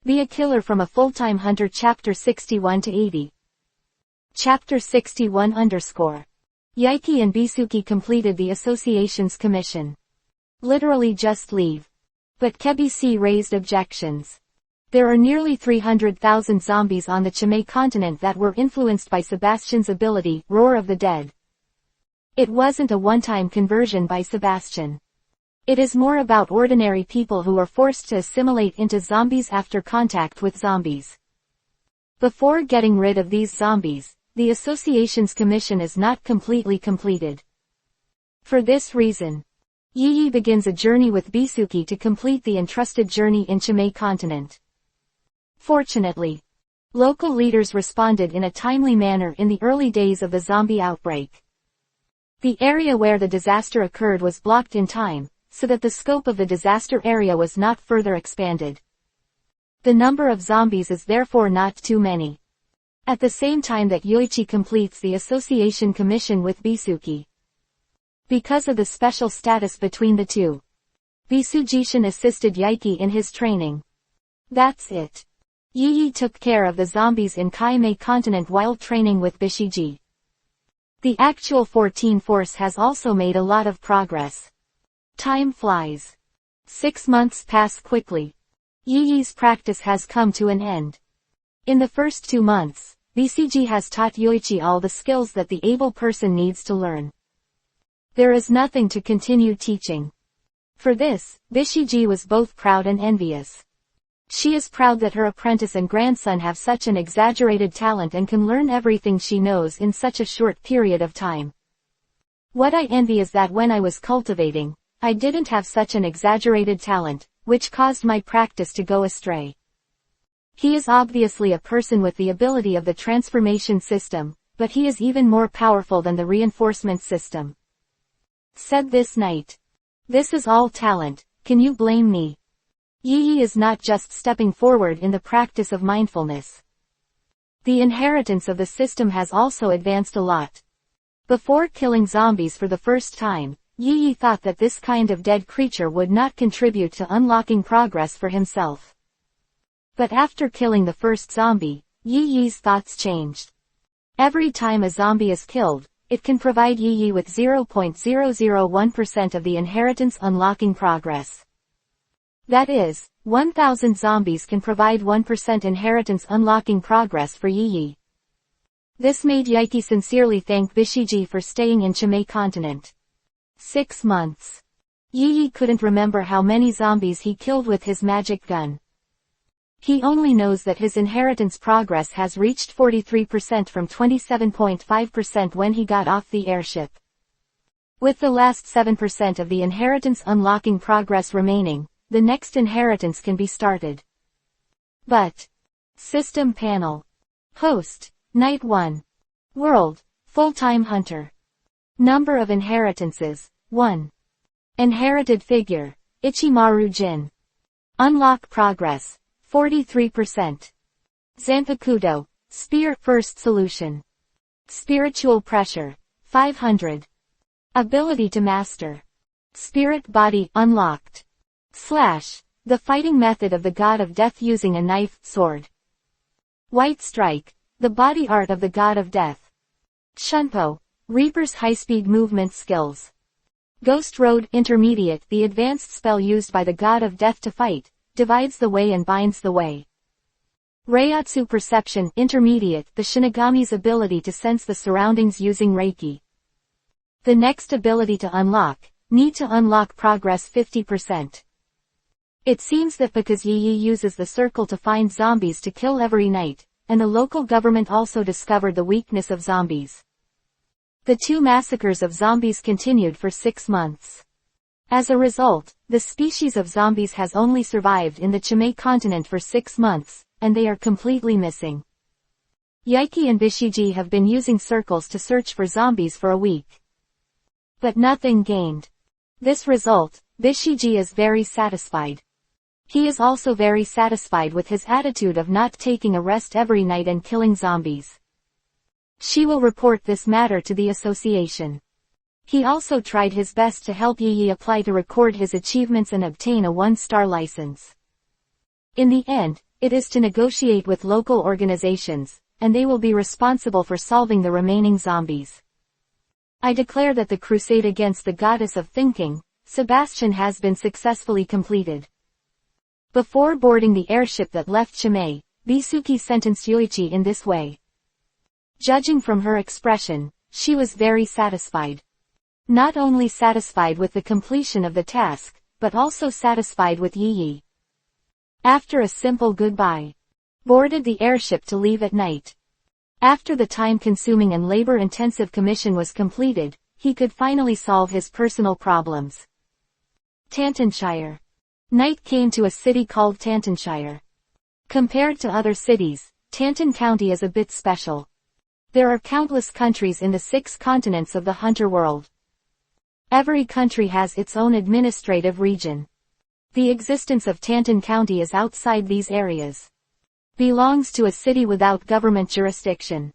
Be a killer from a full-time hunter. Chapter 61-80. Chapter 61_. Yaiki and Bisuki completed the association's commission. Literally just leave. But Kebisi raised objections. There are nearly 300,000 zombies on the Chime continent that were influenced by Sebastian's ability, Roar of the Dead. It wasn't a one-time conversion by Sebastian. It is more about ordinary people who are forced to assimilate into zombies after contact with zombies. Before getting rid of these zombies, the association's commission is not completely completed. For this reason, Yi begins a journey with Bisuki to complete the entrusted journey in Chime continent. Fortunately, local leaders responded in a timely manner in the early days of the zombie outbreak. The area where the disaster occurred was blocked in time, so that the scope of the disaster area was not further expanded. The number of zombies is therefore not too many. At the same time that Yoichi completes the association commission with Bisuki. Because of the special status between the two, Bisujishin assisted Yaiki in his training. That's it. Yi took care of the zombies in Kaimei continent while training with Bishiji. The actual 14 force has also made a lot of progress. Time flies. 6 months pass quickly. Yi's practice has come to an end. In the first 2 months, BCG has taught Yoichi all the skills that the able person needs to learn. There is nothing to continue teaching. For this, Bishiji was both proud and envious. She is proud that her apprentice and grandson have such an exaggerated talent and can learn everything she knows in such a short period of time. What I envy is that when I was cultivating, I didn't have such an exaggerated talent, which caused my practice to go astray. He is obviously a person with the ability of the transformation system, but he is even more powerful than the reinforcement system. Said this night. This is all talent, can you blame me? Yi is not just stepping forward in the practice of mindfulness. The inheritance of the system has also advanced a lot. Before killing zombies for the first time, Yi thought that this kind of dead creature would not contribute to unlocking progress for himself. But after killing the first zombie, Yi's thoughts changed. Every time a zombie is killed, it can provide Yi with 0.001% of the inheritance unlocking progress. That is, 1,000 zombies can provide 1% inheritance unlocking progress for Yi. This made Yaiki sincerely thank Bishiji for staying in Chime continent. 6 months. Yi couldn't remember how many zombies he killed with his magic gun. He only knows that his inheritance progress has reached 43% from 27.5% when he got off the airship. With the last 7% of the inheritance unlocking progress remaining, the next inheritance can be started. But. System panel. Host, Night 1. World, Full-Time Hunter. Number of inheritances, 1. Inherited figure, Ichimaru Jin. Unlock progress, 43%. Zanpakudo, Spear First Solution. Spiritual Pressure, 500. Ability to Master. Spirit Body Unlocked. Slash, the fighting method of the God of Death using a knife, sword. White Strike, the body art of the God of Death. Shunpo, Reaper's high-speed movement skills. Ghost Road Intermediate, the advanced spell used by the God of Death to fight, divides the way and binds the way. Reiatsu Perception Intermediate, the Shinigami's ability to sense the surroundings using Reiki. The next ability to unlock, need to unlock progress 50%. It seems that because Yi uses the circle to find zombies to kill every night, and the local government also discovered the weakness of zombies. The 2 massacres of zombies continued for 6 months. As a result, the species of zombies has only survived in the Chime continent for 6 months, and they are completely missing. Yaiki and Bishiji have been using circles to search for zombies for a week. But nothing gained. This result, Bishiji is very satisfied. He is also very satisfied with his attitude of not taking a rest every night and killing zombies. She will report this matter to the association. He also tried his best to help Yi apply to record his achievements and obtain a 1-star license. In the end, It is to negotiate with local organizations, and they will be responsible for solving the remaining zombies. I declare that the crusade against the goddess of thinking, Sebastian, has been successfully completed. Before boarding the airship that left Chimay, Bisuki sentenced Yoichi in this way. Judging from her expression, she was very satisfied. Not only satisfied with the completion of the task, but also satisfied with Yi. After a simple goodbye, boarded the airship to leave at night. After the time-consuming and labor-intensive commission was completed, he could finally solve his personal problems. Tantonshire. Night came to a city called Tantonshire. Compared to other cities, Tanton County is a bit special. There are countless countries in the 6 continents of the hunter world. Every country has its own administrative region. The existence of Tanton County is outside these areas. Belongs to a city without government jurisdiction.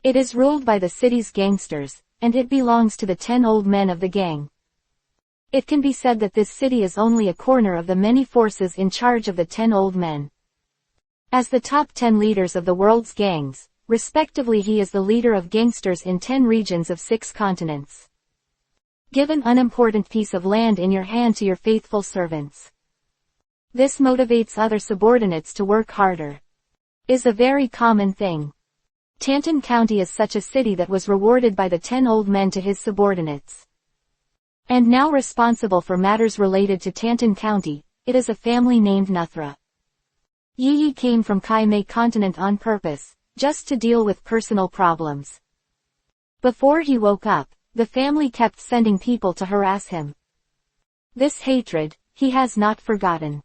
It is ruled by the city's gangsters, and it belongs to the 10 old men of the gang. It can be said that this city is only a corner of the many forces in charge of the 10 old men. As the top 10 leaders of the world's gangs, respectively, he is the leader of gangsters in 10 regions of 6 continents. Give an unimportant piece of land in your hand to your faithful servants. This motivates other subordinates to work harder. Is a very common thing. Tanton County is such a city that was rewarded by the 10 old men to his subordinates. And now responsible for matters related to Tanton County, it is a family named Nuthra. Yi came from Kaimei continent on purpose, just to deal with personal problems. Before he woke up, the family kept sending people to harass him. This hatred, he has not forgotten.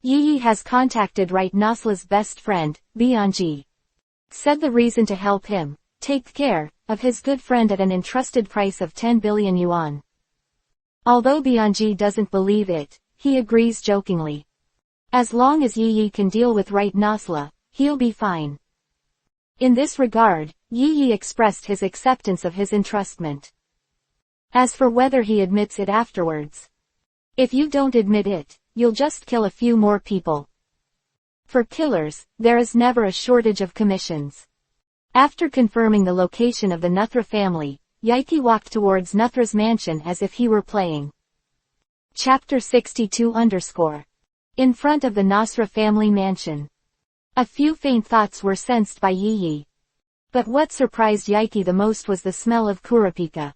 Yi has contacted Right Nasla's best friend, Bianji. Said the reason to help him, take care, of his good friend at an entrusted price of 10 billion yuan. Although Bianji doesn't believe it, he agrees jokingly. As long as Yi can deal with Right Nasla, he'll be fine. In this regard, Yi expressed his acceptance of his entrustment. As for whether he admits it afterwards. If you don't admit it, you'll just kill a few more people. For killers, there is never a shortage of commissions. After confirming the location of the Nuthra family, Yaiki walked towards Nuthra's mansion as if he were playing. Chapter 62 In front of the Nasra family mansion. A few faint thoughts were sensed by Yi. But what surprised Yaiki the most was the smell of Kurapika.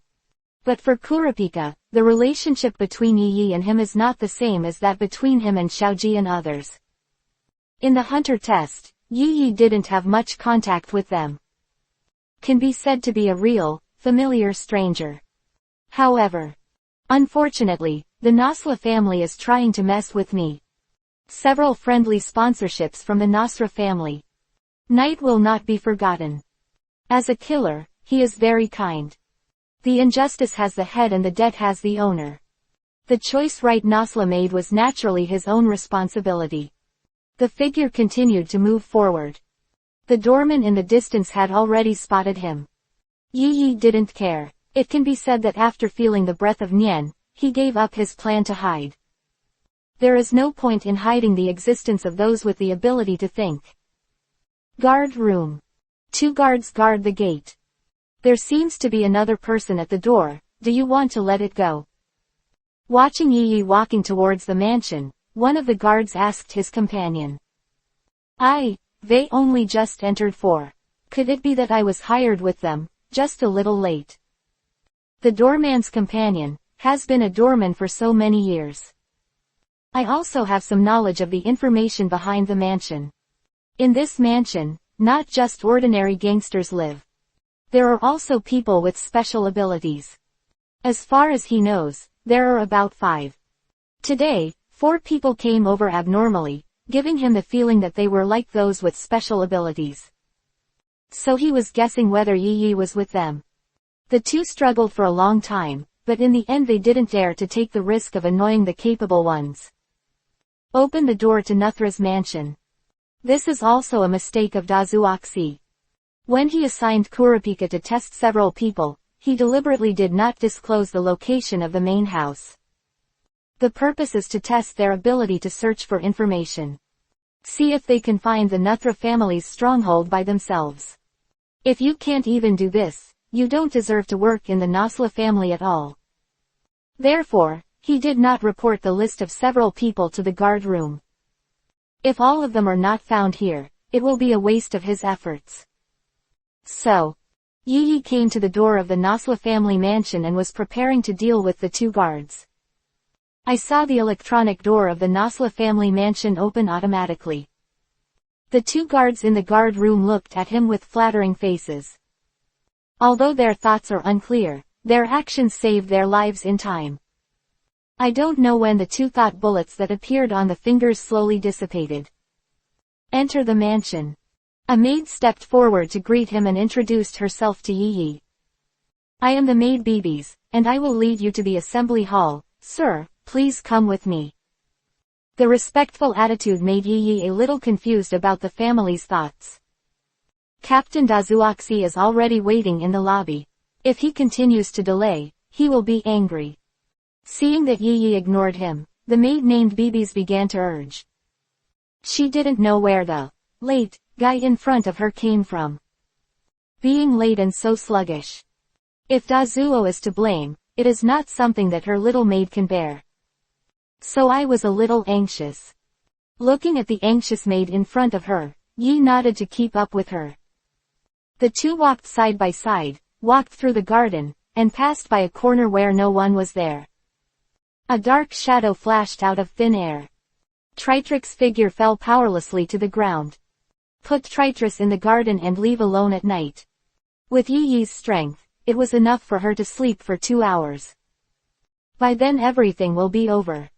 But for Kurapika, the relationship between Yi and him is not the same as that between him and Xiaoji and others. In the hunter test, Yi didn't have much contact with them. Can be said to be a real, familiar stranger. However, unfortunately, the Nasla family is trying to mess with me. Several friendly sponsorships from the Nasra family. Night will not be forgotten. As a killer, he is very kind. The injustice has the head and the debt has the owner. The choice Right Nasla made was naturally his own responsibility. The figure continued to move forward. The doorman in the distance had already spotted him. Yi didn't care. It can be said that after feeling the breath of Nian, he gave up his plan to hide. There is no point in hiding the existence of those with the ability to think. Guard room. 2 guards guard the gate. There seems to be another person at the door, do you want to let it go? Watching Yi walking towards the mansion, one of the guards asked his companion. They only just entered 4. Could it be that I was hired with them, just a little late? The doorman's companion, has been a doorman for so many years. I also have some knowledge of the information behind the mansion. In this mansion, not just ordinary gangsters live. There are also people with special abilities. As far as he knows, there are about 5. Today, 4 people came over abnormally, giving him the feeling that they were like those with special abilities. So he was guessing whether Yi was with them. The 2 struggled for a long time, but in the end they didn't dare to take the risk of annoying the capable ones. Open the door to Nuthra's mansion. This is also a mistake of Dazuoxi. When he assigned Kurapika to test several people, he deliberately did not disclose the location of the main house. The purpose is to test their ability to search for information. See if they can find the Nuthra family's stronghold by themselves. If you can't even do this, you don't deserve to work in the Nosla family at all. Therefore, he did not report the list of several people to the guard room. If all of them are not found here, it will be a waste of his efforts. So, Yi came to the door of the Nosla family mansion and was preparing to deal with the two guards. I saw the electronic door of the Nosla family mansion open automatically. The two guards in the guard room looked at him with flattering faces. Although their thoughts are unclear, their actions saved their lives in time. I don't know when the two thought bullets that appeared on the fingers slowly dissipated. Enter the mansion. A maid stepped forward to greet him and introduced herself to Yi. I am the maid Bibis, and I will lead you to the assembly hall. Sir, please come with me. The respectful attitude made Yi a little confused about the family's thoughts. Captain Dazuoxi is already waiting in the lobby. If he continues to delay, he will be angry. Seeing that Yi ignored him, the maid named Bibis began to urge. She didn't know where the late guy in front of her came from. Being late and so sluggish. If Dazuo is to blame, it is not something that her little maid can bear. So I was a little anxious. Looking at the anxious maid in front of her, Yi nodded to keep up with her. The two walked side by side, walked through the garden, and passed by a corner where no one was there. A dark shadow flashed out of thin air. Tritrix's figure fell powerlessly to the ground. Put Tritrix in the garden and leave alone at night. With Yi's strength, it was enough for her to sleep for 2 hours. By then everything will be over.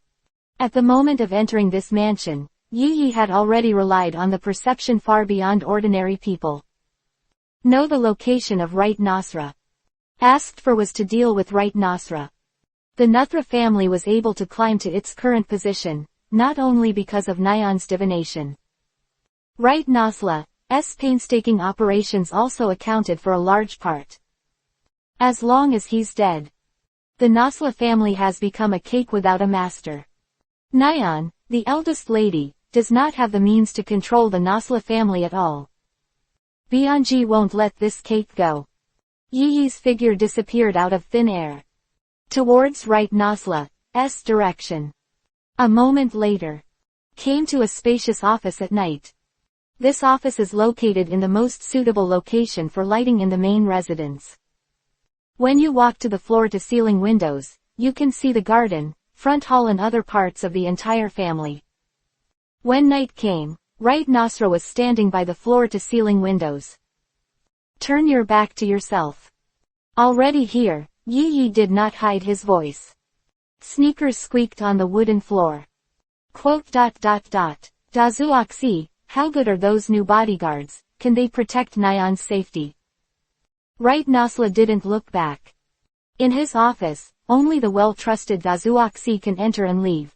At the moment of entering this mansion, Yi had already relied on the perception far beyond ordinary people. Know the location of Right Nosra. Asked for was to deal with Right Nosra. The Nuthra family was able to climb to its current position, not only because of Nyan's divination. Right Nosla's painstaking operations also accounted for a large part. As long as he's dead, the Nosla family has become a cake without a master. Nyan, the eldest lady, does not have the means to control the Nosla family at all. Bianji won't let this cake go. Yi's figure disappeared out of thin air. Towards Right Nosla's direction. A moment later. Came to a spacious office at night. This office is located in the most suitable location for lighting in the main residence. When you walk to the floor-to-ceiling windows, you can see the garden, front hall and other parts of the entire family. When night came, Right Nosra was standing by the floor-to-ceiling windows. Turn your back to yourself. Already here, Yi did not hide his voice. Sneakers squeaked on the wooden floor. Dazuoxi, how good are those new bodyguards, can they protect Nyan's safety? Right Nosla didn't look back. In his office, only the well-trusted Dazuoxi can enter and leave.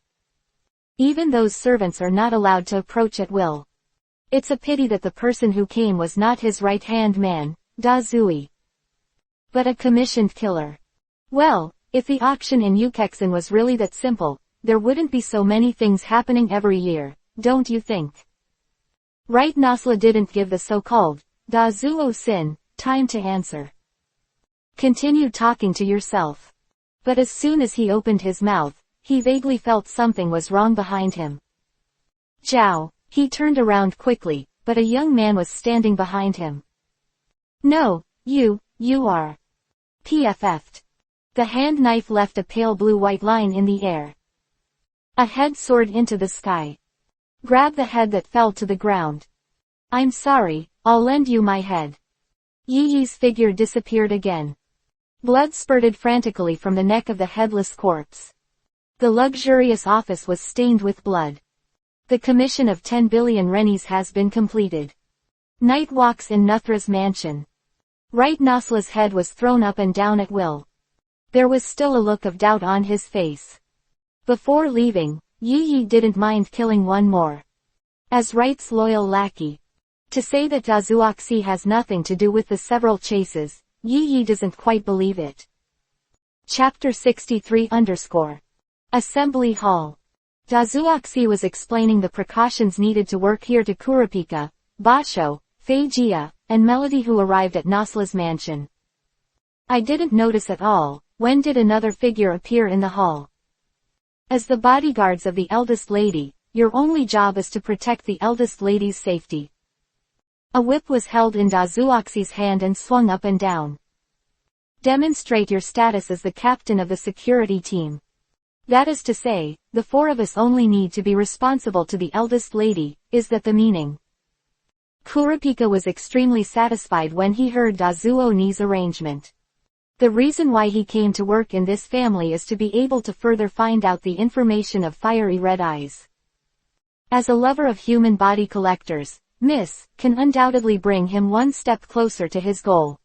Even those servants are not allowed to approach at will. It's a pity that the person who came was not his right-hand man, Dazui. But a commissioned killer. Well, if the auction in Ukexen was really that simple, there wouldn't be so many things happening every year, don't you think? Right Nosla didn't give the so-called Dazuo Sin time to answer. Continue talking to yourself. But as soon as he opened his mouth, he vaguely felt something was wrong behind him. Zhao, he turned around quickly, but a young man was standing behind him. No, you are. PFF'd. The hand knife left a pale blue-white line in the air. A head soared into the sky. Grab the head that fell to the ground. I'm sorry, I'll lend you my head. Yi's figure disappeared again. Blood spurted frantically from the neck of the headless corpse. The luxurious office was stained with blood. The commission of 10 billion rennies has been completed. Night walks in Nuthra's mansion. Right Nosla's head was thrown up and down at will. There was still a look of doubt on his face. Before leaving, Yi didn't mind killing one more. As Right's loyal lackey. To say that Dazuoxi has nothing to do with the several chases, Yi doesn't quite believe it. Chapter 63 _ Assembly Hall. Dazuoxi was explaining the precautions needed to work here to Kurapika, Basho, Feijiya, and Melody, who arrived at Nasla's mansion. I didn't notice at all. When did another figure appear in the hall? As the bodyguards of the eldest lady, your only job is to protect the eldest lady's safety. A whip was held in Dazuoxi's hand and swung up and down. Demonstrate your status as the captain of the security team. That is to say, the four of us only need to be responsible to the eldest lady. Is that the meaning? Kurapika was extremely satisfied when he heard Dazuo-ni's arrangement. The reason why he came to work in this family is to be able to further find out the information of fiery red eyes. As a lover of human body collectors, Miss can undoubtedly bring him one step closer to his goal.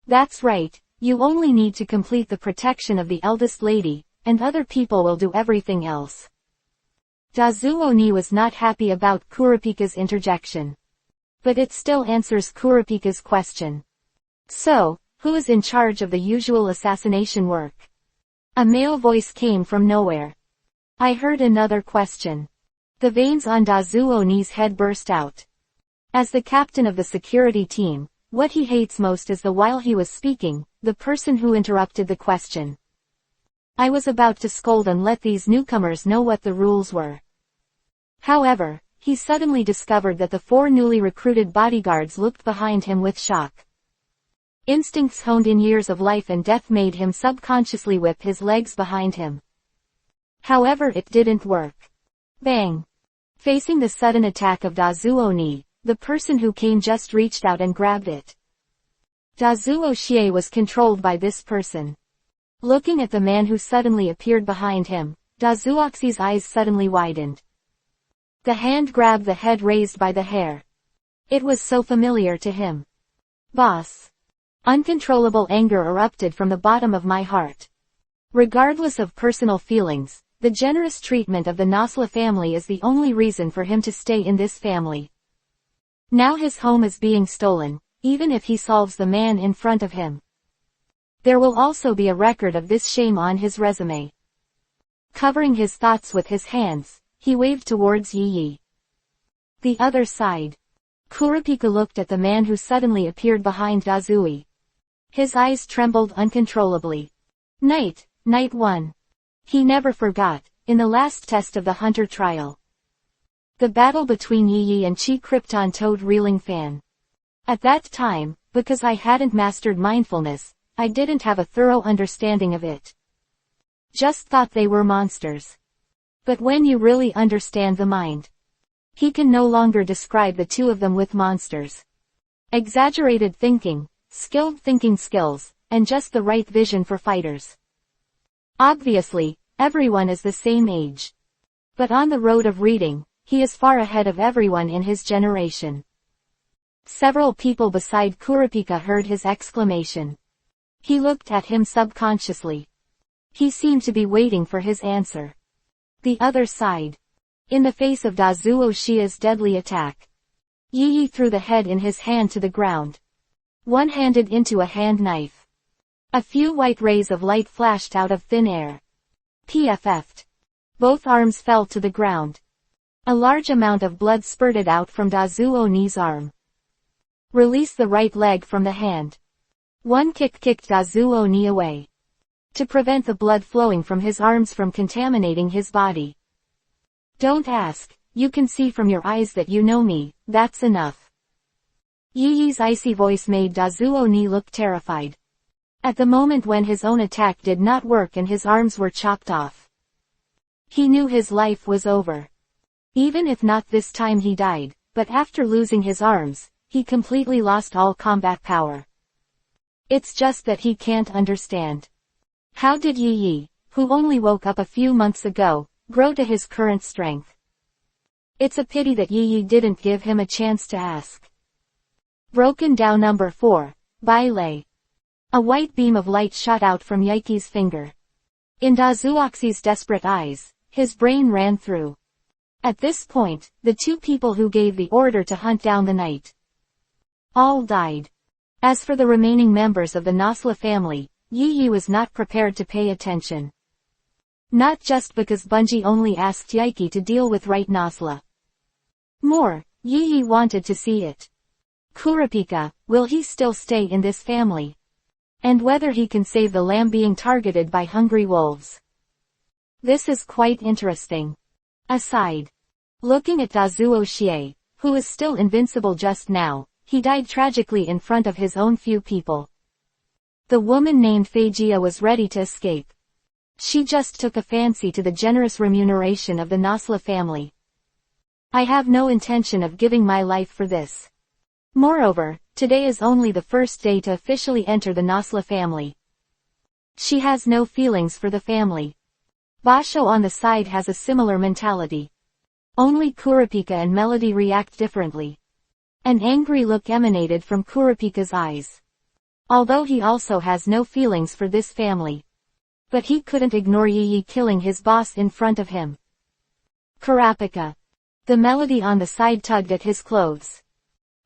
That's right, you only need to complete the protection of the eldest lady, and other people will do everything else. Dazuo-ni was not happy about Kurapika's interjection. But it still answers Kurapika's question. So, who is in charge of the usual assassination work? A male voice came from nowhere. I heard another question. The veins on Dazuo-ni's head burst out. As the captain of the security team, what he hates most is while he was speaking, the person who interrupted the question. I was about to scold and let these newcomers know what the rules were. However, he suddenly discovered that the four newly recruited bodyguards looked behind him with shock. Instincts honed in years of life and death made him subconsciously whip his legs behind him. However, it didn't work. Bang! Facing the sudden attack of Dazuo-ni, the person who came just reached out and grabbed it. Dazuo-shie was controlled by this person. Looking at the man who suddenly appeared behind him, Dazuoxi's eyes suddenly widened. The hand grabbed the head raised by the hair. It was so familiar to him. Boss! Uncontrollable anger erupted from the bottom of my heart. Regardless of personal feelings, the generous treatment of the Nasla family is the only reason for him to stay in this family. Now his home is being stolen, even if he solves the man in front of him. There will also be a record of this shame on his resume. Covering his thoughts with his hands, he waved towards Yi. The other side. Kurapika looked at the man who suddenly appeared behind Dazui. His eyes trembled uncontrollably. Night 1. He never forgot, in the last test of the Hunter trial. The battle between Yi and Chi Krypton Toad Reeling Fan. At that time, because I hadn't mastered mindfulness, I didn't have a thorough understanding of it. Just thought they were monsters. But when you really understand the mind, he can no longer describe the two of them with monsters. Exaggerated thinking, skilled thinking skills, and just the right vision for fighters. Obviously, everyone is the same age. But on the road of reading, he is far ahead of everyone in his generation. Several people beside Kurapika heard his exclamation. He looked at him subconsciously. He seemed to be waiting for his answer. The other side. In the face of Dazuo-shia's deadly attack, Yi threw the head in his hand to the ground. One-handed into a hand knife. A few white rays of light flashed out of thin air. PFF'd. Both arms fell to the ground. A large amount of blood spurted out from Dazuo-ni's arm. Release the right leg from the hand. One kick kicked Dazuo-ni away. To prevent the blood flowing from his arms from contaminating his body. Don't ask, you can see from your eyes that you know me, that's enough. Yi's icy voice made Dazuo-ni look terrified. At the moment when his own attack did not work and his arms were chopped off, he knew his life was over. Even if not this time he died, but after losing his arms, he completely lost all combat power. It's just that he can't understand. How did Yi, who only woke up a few months ago, grow to his current strength? It's a pity that Yi didn't give him a chance to ask. Broken down number 4, Baile. A white beam of light shot out from Yiki's finger. In Dazuoxi's desperate eyes, his brain ran through. At this point, the two people who gave the order to hunt down the knight all died. As for the remaining members of the Nasla family, Yi was not prepared to pay attention. Not just because Bungie only asked Yaiki to deal with Right Nasla. More, Yi wanted to see it. Kurapika, will he still stay in this family? And whether he can save the lamb being targeted by hungry wolves. This is quite interesting. Aside. Looking at Dazuo Shie, who is still invincible just now, he died tragically in front of his own few people. The woman named Feijia was ready to escape. She just took a fancy to the generous remuneration of the Nasla family. I have no intention of giving my life for this. Moreover, today is only the first day to officially enter the Nasla family. She has no feelings for the family. Basho on the side has a similar mentality. Only Kurapika and Melody react differently. An angry look emanated from Kurapika's eyes. Although he also has no feelings for this family. But he couldn't ignore Yi killing his boss in front of him. Kurapika. The Melody on the side tugged at his clothes.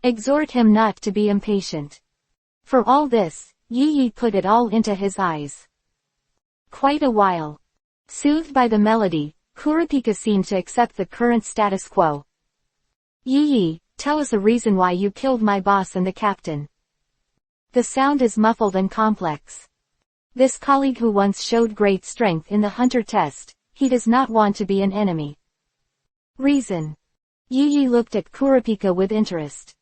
Exhort him not to be impatient. For all this, Yi put it all into his eyes. Quite a while. Soothed by the Melody, Kurapika seemed to accept the current status quo. Yi, tell us a reason why you killed my boss and the captain. The sound is muffled and complex. This colleague who once showed great strength in the hunter test, he does not want to be an enemy. Reason. Yi looked at Kurapika with interest.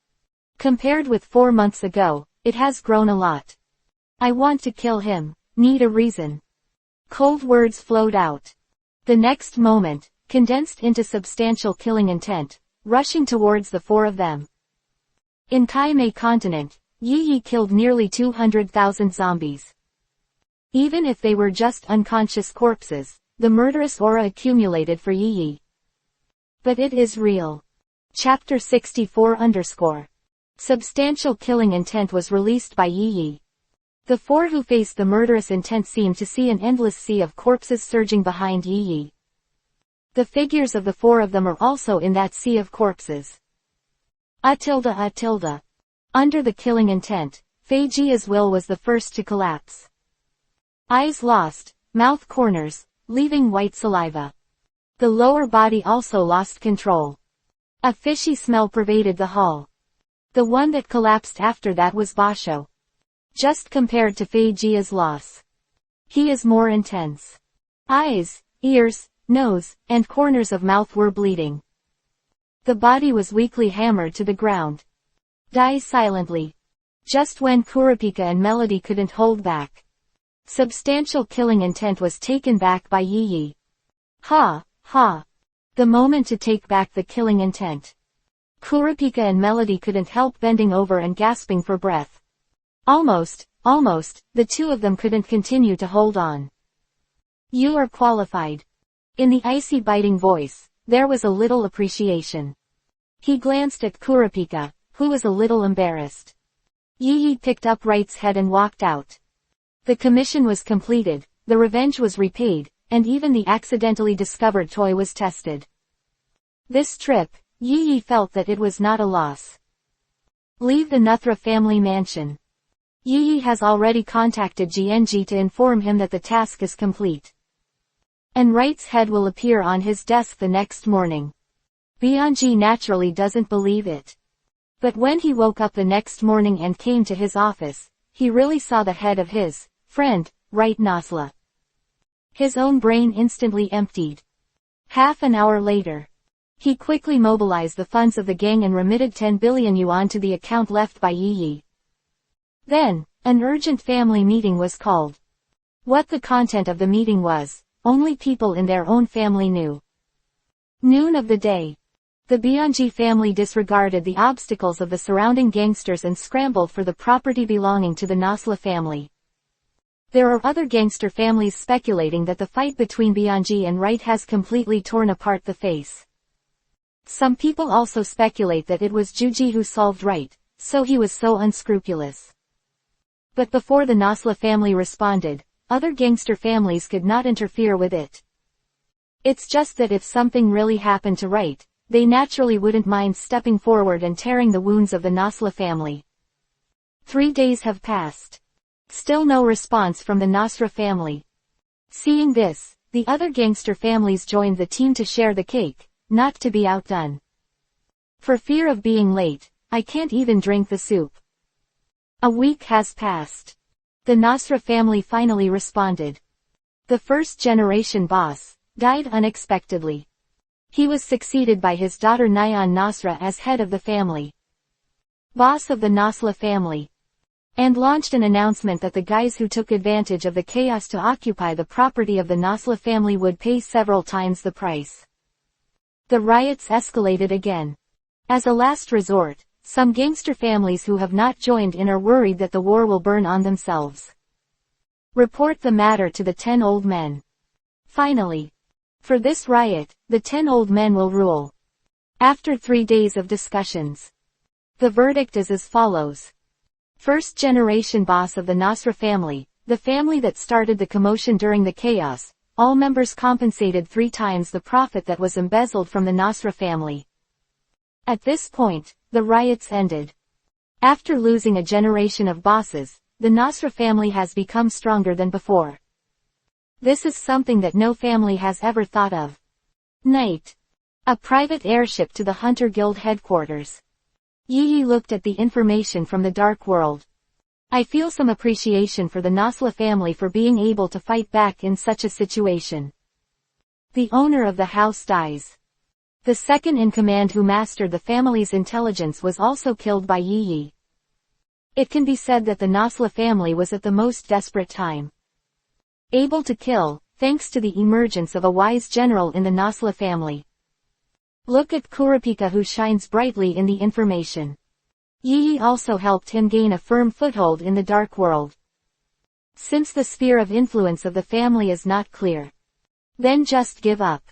Compared with 4 months ago, it has grown a lot. I want to kill him, need a reason. Cold words flowed out. The next moment, condensed into substantial killing intent, rushing towards the 4 of them. In Kaimei continent, Yi killed nearly 200,000 zombies. Even if they were just unconscious corpses, the murderous aura accumulated for Yi. But it is real. Chapter 64 Substantial killing intent was released by Yi. The 4 who faced the murderous intent seemed to see an endless sea of corpses surging behind Yi. The figures of the 4 of them are also in that sea of corpses. Under the killing intent, Feijia's will was the first to collapse. Eyes lost, mouth corners, leaving white saliva. The lower body also lost control. A fishy smell pervaded the hall. The one that collapsed after that was Basho. Just compared to Feijia's loss. He is more intense. Eyes, ears, nose, and corners of mouth were bleeding. The body was weakly hammered to the ground. Die silently. Just when Kurapika and Melody couldn't hold back. Substantial killing intent was taken back by Yi. Ha. The moment to take back the killing intent. Kurapika and Melody couldn't help bending over and gasping for breath. Almost, the 2 of them couldn't continue to hold on. You are qualified. In the icy biting voice, there was a little appreciation. He glanced at Kurapika, who was a little embarrassed. Yi picked up Right's head and walked out. The commission was completed, the revenge was repaid, and even the accidentally discovered toy was tested. This trip, Yi felt that it was not a loss. Leave the Nuthra family mansion. Yi has already contacted GNG to inform him that the task is complete. And Right's head will appear on his desk the next morning. Bianji naturally doesn't believe it. But when he woke up the next morning and came to his office, he really saw the head of his friend, Right Nasla. His own brain instantly emptied. Half an hour later. He quickly mobilized the funds of the gang and remitted 10 billion yuan to the account left by Yi. Then, an urgent family meeting was called. What the content of the meeting was, only people in their own family knew. Noon of the day. The Bianji family disregarded the obstacles of the surrounding gangsters and scrambled for the property belonging to the Nasla family. There are other gangster families speculating that the fight between Bianji and Right has completely torn apart the face. Some people also speculate that it was Juji who solved Right, so he was so unscrupulous. But before the Nasla family responded, other gangster families could not interfere with it. It's just that if something really happened to Right, they naturally wouldn't mind stepping forward and tearing the wounds of the Nasla family. 3 days have passed. Still no response from the Nasra family. Seeing this, The other gangster families joined the team to share the cake, not to be outdone. For fear of being late, I can't even drink the soup. A week has passed. The Nasra family finally responded. The first-generation boss died unexpectedly. He was succeeded by his daughter Nayan Nasra as head of the family. Boss of the Nasla family. And launched an announcement that the guys who took advantage of the chaos to occupy the property of the Nasla family would pay several times the price. The riots escalated again. As a last resort, some gangster families who have not joined in are worried that the war will burn on themselves. Report the matter to the 10 old men. Finally. For this riot, the 10 old men will rule. After 3 days of discussions. The verdict is as follows. First generation boss of the Nasra family, the family that started the commotion during the chaos, all members compensated 3 times the profit that was embezzled from the Nasra family. At this point, the riots ended. After losing a generation of bosses, the Nasra family has become stronger than before. This is something that no family has ever thought of. Night. A private airship to the Hunter Guild headquarters. Yi looked at the information from the dark world. I feel some appreciation for the Nasla family for being able to fight back in such a situation. The owner of the house dies. The second in command who mastered the family's intelligence was also killed by Yi. It can be said that the Nasla family was at the most desperate time. Able to kill, thanks to the emergence of a wise general in the Nasla family. Look at Kurapika who shines brightly in the information. Yi also helped him gain a firm foothold in the dark world. Since the sphere of influence of the family is not clear, then just give up.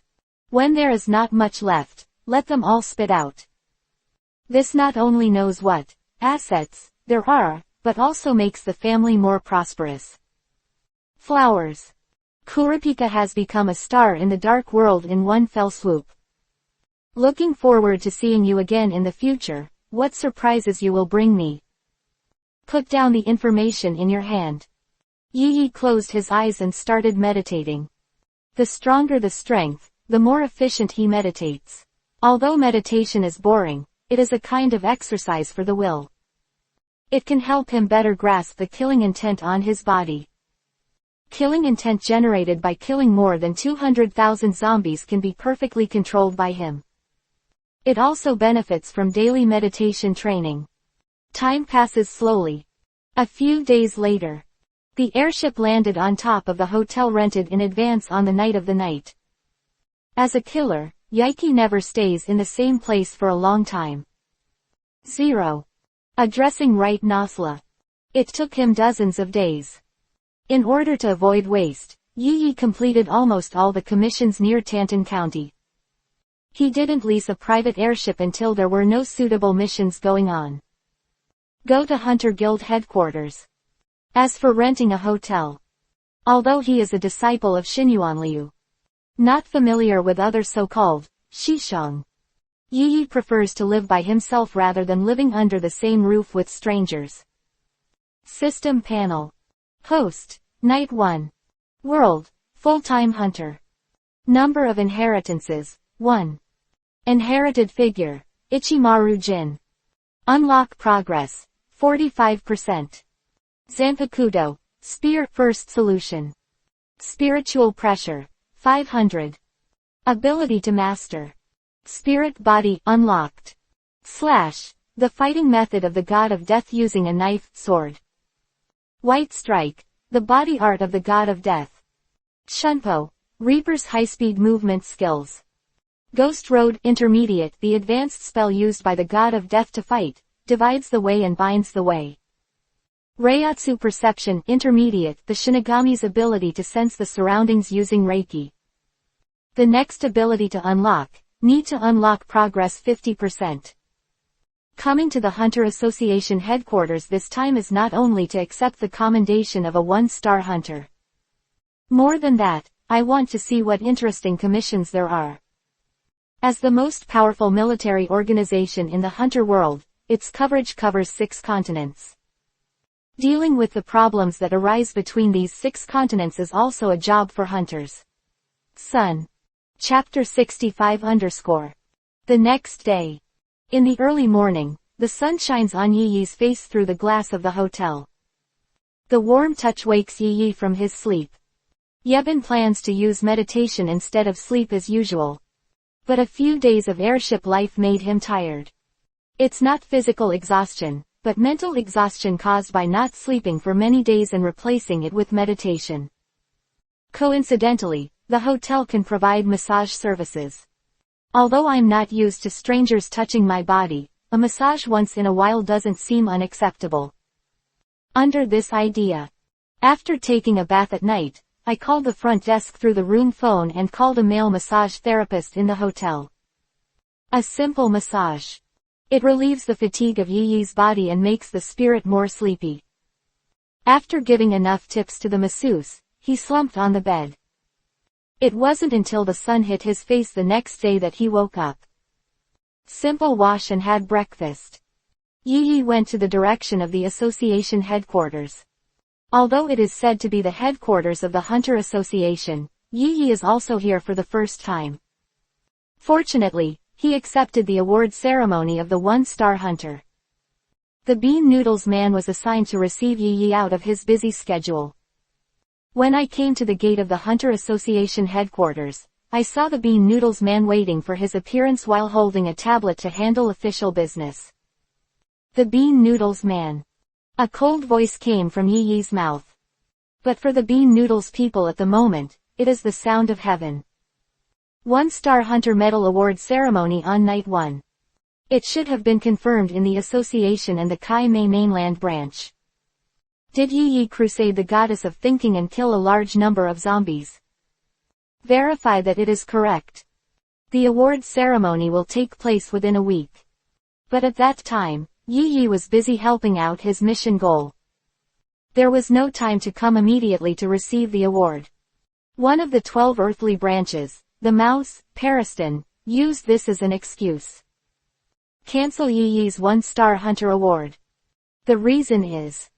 When there is not much left, let them all spit out. This not only knows what assets there are, but also makes the family more prosperous. Flowers. Kurapika has become a star in the dark world in one fell swoop. Looking forward to seeing you again in the future. What surprises you will bring me. Put down the information in your hand. Yi closed his eyes and started meditating. The stronger the strength, the more efficient he meditates. Although meditation is boring, it is a kind of exercise for the will. It can help him better grasp the killing intent on his body. Killing intent generated by killing more than 200,000 zombies can be perfectly controlled by him. It also benefits from daily meditation training. Time passes slowly. A few days later, the airship landed on top of the hotel rented in advance on the night of the night. As a killer, Yaiki never stays in the same place for a long time. 0. Addressing right Nasla. It took him dozens of days. In order to avoid waste, Yi completed almost all the commissions near Tantan County. He didn't lease a private airship until there were no suitable missions going on. Go to Hunter Guild headquarters. As for renting a hotel, although he is a disciple of Xinyuanliu, not familiar with other so-called Shishang, Yi prefers to live by himself rather than living under the same roof with strangers. System panel. Host, Night 1. World, full-time hunter. Number of inheritances, 1. Inherited figure, Ichimaru Jin. Unlock progress, 45%. Zanpakudo, spear first solution. Spiritual pressure, 500. Ability to master. Spirit body unlocked. Slash, the fighting method of the god of death using a knife, sword. White strike, the body art of the god of death. Shunpo, Reaper's high-speed movement skills. Ghost Road Intermediate, the advanced spell used by the god of death to fight, divides the way and binds the way. Reiatsu Perception Intermediate, the Shinigami's ability to sense the surroundings using Reiki. The next ability to unlock, need to unlock progress 50%. Coming to the Hunter Association headquarters this time is not only to accept the commendation of a 1-star hunter. More than that, I want to see what interesting commissions there are. As the most powerful military organization in the hunter world, its coverage covers 6 continents. Dealing with the problems that arise between these 6 continents is also a job for hunters. Sun. Chapter 65 _. The next day. In the early morning, the sun shines on Yi Yi's face through the glass of the hotel. The warm touch wakes Yi Yi from his sleep. Yebin plans to use meditation instead of sleep as usual. But a few days of airship life made him tired. It's not physical exhaustion, but mental exhaustion caused by not sleeping for many days and replacing it with meditation. Coincidentally, the hotel can provide massage services. Although I'm not used to strangers touching my body, a massage once in a while doesn't seem unacceptable. Under this idea, after taking a bath at night, I called the front desk through the room phone and called a male massage therapist in the hotel. A simple massage. It relieves the fatigue of Yi Yi's body and makes the spirit more sleepy. After giving enough tips to the masseuse, he slumped on the bed. It wasn't until the sun hit his face the next day that he woke up. Simple wash and had breakfast. Yi Yi went to the direction of the association headquarters. Although it is said to be the headquarters of the Hunter Association, Yi Yi is also here for the first time. Fortunately, he accepted the award ceremony of the one-star hunter. The Bean Noodles man was assigned to receive Yi Yi out of his busy schedule. When I came to the gate of the Hunter Association headquarters, I saw the Bean Noodles man waiting for his appearance while holding a tablet to handle official business. The Bean Noodles man. A cold voice came from Yi Yi's mouth. But for the Bean Noodles people at the moment, it is the sound of heaven. One-star Hunter Medal Award ceremony on night 1. It should have been confirmed in the association and the Kai Mei mainland branch. Did Yi Yi crusade the goddess of thinking and kill a large number of zombies? Verify that it is correct. The award ceremony will take place within a week. But at that time, Yi Yi was busy helping out his mission goal. There was no time to come immediately to receive the award. One of the 12 earthly branches, the mouse, Pariston, used this as an excuse. Cancel Yi Yi's one-star hunter award. The reason is,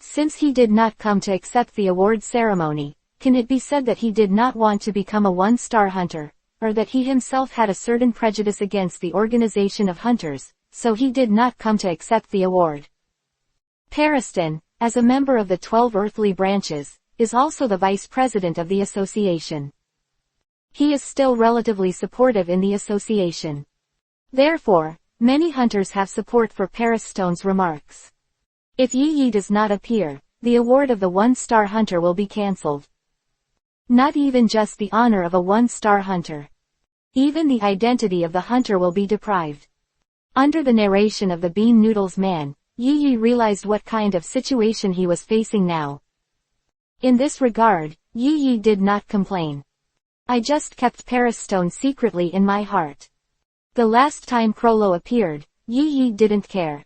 since he did not come to accept the award ceremony, can it be said that he did not want to become a one-star hunter, or that he himself had a certain prejudice against the organization of hunters, so he did not come to accept the award? Pariston, as a member of the 12 earthly branches, is also the vice president of the association. He is still relatively supportive in the association. Therefore, many hunters have support for Pariston's remarks. If Yi Yi does not appear, the award of the one-star hunter will be cancelled. Not even just the honor of a one-star hunter. Even the identity of the hunter will be deprived. Under the narration of the Bean Noodles man, Yi Yi realized what kind of situation he was facing now. In this regard, Yi Yi did not complain. I just kept Pariston secretly in my heart. The last time Crollo appeared, Yi Yi didn't care.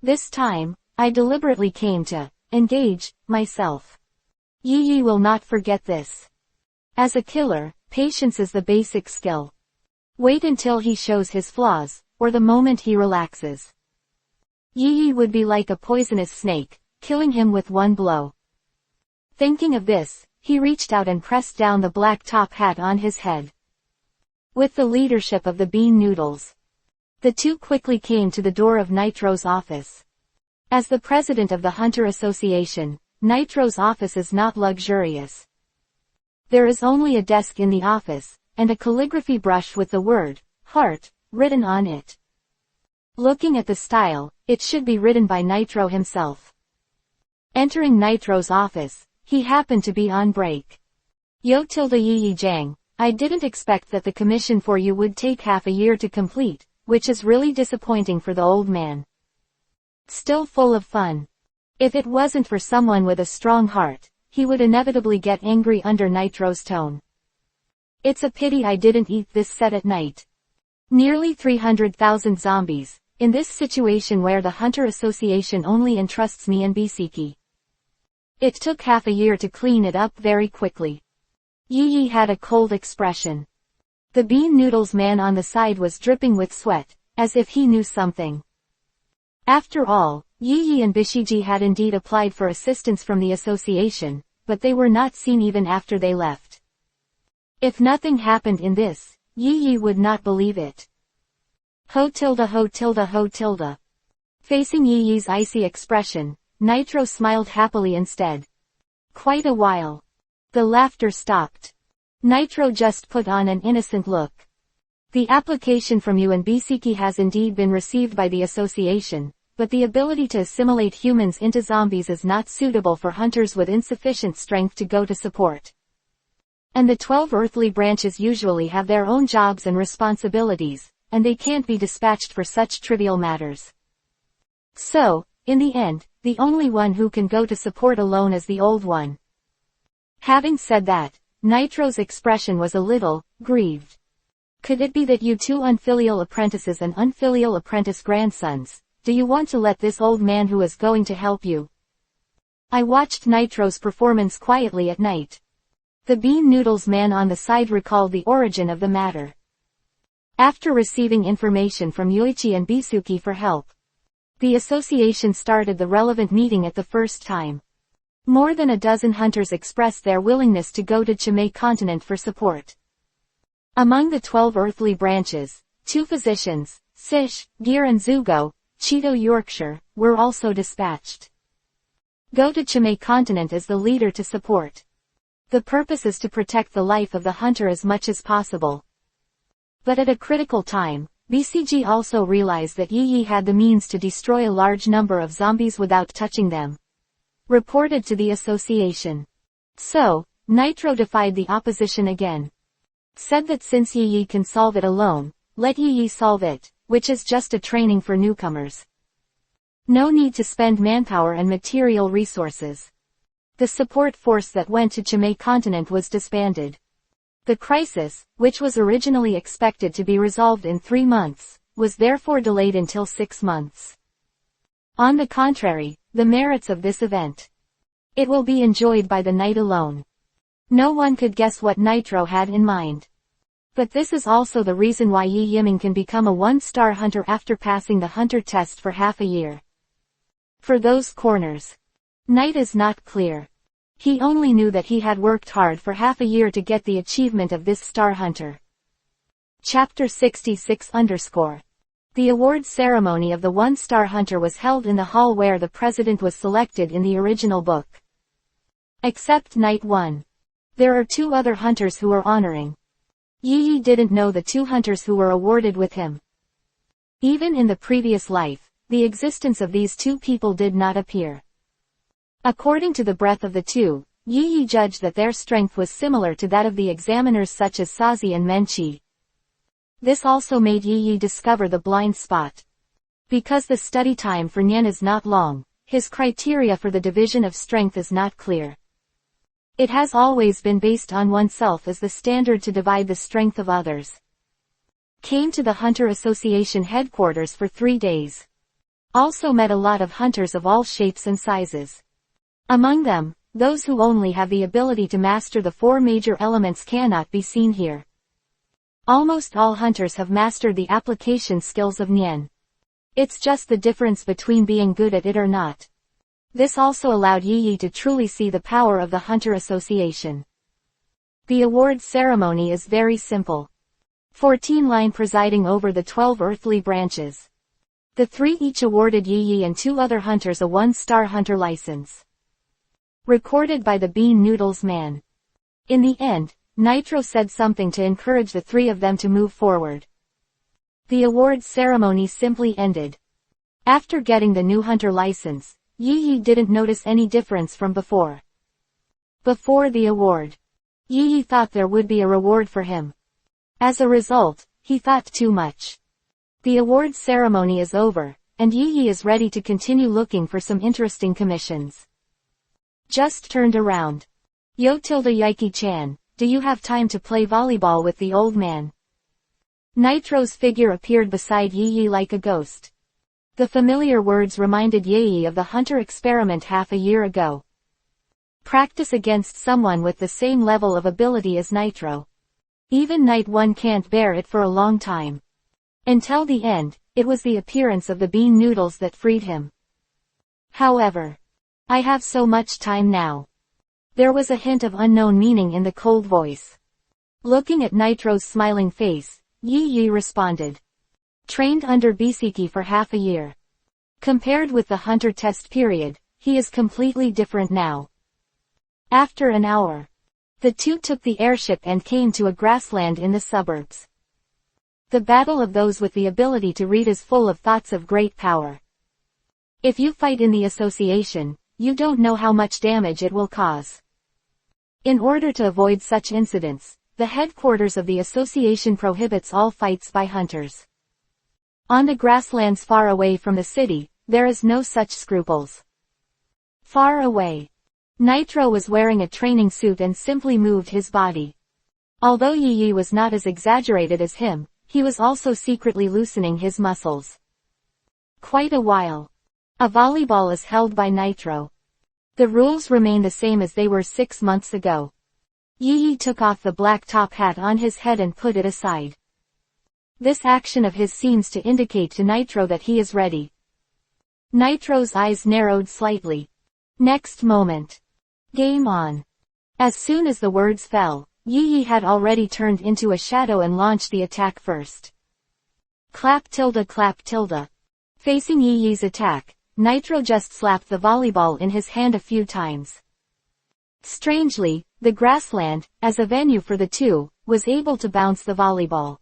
This time, I deliberately came to engage myself. Yi Yi will not forget this. As a killer, patience is the basic skill. Wait until he shows his flaws, or the moment he relaxes. Yi Yi would be like a poisonous snake, killing him with one blow. Thinking of this, he reached out and pressed down the black top hat on his head. With the leadership of the Bean Noodles, the two quickly came to the door of Nitro's office. As the president of the Hunter Association, Nitro's office is not luxurious. There is only a desk in the office, and a calligraphy brush with the word, heart, written on it. Looking at the style, it should be written by Nitro himself. Entering Nitro's office, he happened to be on break. Yo tilde Yi Yi Jiang, I didn't expect that the commission for you would take half a year to complete, which is really disappointing for the old man. Still full of fun. If it wasn't for someone with a strong heart, he would inevitably get angry under Nitro's tone. It's a pity I didn't eat this set at night. Nearly 300,000 zombies, in this situation where the Hunter Association only entrusts me and Bisiki. It took half a year to clean it up very quickly. Yi Yi had a cold expression. The Bean Noodles man on the side was dripping with sweat, as if he knew something. After all, Yi Yi and Bishiji had indeed applied for assistance from the association, but they were not seen even after they left. If nothing happened in this, Yi would not believe it. Ho tilde ho tilde ho tilde. Facing Yi's icy expression, Nitro smiled happily instead. Quite a while. The laughter stopped. Nitro just put on an innocent look. The application from you and Bisuki has indeed been received by the association, but the ability to assimilate humans into zombies is not suitable for hunters with insufficient strength to go to support. And the 12 earthly branches usually have their own jobs and responsibilities, and they can't be dispatched for such trivial matters. So, in the end, the only one who can go to support alone is the old one. Having said that, Nitro's expression was a little grieved. Could it be that you two unfilial apprentices and unfilial apprentice grandsons, do you want to let this old man who is going to help you? I watched Nitro's performance quietly at night. The bean noodles man on the side recalled the origin of the matter. After receiving information from Yoichi and Bisuki for help, the association started the relevant meeting at the first time. More than a dozen hunters expressed their willingness to go to Chime continent for support. Among the 12 earthly branches, 2 physicians, Sish, Gear and Zugo, Cheeto Yorkshire, were also dispatched. Go to Chime continent as the leader to support. The purpose is to protect the life of the hunter as much as possible. But at a critical time, BCG also realized that Yi had the means to destroy a large number of zombies without touching them. Reported to the association. So, Nitro defied the opposition again. Said that since Yi can solve it alone, let Yi solve it, which is just a training for newcomers. No need to spend manpower and material resources. The support force that went to Chime continent was disbanded. The crisis, which was originally expected to be resolved in 3 months, was therefore delayed until 6 months. On the contrary, the merits of this event. It will be enjoyed by the knight alone. No one could guess what Nitro had in mind. But this is also the reason why Yi Yiming can become a 1-star hunter after passing the hunter test for half a year. For those corners, Knight is not clear. He only knew that he had worked hard for half a year to get the achievement of this star hunter. Chapter 66_. The award ceremony of the 1-star hunter was held in the hall where the president was selected in the original book. Except Knight 1. There are 2 other hunters who are honoring. Yi didn't know the 2 hunters who were awarded with him. Even in the previous life, the existence of these 2 people did not appear. According to the breadth of the 2, Yi judged that their strength was similar to that of the examiners such as Sazi and Menchi. This also made Yi discover the blind spot. Because the study time for Nian is not long, his criteria for the division of strength is not clear. It has always been based on oneself as the standard to divide the strength of others. Came to the Hunter Association headquarters for 3 days. Also met a lot of hunters of all shapes and sizes. Among them, those who only have the ability to master the 4 major elements cannot be seen here. Almost all hunters have mastered the application skills of Nian. It's just the difference between being good at it or not. This also allowed Yi to truly see the power of the Hunter Association. The award ceremony is very simple. 14-line presiding over the 12 earthly branches. The 3 each awarded Yi and 2 other hunters a 1-star hunter license. Recorded by the Bean Noodles man. In the end, Nitro said something to encourage the 3 of them to move forward. The award ceremony simply ended. After getting the new hunter license, Yi didn't notice any difference from before. Before the award, Yi thought there would be a reward for him. As a result, he thought too much. The award ceremony is over, and Yi is ready to continue looking for some interesting commissions. Just turned around. Yo tilde Yaiki-chan, do you have time to play volleyball with the old man? Nitro's figure appeared beside Yi like a ghost. The familiar words reminded Yi of the hunter experiment half a year ago. Practice against someone with the same level of ability as Nitro. Even Knight 1 can't bear it for a long time. Until the end, it was the appearance of the bean noodles that freed him. However, I have so much time now. There was a hint of unknown meaning in the cold voice. Looking at Nitro's smiling face, Yi responded. Trained under Bisuki for half a year. Compared with the hunter test period, he is completely different now. After an hour, the two took the airship and came to a grassland in the suburbs. The battle of those with the ability to read is full of thoughts of great power. If you fight in the association, you don't know how much damage it will cause. In order to avoid such incidents, the headquarters of the association prohibits all fights by hunters. On the grasslands far away from the city, there is no such scruples. Far away, Nitro was wearing a training suit and simply moved his body. Although Yi was not as exaggerated as him, he was also secretly loosening his muscles. Quite a while. A volleyball is held by Nitro. The rules remain the same as they were 6 months ago. Yi took off the black top hat on his head and put it aside. This action of his seems to indicate to Nitro that he is ready. Nitro's eyes narrowed slightly. Next moment. Game on. As soon as the words fell, Yi had already turned into a shadow and launched the attack first. Clap tilde. Facing Yi's attack, Nitro just slapped the volleyball in his hand a few times. Strangely, the grassland, as a venue for the two, was able to bounce the volleyball.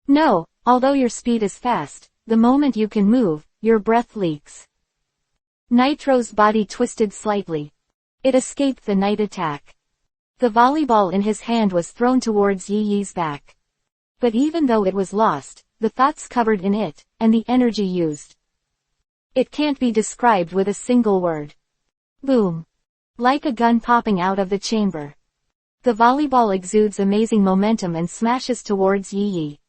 No, although your speed is fast, the moment you can move, your breath leaks. Nitro's body twisted slightly. It escaped the night attack. The volleyball in his hand was thrown towards Yi's back. But even though it was lost, the thoughts covered in it, and the energy used. It can't be described with a single word. Boom. Like a gun popping out of the chamber. The volleyball exudes amazing momentum and smashes towards Yi.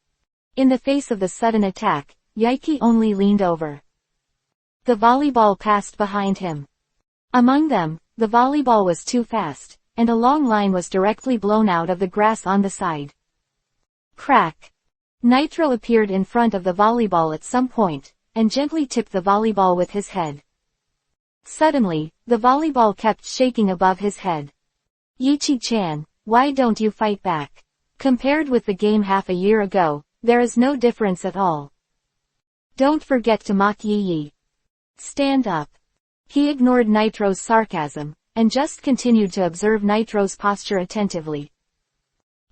In the face of the sudden attack, Yi only leaned over. The volleyball passed behind him. Among them, the volleyball was too fast, and a long line was directly blown out of the grass on the side. Crack. Nitro appeared in front of the volleyball at some point, and gently tipped the volleyball with his head. Suddenly, the volleyball kept shaking above his head. Yichi-chan, why don't you fight back? Compared with the game half a year ago, there is no difference at all. Don't forget to mock Yi. Stand up. He ignored Nitro's sarcasm, and just continued to observe Nitro's posture attentively.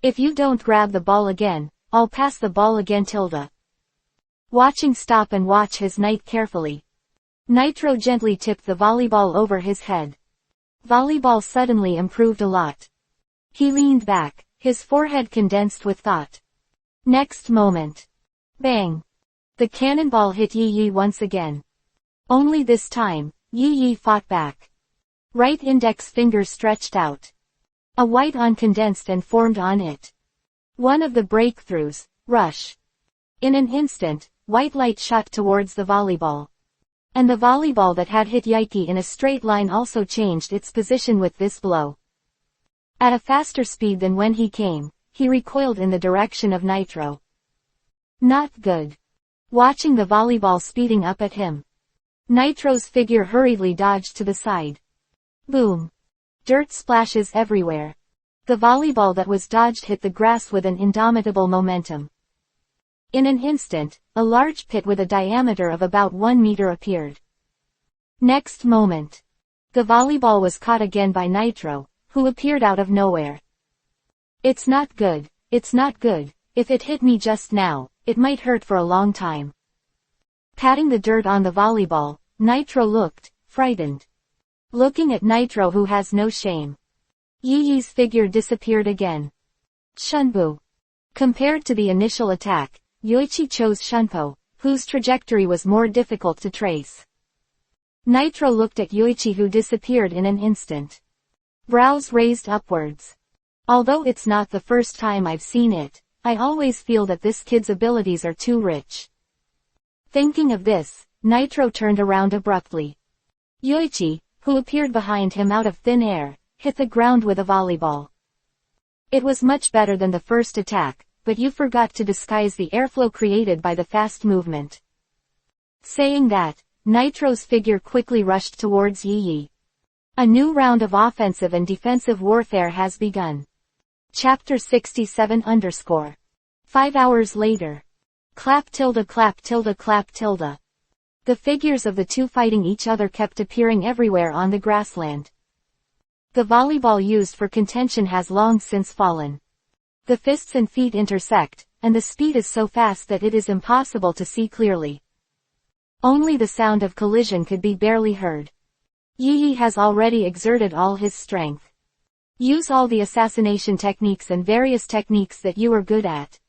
If you don't grab the ball again, I'll pass the ball again tilde. Watching stop and watch his knight carefully. Nitro gently tipped the volleyball over his head. Volleyball suddenly improved a lot. He leaned back, his forehead condensed with thought. Next moment. Bang. The cannonball hit Yi once again. Only this time, Yi fought back. Right index finger stretched out. A white on condensed and formed on it. One of the breakthroughs, rush. In an instant, white light shot towards the volleyball. And the volleyball that had hit Yi in a straight line also changed its position with this blow. At a faster speed than when he came, he recoiled in the direction of Nitro. Not good. Watching the volleyball speeding up at him. Nitro's figure hurriedly dodged to the side. Boom. Dirt splashes everywhere. The volleyball that was dodged hit the grass with an indomitable momentum. In an instant, a large pit with a diameter of about 1 meter appeared. Next moment. The volleyball was caught again by Nitro, who appeared out of nowhere. It's not good, it's not good. If it hit me just now, it might hurt for a long time. Patting the dirt on the volleyball, Nitro looked, frightened. Looking at Nitro who has no shame. Yi's figure disappeared again. Shunpo. Compared to the initial attack, Yoichi chose Shunpo, whose trajectory was more difficult to trace. Nitro looked at Yoichi who disappeared in an instant. Brows raised upwards. Although it's not the first time I've seen it, I always feel that this kid's abilities are too rich. Thinking of this, Nitro turned around abruptly. Yoichi, who appeared behind him out of thin air, hit the ground with a volleyball. It was much better than the first attack, but you forgot to disguise the airflow created by the fast movement. Saying that, Nitro's figure quickly rushed towards Yi. A new round of offensive and defensive warfare has begun. Chapter-67 5 hours later. Clap tilde clap tilde clap tilde. The figures of the two fighting each other kept appearing everywhere on the grassland. The volleyball used for contention has long since fallen. The fists and feet intersect, and the speed is so fast that it is impossible to see clearly. Only the sound of collision could be barely heard. Yi Yi has already exerted all his strength. Use all the assassination techniques and various techniques that you are good at.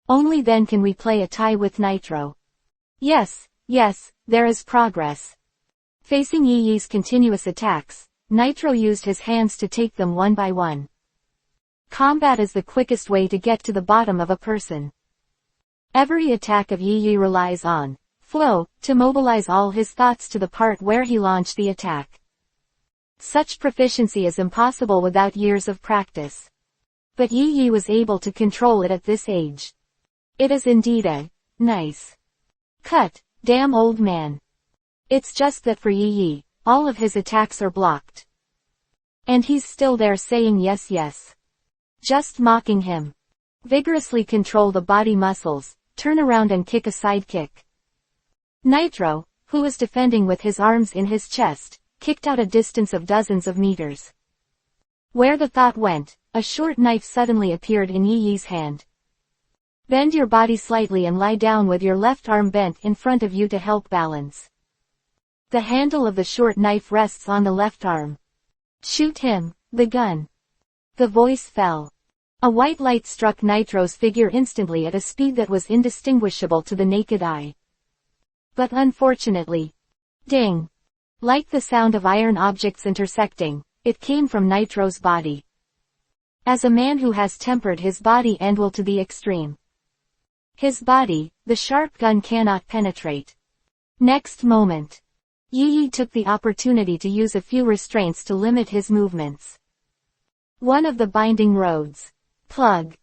Only then can we play a tie with Nitro. Yes, there is progress. Facing Yi Yi's continuous attacks, Nitro used his hands to take them one by one. Combat is the quickest way to get to the bottom of a person. Every attack of Yi Yi relies on flow to mobilize all his thoughts to the part where he launched the attack. Such proficiency is impossible without years of practice. But Yi Yi was able to control it at this age. It is indeed a nice cut, damn old man. It's just that for Yi Yi, all of his attacks are blocked. And he's still there saying yes. Just mocking him. Vigorously control the body muscles, turn around and kick a side kick. Nitro, who was defending with his arms in his chest, kicked out a distance of dozens of meters. Where the thought went, a short knife suddenly appeared in Yi Yi's hand. Bend your body slightly and lie down with your left arm bent in front of you to help balance. The handle of the short knife rests on the left arm. Shoot him, the gun. The voice fell. A white light struck Nitro's figure instantly at a speed that was indistinguishable to the naked eye. But unfortunately, ding! Like the sound of iron objects intersecting, it came from Nitro's body. As a man who has tempered his body and will to the extreme. His body, the sharp gun cannot penetrate. Next moment. Yi Yi took the opportunity to use a few restraints to limit his movements. One of the binding rods. Plug.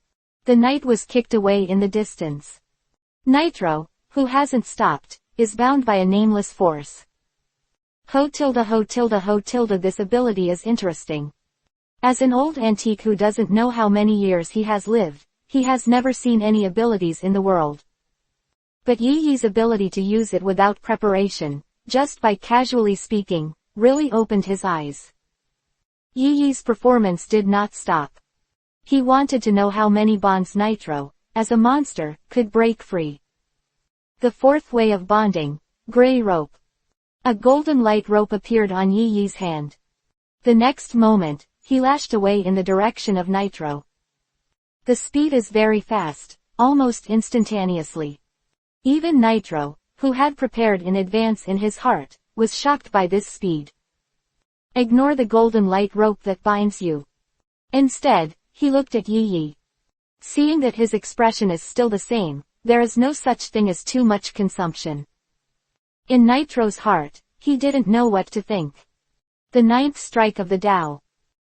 The knight was kicked away in the distance. Nitro, who hasn't stopped, is bound by a nameless force. Ho tilde ho tilde ho tilde. This ability is interesting. As an old antique who doesn't know how many years he has lived, he has never seen any abilities in the world. But Yi Yi's ability to use it without preparation, just by casually speaking, really opened his eyes. Yi Yi's performance did not stop. He wanted to know how many bonds Nitro, as a monster, could break free. The fourth way of bonding, gray rope. A golden light rope appeared on Yi Yi's hand. The next moment, he lashed away in the direction of Nitro. The speed is very fast, almost instantaneously. Even Nitro, who had prepared in advance in his heart, was shocked by this speed. Ignore the golden light rope that binds you. Instead, he looked at Yi Yi. Seeing that his expression is still the same, there is no such thing as too much consumption. In Nitro's heart, he didn't know what to think. The ninth strike of the Tao.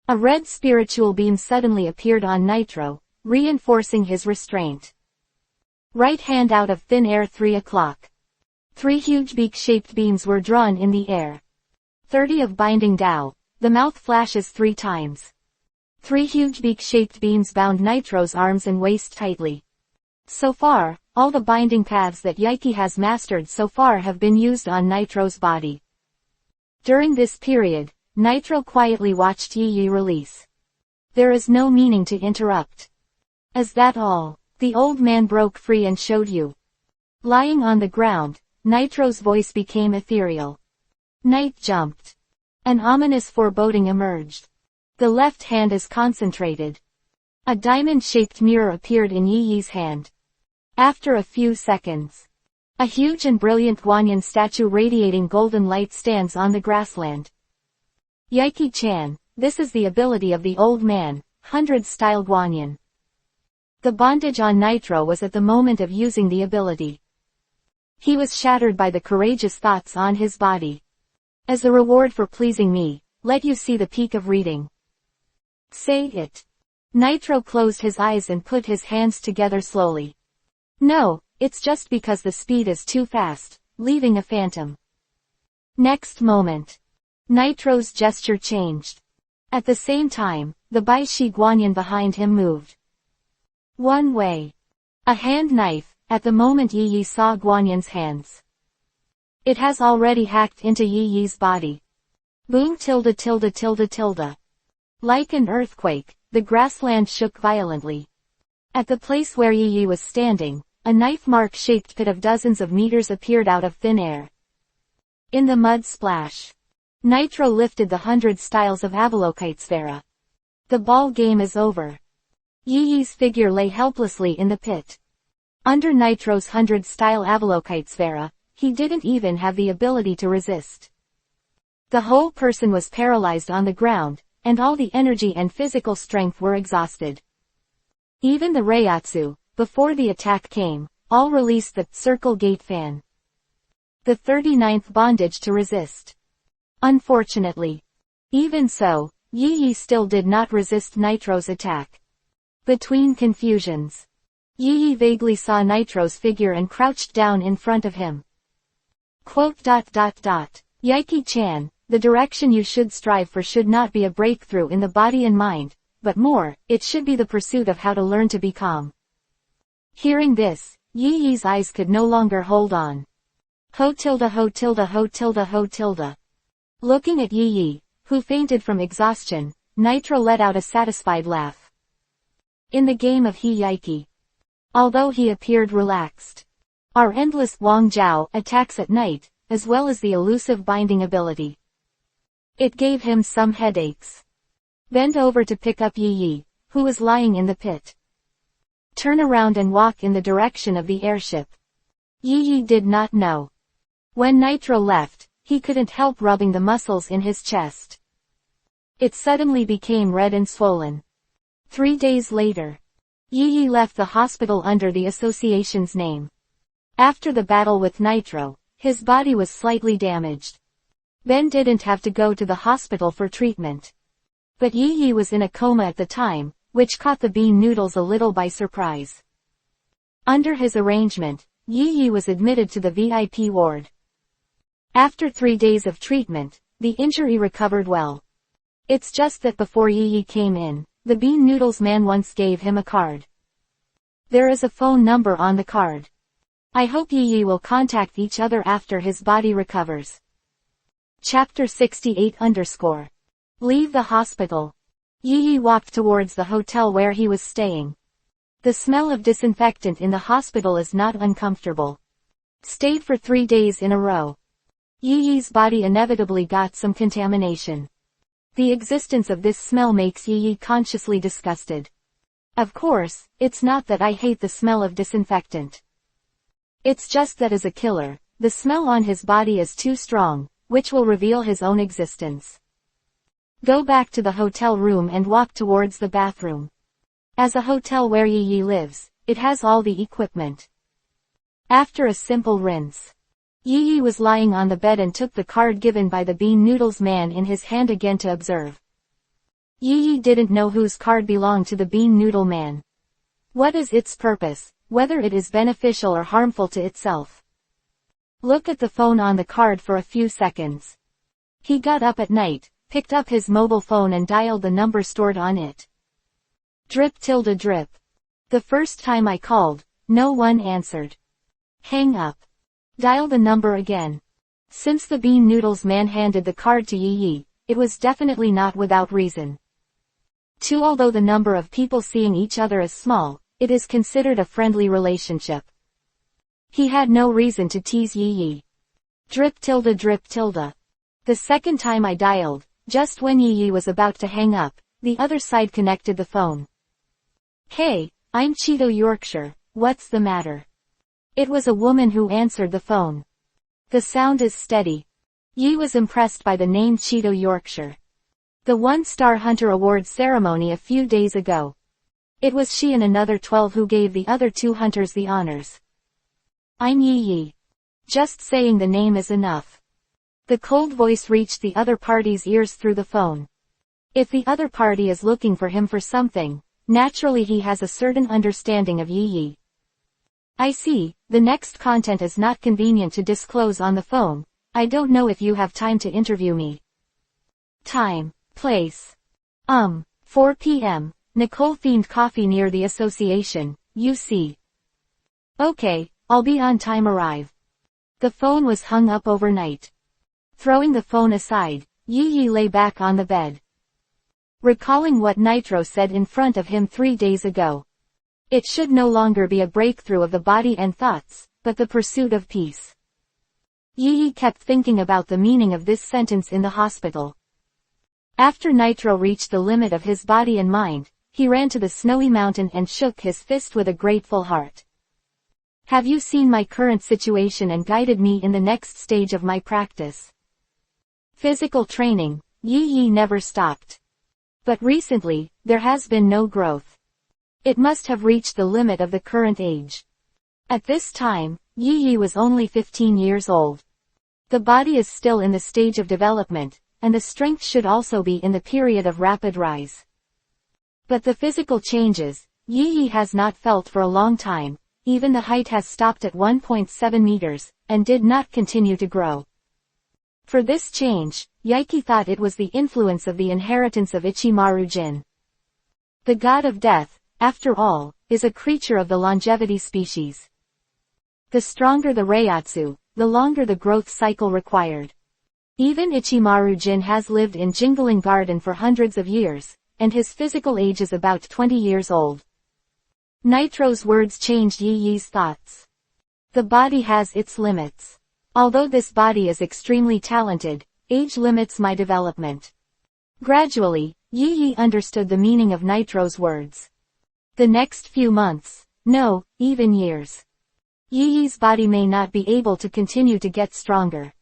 A red spiritual beam suddenly appeared on Nitro, reinforcing his restraint. Right hand out of thin air 3 o'clock. 3 huge beak-shaped beams were drawn in the air. 30 of binding Tao, the mouth flashes 3 times. 3 huge beak-shaped beams bound Nitro's arms and waist tightly. So far, all the binding paths that Yi Yi has mastered so far have been used on Nitro's body. During this period, Nitro quietly watched Yi Yi release. There is no meaning to interrupt. Is that all? The old man broke free and showed you. Lying on the ground, Nitro's voice became ethereal. Night jumped. An ominous foreboding emerged. The left hand is concentrated. A diamond-shaped mirror appeared in Yi Yi's hand. After a few seconds, a huge and brilliant Guanyin statue radiating golden light stands on the grassland. Yi Yi-chan, this is the ability of the old man, 100-style Guanyin. The bondage on Nitro was at the moment of using the ability. He was shattered by the courageous thoughts on his body. As a reward for pleasing me, let you see the peak of reading. Say it. Nitro closed his eyes and put his hands together slowly. No, it's just because the speed is too fast, leaving a phantom. Next moment. Nitro's gesture changed. At the same time, the Bai Shi Guanyin behind him moved. One way. A hand knife. At the moment Yi Yi saw Guanyin's hands. It has already hacked into Yi Yi's body. Boom tilde tilde tilde tilde. Like an earthquake, the grassland shook violently. At the place where Yi Yi was standing, a knife-mark-shaped pit of dozens of meters appeared out of thin air. In the mud splash. Nitro lifted the 100 styles of Avalokitesfera. The ball game is over. Yi Yi's figure lay helplessly in the pit. Under Nitro's 100-style Avalokitesfera, he didn't even have the ability to resist. The whole person was paralyzed on the ground, and all the energy and physical strength were exhausted. Even the Reiatsu, before the attack came, all released the circle gate fan. The 39th bondage to resist. Unfortunately. Even so, Yi Yi still did not resist Nitro's attack. Between confusions. Yi Yi vaguely saw Nitro's figure and crouched down in front of him. Yaiki-chan, the direction you should strive for should not be a breakthrough in the body and mind, but more, it should be the pursuit of how to learn to be calm. Hearing this, Yi Yi's eyes could no longer hold on. Ho tilde ho tilde ho tilde ho tilde. Looking at Yi Yi, who fainted from exhaustion, Nitro let out a satisfied laugh. In the game of Yaiki. Although he appeared relaxed. Our endless Wang Jiao attacks at night, as well as the elusive binding ability. It gave him some headaches. Bent over to pick up Yi Yi, who was lying in the pit. Turn around and walk in the direction of the airship. Yi Yi did not know. When Nitro left, he couldn't help rubbing the muscles in his chest. It suddenly became red and swollen. 3 days later. Yi Yi left the hospital under the association's name. After the battle with Nitro, his body was slightly damaged. Ben didn't have to go to the hospital for treatment. But Yi Yi was in a coma at the time, which caught the bean noodles a little by surprise. Under his arrangement, Yi Yi was admitted to the VIP ward. After 3 days of treatment, the injury recovered well. It's just that before Yi Yi came in, the bean noodles man once gave him a card. There is a phone number on the card. I hope Yi Yi will contact each other after his body recovers. Chapter 68_. Leave the hospital. Yi Yi walked towards the hotel where he was staying. The smell of disinfectant in the hospital is not uncomfortable. Stayed for 3 days in a row. Yi Yi's body inevitably got some contamination. The existence of this smell makes Yi Yi consciously disgusted. Of course, it's not that I hate the smell of disinfectant. It's just that as a killer, the smell on his body is too strong, which will reveal his own existence. Go back to the hotel room and walk towards the bathroom. As a hotel where Yi Yi lives, it has all the equipment. After a simple rinse, Yi Yi was lying on the bed and took the card given by the bean noodles man in his hand again to observe. Yi Yi didn't know whose card belonged to the bean noodle man. What is its purpose, whether it is beneficial or harmful to itself? Look at the phone on the card for a few seconds. He got up at night, picked up his mobile phone and dialed the number stored on it. Drip tilde drip. The first time I called, no one answered. Hang up. Dial the number again. Since the bean noodles man handed the card to Yi Yi, it was definitely not without reason. 2. Although the number of people seeing each other is small, it is considered a friendly relationship. He had no reason to tease Yi Yi. Drip tilde drip tilde. The second time I dialed, just when Yi Yi was about to hang up, the other side connected the phone. Hey, I'm Cheeto Yorkshire, what's the matter? It was a woman who answered the phone. The sound is steady. Yi was impressed by the name Cheeto Yorkshire. The 1-Star Hunter Awards ceremony a few days ago. It was she and another 12 who gave the other 2 hunters the honors. I'm Yi Yi. Just saying the name is enough. The cold voice reached the other party's ears through the phone. If the other party is looking for him for something, naturally he has a certain understanding of Yi Yi. I see, the next content is not convenient to disclose on the phone. I don't know if you have time to interview me. Time, place. 4 p.m. Nicole themed coffee near the association, UC. Okay, I'll be on time. Arrive. The phone was hung up overnight. Throwing the phone aside, Yi lay back on the bed. Recalling what Nitro said in front of him 3 days ago. It should no longer be a breakthrough of the body and thoughts, but the pursuit of peace. Yi kept thinking about the meaning of this sentence in the hospital. After Nitro reached the limit of his body and mind, he ran to the snowy mountain and shook his fist with a grateful heart. Have you seen my current situation and guided me in the next stage of my practice? Physical training, Yi never stopped. But recently, there has been no growth. It must have reached the limit of the current age. At this time, Yi was only 15 years old. The body is still in the stage of development, and the strength should also be in the period of rapid rise. But the physical changes, Yi has not felt for a long time. Even the height has stopped at 1.7 meters, and did not continue to grow. For this change, Yaiki thought it was the influence of the inheritance of Ichimaru Jin. The god of death, after all, is a creature of the longevity species. The stronger the Reiatsu, the longer the growth cycle required. Even Ichimaru Jin has lived in Jingling Garden for hundreds of years, and his physical age is about 20 years old. Nitro's words changed Yi's thoughts. The body has its limits. Although this body is extremely talented, age limits my development. Gradually, Yi understood the meaning of Nitro's words. The next few months, no, even years. Yi's body may not be able to continue to get stronger.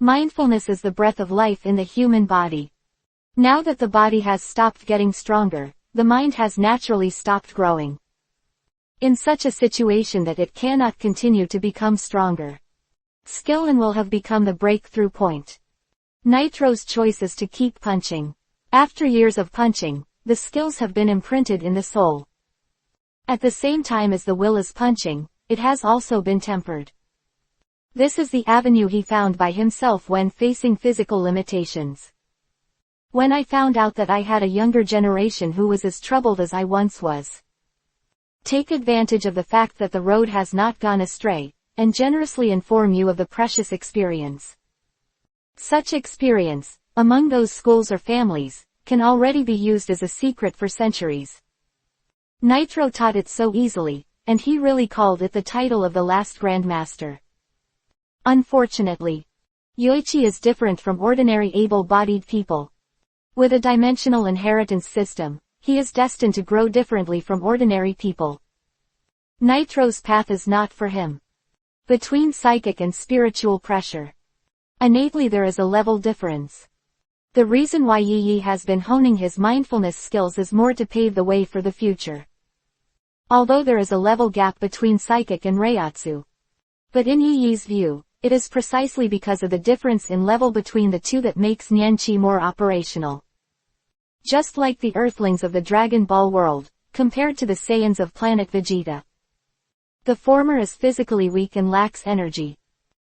Mindfulness is the breath of life in the human body. Now that the body has stopped getting stronger, the mind has naturally stopped growing. In such a situation that it cannot continue to become stronger. Skill and will have become the breakthrough point. Nitro's choice is to keep punching. After years of punching, the skills have been imprinted in the soul. At the same time as the will is punching, it has also been tempered. This is the avenue he found by himself when facing physical limitations. When I found out that I had a younger generation who was as troubled as I once was. Take advantage of the fact that the road has not gone astray, and generously inform you of the precious experience. Such experience, among those schools or families, can already be used as a secret for centuries. Nitro taught it so easily, and he really called it the title of the last Grandmaster. Unfortunately, Yoichi is different from ordinary able-bodied people. With a dimensional inheritance system, he is destined to grow differently from ordinary people. Nitro's path is not for him. Between psychic and spiritual pressure. Innately there is a level difference. The reason why Yi has been honing his mindfulness skills is more to pave the way for the future. Although there is a level gap between psychic and Reiatsu. But in Yi's view, it is precisely because of the difference in level between the two that makes Nianqi more operational. Just like the Earthlings of the Dragon Ball world, compared to the Saiyans of planet Vegeta. The former is physically weak and lacks energy.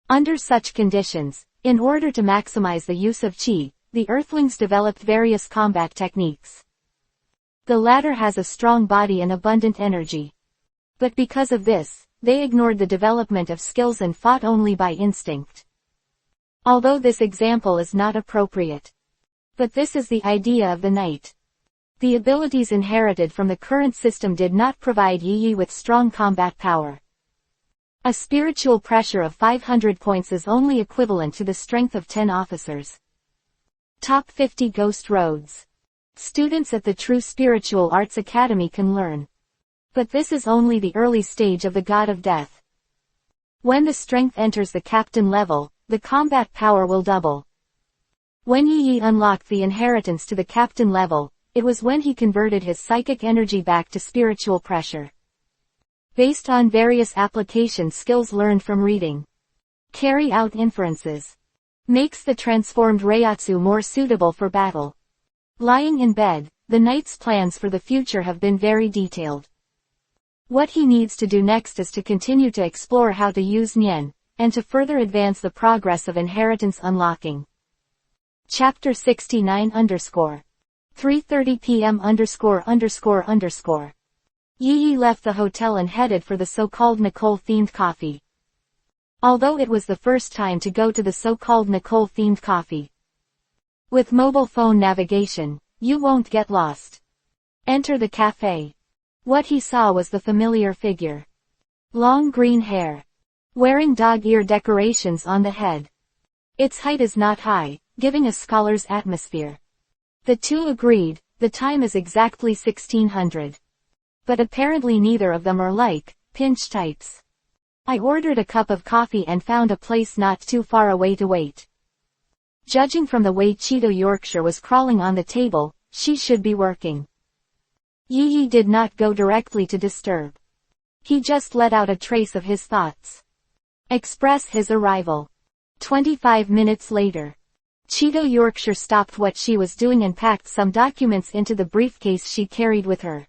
Under such conditions, in order to maximize the use of Qi, the Earthlings developed various combat techniques. The latter has a strong body and abundant energy. But because of this, they ignored the development of skills and fought only by instinct. Although this example is not appropriate. But this is the idea of the knight. The abilities inherited from the current system did not provide Yi with strong combat power. A spiritual pressure of 500 points is only equivalent to the strength of 10 officers. Top 50 Ghost Roads. Students at the True Spiritual Arts Academy can learn. But this is only the early stage of the God of Death. When the strength enters the captain level, the combat power will double. When Yi unlocked the inheritance to the captain level, it was when he converted his psychic energy back to spiritual pressure. Based on various application skills learned from reading. Carry out inferences. Makes the transformed Reiatsu more suitable for battle. Lying in bed, the knight's plans for the future have been very detailed. What he needs to do next is to continue to explore how to use Nian, and to further advance the progress of inheritance unlocking. Chapter 69 _ 3:30 p.m. ______. Yi left the hotel and headed for the so-called Nicole-themed coffee. Although it was the first time to go to the so-called Nicole-themed coffee. With mobile phone navigation, you won't get lost. Enter the cafe. What he saw was the familiar figure. Long green hair. Wearing dog ear decorations on the head. Its height is not high, giving a scholar's atmosphere. The two agreed, the time is exactly 1600. But apparently neither of them are like pinch types. I ordered a cup of coffee and found a place not too far away to wait. Judging from the way Cheeto Yorkshire was crawling on the table, she should be working. Yi did not go directly to disturb. He just let out a trace of his thoughts. Express his arrival. 25 minutes later. Cheeto Yorkshire stopped what she was doing and packed some documents into the briefcase she carried with her.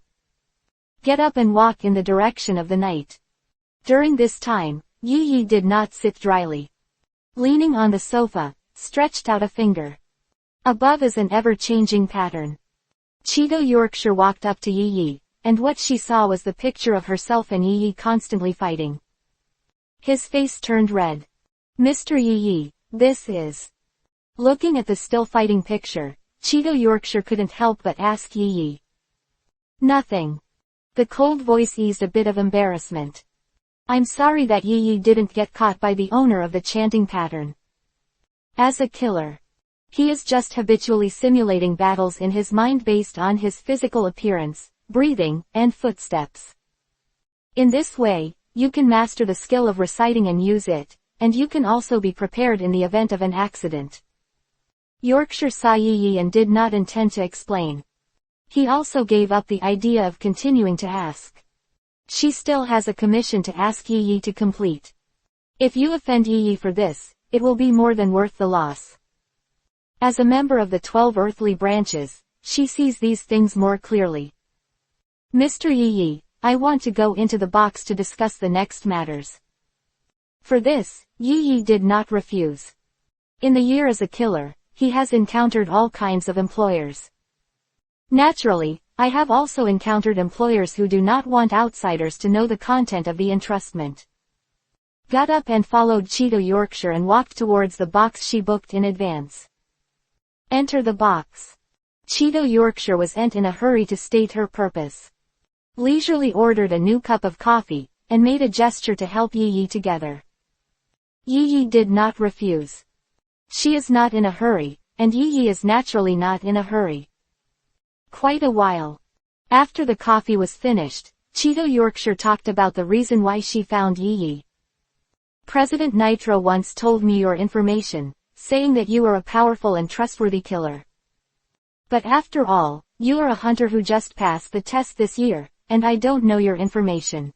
Get up and walk in the direction of the night. During this time, Yi did not sit dryly. Leaning on the sofa, stretched out a finger. Above is an ever-changing pattern. Cheeto Yorkshire walked up to Yi, and what she saw was the picture of herself and Yi constantly fighting. His face turned red. Mr. Yi, this is... Looking at the still fighting picture, Cheeto Yorkshire couldn't help but ask Yi. Nothing. The cold voice eased a bit of embarrassment. I'm sorry that Yi didn't get caught by the owner of the chanting pattern. As a killer. He is just habitually simulating battles in his mind based on his physical appearance, breathing, and footsteps. In this way, you can master the skill of reciting and use it, and you can also be prepared in the event of an accident. Yorkshire saw Yi and did not intend to explain. He also gave up the idea of continuing to ask. She still has a commission to ask Yi to complete. If you offend Yi for this, it will be more than worth the loss. As a member of the 12 earthly branches, she sees these things more clearly. Mr. Yi, I want to go into the box to discuss the next matters. For this, Yi did not refuse. In the year as a killer, he has encountered all kinds of employers. Naturally, I have also encountered employers who do not want outsiders to know the content of the entrustment. Got up and followed Cheeto Yorkshire and walked towards the box she booked in advance. Enter the box. Cheeto Yorkshire wasn't in a hurry to state her purpose. Leisurely ordered a new cup of coffee, and made a gesture to help Yi together. Yi did not refuse. She is not in a hurry, and Yi is naturally not in a hurry. Quite a while. After the coffee was finished, Cheeto Yorkshire talked about the reason why she found Yi. President Nitro once told me your information, saying that you are a powerful and trustworthy killer. But after all, you are a hunter who just passed the test this year, and I don't know your information.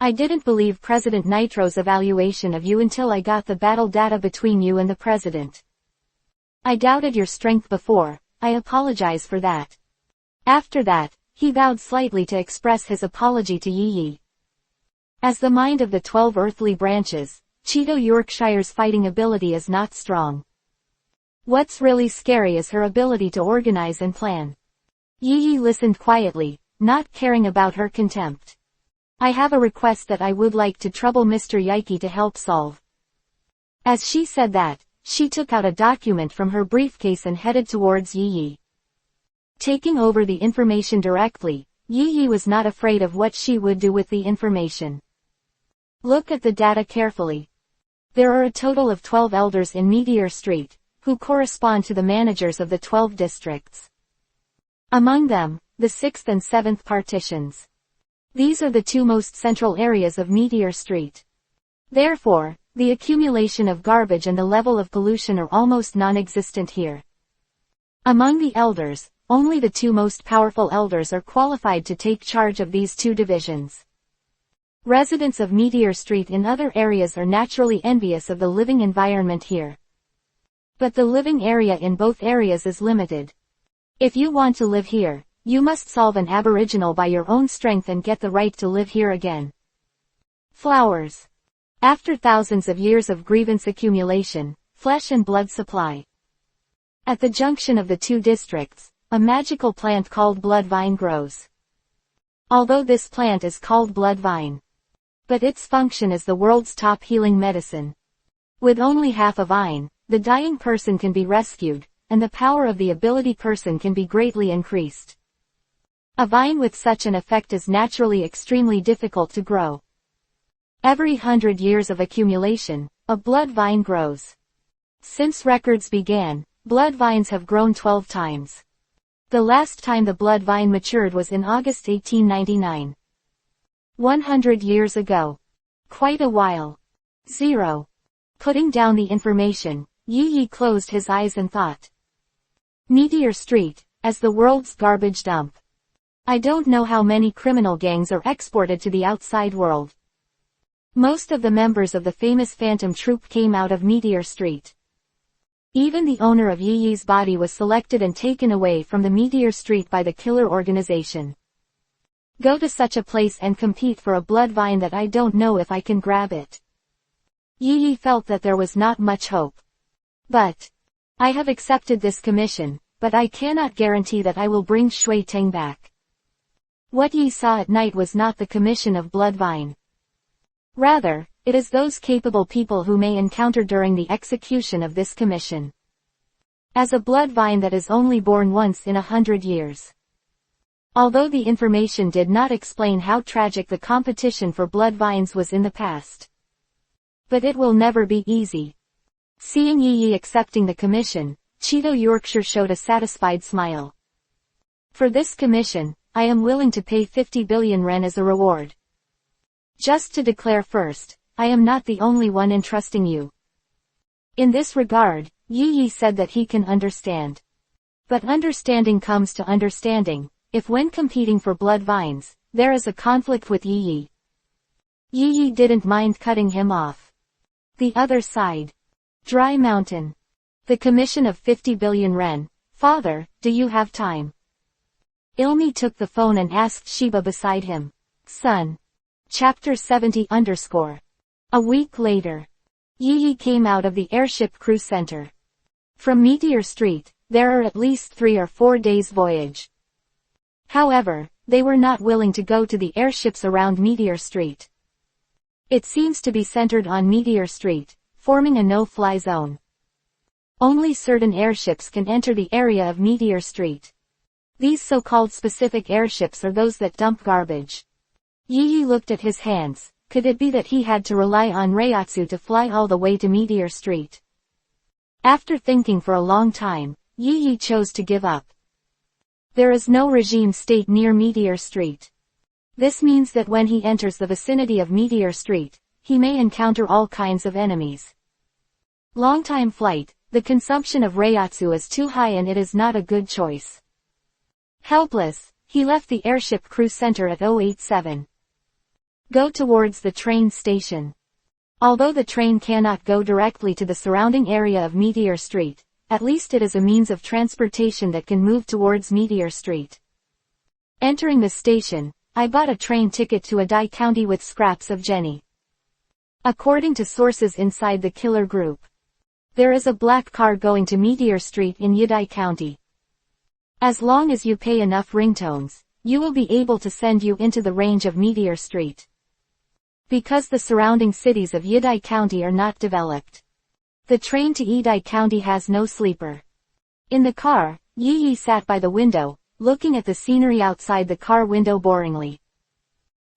I didn't believe President Nitro's evaluation of you until I got the battle data between you and the president. I doubted your strength before, I apologize for that. After that, he bowed slightly to express his apology to Yi. As the mind of the 12 earthly branches, Cheeto Yorkshire's fighting ability is not strong. What's really scary is her ability to organize and plan. Yi listened quietly, not caring about her contempt. I have a request that I would like to trouble Mr. Yiki to help solve. As she said that, she took out a document from her briefcase and headed towards Yi. Taking over the information directly, Yi was not afraid of what she would do with the information. Look at the data carefully. There are a total of 12 elders in Meteor Street, who correspond to the managers of the 12 districts. Among them, the 6th and 7th partitions. These are the two most central areas of Meteor Street. Therefore, the accumulation of garbage and the level of pollution are almost non-existent here. Among the elders, only the two most powerful elders are qualified to take charge of these two divisions. Residents of Meteor Street in other areas are naturally envious of the living environment here. But the living area in both areas is limited. If you want to live here, you must solve an aboriginal by your own strength and get the right to live here again. Flowers. After thousands of years of grievance accumulation, flesh and blood supply. At the junction of the two districts, a magical plant called blood vine grows. Although this plant is called blood vine, but its function is the world's top healing medicine. With only half a vine, the dying person can be rescued, and the power of the ability person can be greatly increased. A vine with such an effect is naturally extremely difficult to grow. Every 100 years of accumulation, a blood vine grows. Since records began, blood vines have grown 12 times. The last time the blood vine matured was in August 1899. 100 years ago. Quite a while. 0. Putting down the information, Yi closed his eyes and thought. Meteor Street, as the world's garbage dump. I don't know how many criminal gangs are exported to the outside world. Most of the members of the famous Phantom Troupe came out of Meteor Street. Even the owner of Yi's body was selected and taken away from the Meteor Street by the killer organization. Go to such a place and compete for a blood vine that I don't know if I can grab it. Yi felt that there was not much hope. But I have accepted this commission, but I cannot guarantee that I will bring Shui Teng back. What Yi saw at night was not the commission of blood vine. Rather, it is those capable people who may encounter during the execution of this commission. As a blood vine that is only born once in 100 years. Although the information did not explain how tragic the competition for blood vines was in the past. But it will never be easy. Seeing Yi accepting the commission, Cheeto Yorkshire showed a satisfied smile. For this commission, I am willing to pay 50 billion ren as a reward. Just to declare first, I am not the only one entrusting you. In this regard, Yi said that he can understand. But understanding comes to understanding, if when competing for blood vines, there is a conflict with Yi didn't mind cutting him off. The other side. Dry Mountain. The commission of 50 billion ren. Father, do you have time? Ilmi took the phone and asked Shiba beside him. Son. Chapter-70-. A week later. Yi came out of the airship crew center. From Meteor Street, there are at least 3 or 4 days voyage. However, they were not willing to go to the airships around Meteor Street. It seems to be centered on Meteor Street, forming a no-fly zone. Only certain airships can enter the area of Meteor Street. These so-called specific airships are those that dump garbage. Yi looked at his hands. Could it be that he had to rely on Reiatsu to fly all the way to Meteor Street? After thinking for a long time, Yi chose to give up. There is no regime state near Meteor Street. This means that when he enters the vicinity of Meteor Street, he may encounter all kinds of enemies. Long-time flight, the consumption of Reiatsu is too high and it is not a good choice. Helpless, he left the airship crew center at 087. Go towards the train station. Although the train cannot go directly to the surrounding area of Meteor Street, at least it is a means of transportation that can move towards Meteor Street. Entering the station, I bought a train ticket to Adai County with scraps of Jenny. According to sources inside the killer group, there is a black car going to Meteor Street in Yidai County. As long as you pay enough ringtones, you will be able to send you into the range of Meteor Street. Because the surrounding cities of Yidai County are not developed. The train to Yidai County has no sleeper. In the car, Yi sat by the window, looking at the scenery outside the car window boringly.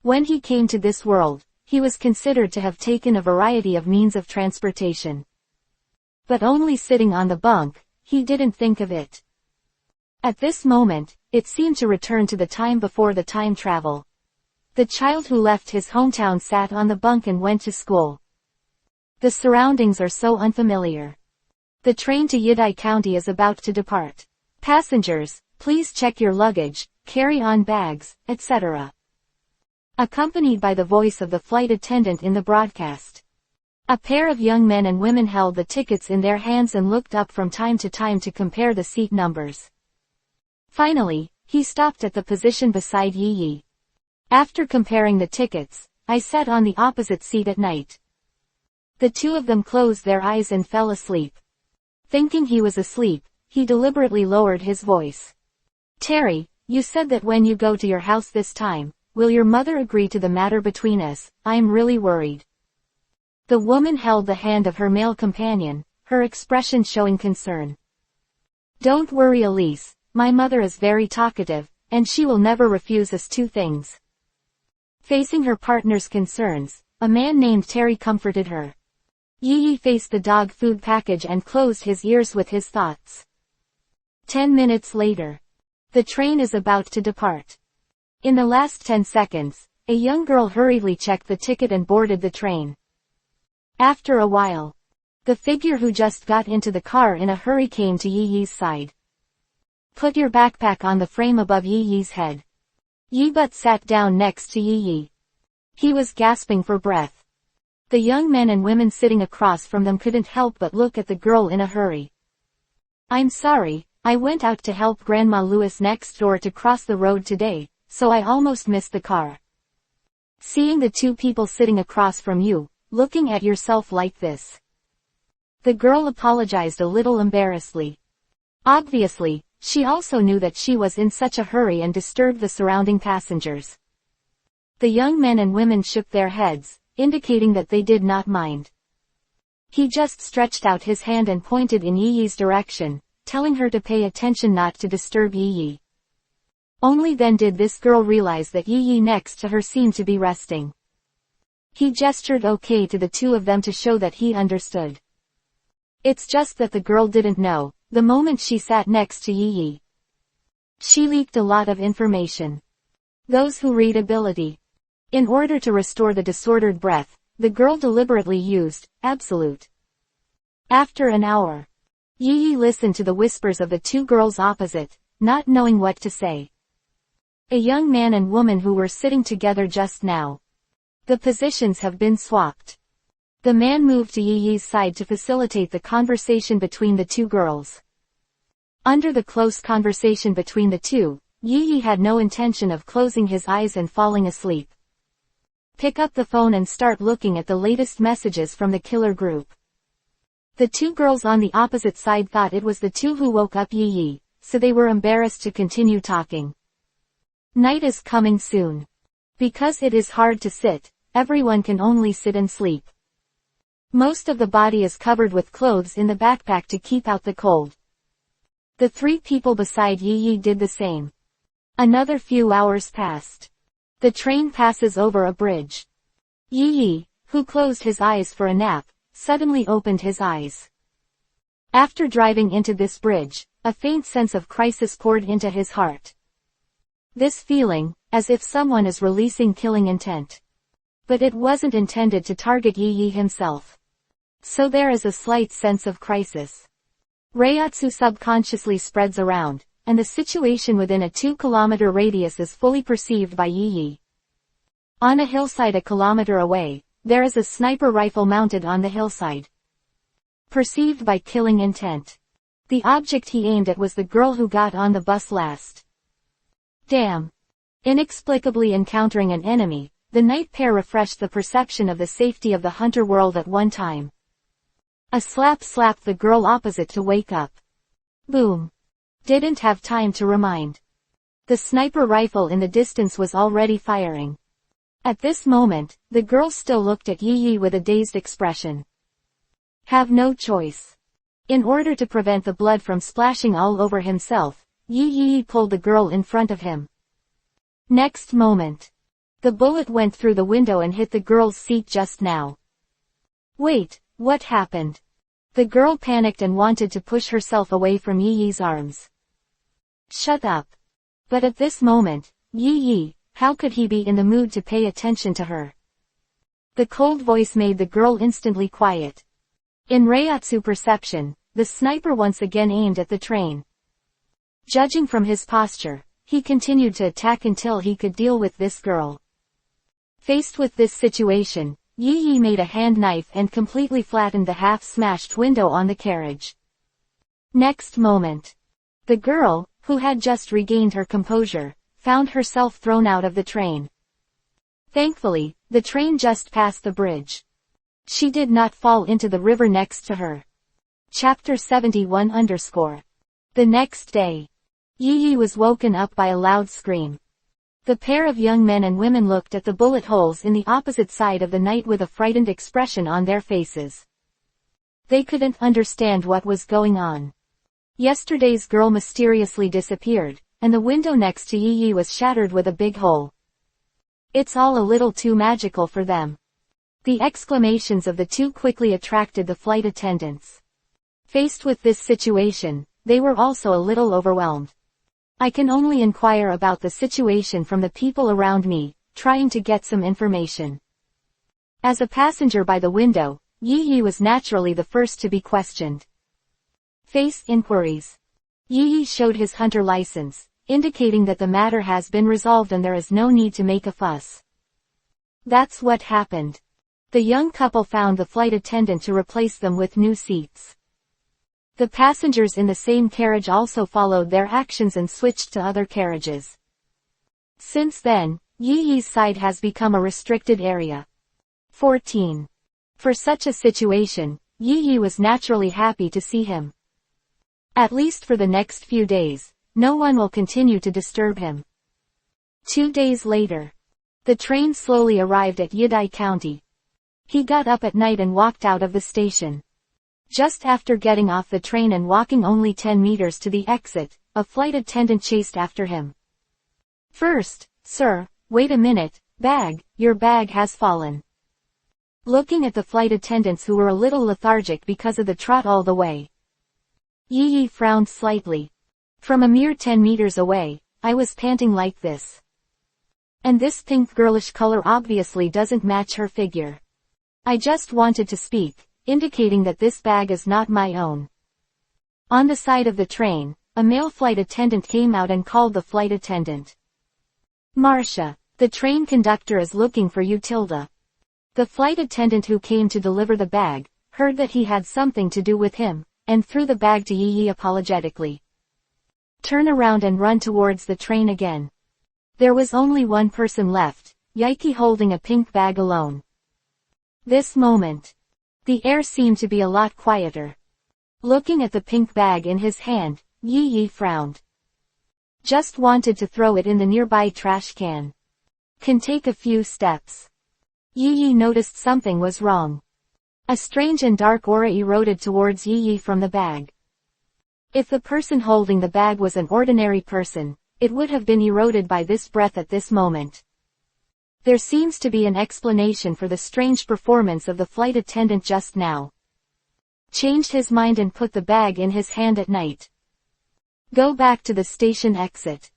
When he came to this world, he was considered to have taken a variety of means of transportation. But only sitting on the bunk, he didn't think of it. At this moment, it seemed to return to the time before the time travel. The child who left his hometown sat on the bunk and went to school. The surroundings are so unfamiliar. The train to Yidai County is about to depart. Passengers, please check your luggage, carry on bags, etc. Accompanied by the voice of the flight attendant in the broadcast. A pair of young men and women held the tickets in their hands and looked up from time to time to compare the seat numbers. Finally, he stopped at the position beside Yi. After comparing the tickets, I sat on the opposite seat at night. The two of them closed their eyes and fell asleep. Thinking he was asleep, he deliberately lowered his voice. Terry, you said that when you go to your house this time, will your mother agree to the matter between us? I'm really worried. The woman held the hand of her male companion, her expression showing concern. Don't worry, Elise, my mother is very talkative, and she will never refuse us two things. Facing her partner's concerns, a man named Terry comforted her. Yi faced the dog food package and closed his ears with his thoughts. 10 minutes later. The train is about to depart. In the last 10 seconds, a young girl hurriedly checked the ticket and boarded the train. After a while, the figure who just got into the car in a hurry came to Yi's side. Put your backpack on the frame above Yi's head. Yi but sat down next to Yi. He was gasping for breath. The young men and women sitting across from them couldn't help but look at the girl in a hurry. I'm sorry, I went out to help Grandma Lewis next door to cross the road today, so I almost missed the car. Seeing the two people sitting across from you, looking at yourself like this. The girl apologized a little embarrassedly. Obviously, she also knew that she was in such a hurry and disturbed the surrounding passengers. The young men and women shook their heads, indicating that they did not mind. He just stretched out his hand and pointed in Yi's direction, telling her to pay attention not to disturb Yi. Only then did this girl realize that Yi next to her seemed to be resting. He gestured okay to the two of them to show that he understood. It's just that the girl didn't know, the moment she sat next to Yi. She leaked a lot of information. Those who read ability. In order to restore the disordered breath, the girl deliberately used absolute. After an hour, Yi listened to the whispers of the two girls opposite, not knowing what to say. A young man and woman who were sitting together just now. The positions have been swapped. The man moved to Yi's side to facilitate the conversation between the two girls. Under the close conversation between the two, Yi had no intention of closing his eyes and falling asleep. Pick up the phone and start looking at the latest messages from the killer group. The two girls on the opposite side thought it was the two who woke up Yi, so they were embarrassed to continue talking. Night is coming soon. Because it is hard to sit, everyone can only sit and sleep. Most of the body is covered with clothes in the backpack to keep out the cold. The three people beside Yi did the same. Another few hours passed. The train passes over a bridge. Yi, who closed his eyes for a nap, suddenly opened his eyes. After driving into this bridge, a faint sense of crisis poured into his heart. This feeling, as if someone is releasing killing intent. But it wasn't intended to target Yi himself. So there is a slight sense of crisis. Reiatsu subconsciously spreads around, and the situation within a 2-kilometer radius is fully perceived by Yi. On a hillside a kilometer away, there is a sniper rifle mounted on the hillside. Perceived by killing intent. The object he aimed at was the girl who got on the bus last. Damn. Inexplicably encountering an enemy, the night pair refreshed the perception of the safety of the hunter world at one time. A slap slapped the girl opposite to wake up. Boom. Didn't have time to remind. The sniper rifle in the distance was already firing. At this moment, the girl still looked at Yi with a dazed expression. Have no choice. In order to prevent the blood from splashing all over himself, Yi pulled the girl in front of him. Next moment. The bullet went through the window and hit the girl's seat just now. Wait, what happened? The girl panicked and wanted to push herself away from Yi's arms. Shut up. But at this moment, Yi, how could he be in the mood to pay attention to her? The cold voice made the girl instantly quiet. In Reiatsu perception, the sniper once again aimed at the train. Judging from his posture, he continued to attack until he could deal with this girl. Faced with this situation, Yi made a hand knife and completely flattened the half-smashed window on the carriage. Next moment. The girl, who had just regained her composure, found herself thrown out of the train. Thankfully, the train just passed the bridge. She did not fall into the river next to her. Chapter 71 _ The next day. Yi Yi was woken up by a loud scream. The pair of young men and women looked at the bullet holes in the opposite side of the night with a frightened expression on their faces. They couldn't understand what was going on. Yesterday's girl mysteriously disappeared, and the window next to Yi Yi was shattered with a big hole. It's all a little too magical for them. The exclamations of the two quickly attracted the flight attendants. Faced with this situation, they were also a little overwhelmed. I can only inquire about the situation from the people around me, trying to get some information. As a passenger by the window, Yi Yi was naturally the first to be questioned. Face inquiries. Yi Yi showed his hunter license, indicating that the matter has been resolved and there is no need to make a fuss. That's what happened. The young couple found the flight attendant to replace them with new seats. The passengers in the same carriage also followed their actions and switched to other carriages. Since then, Yi Yi's side has become a restricted area. 14. For such a situation, Yi Yi was naturally happy to see him. At least for the next few days, no one will continue to disturb him. 2 days later. The train slowly arrived at Yidai County. He got up at night and walked out of the station. Just after getting off the train and walking only 10 meters to the exit, a flight attendant chased after him. First, sir, wait a minute, your bag has fallen. Looking at the flight attendants who were a little lethargic because of the trot all the way, Yi Yi frowned slightly. From a mere 10 meters away, I was panting like this. And this pink girlish color obviously doesn't match her figure. I just wanted to speak, indicating that this bag is not my own. On the side of the train, a male flight attendant came out and called the flight attendant. Marcia, the train conductor is looking for you, Tilda. The flight attendant who came to deliver the bag, heard that he had something to do with him, and threw the bag to Yi Yi apologetically. Turn around and run towards the train again. There was only one person left, Yaiki holding a pink bag alone. This moment, the air seemed to be a lot quieter. Looking at the pink bag in his hand, Yi Yi frowned. Just wanted to throw it in the nearby trash can. Can take a few steps. Yi Yi noticed something was wrong. A strange and dark aura eroded towards Yi Yi from the bag. If the person holding the bag was an ordinary person, it would have been eroded by this breath at this moment. There seems to be an explanation for the strange performance of the flight attendant just now. Changed his mind and put the bag in his hand at night. Go back to the station exit.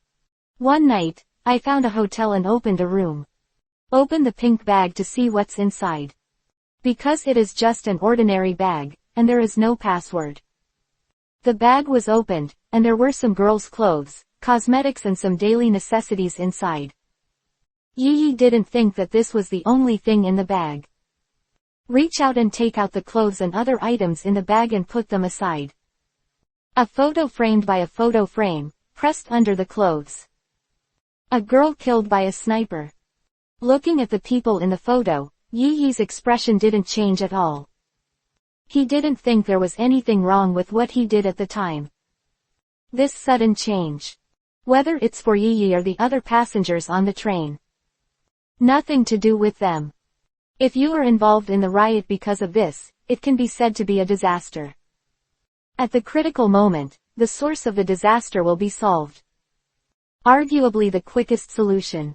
One night, I found a hotel and opened a room. Open the pink bag to see what's inside. Because it is just an ordinary bag, and there is no password. The bag was opened, and there were some girls' clothes, cosmetics and some daily necessities inside. Yi Yi didn't think that this was the only thing in the bag. Reach out and take out the clothes and other items in the bag and put them aside. A photo framed by a photo frame, pressed under the clothes. A girl killed by a sniper. Looking at the people in the photo, Yi Yi's expression didn't change at all. He didn't think there was anything wrong with what he did at the time. This sudden change. Whether it's for Yi Yi or the other passengers on the train. Nothing to do with them. If you are involved in the riot because of this, it can be said to be a disaster. At the critical moment, the source of the disaster will be solved. Arguably the quickest solution.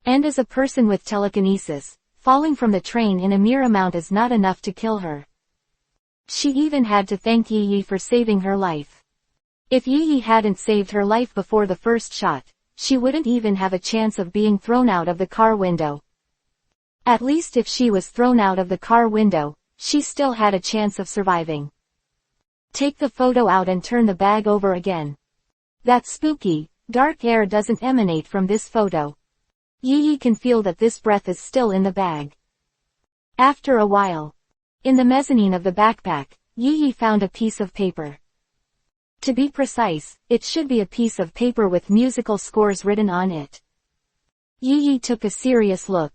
And as a person with telekinesis, falling from the train in a mere amount is not enough to kill her. She even had to thank Yi Yi for saving her life. If Yi Yi hadn't saved her life before the first shot, she wouldn't even have a chance of being thrown out of the car window. At least if she was thrown out of the car window, she still had a chance of surviving. Take the photo out and turn the bag over again. That spooky, dark air doesn't emanate from this photo. Yi Yi can feel that this breath is still in the bag. After a while, in the mezzanine of the backpack, Yi Yi found a piece of paper. To be precise, it should be a piece of paper with musical scores written on it. Yi Yi took a serious look.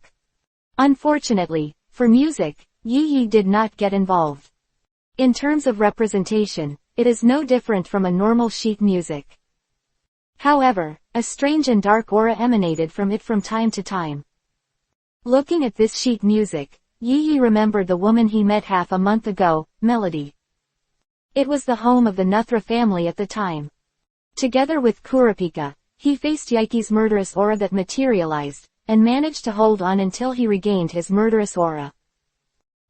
Unfortunately, for music, Yi Yi did not get involved. In terms of representation, it is no different from a normal sheet music. However, a strange and dark aura emanated from it from time to time. Looking at this sheet music, Yi remembered the woman he met half a month ago, Melody. It was the home of the Nuthra family at the time. Together with Kurapika, he faced Yike's murderous aura that materialized, and managed to hold on until he regained his murderous aura.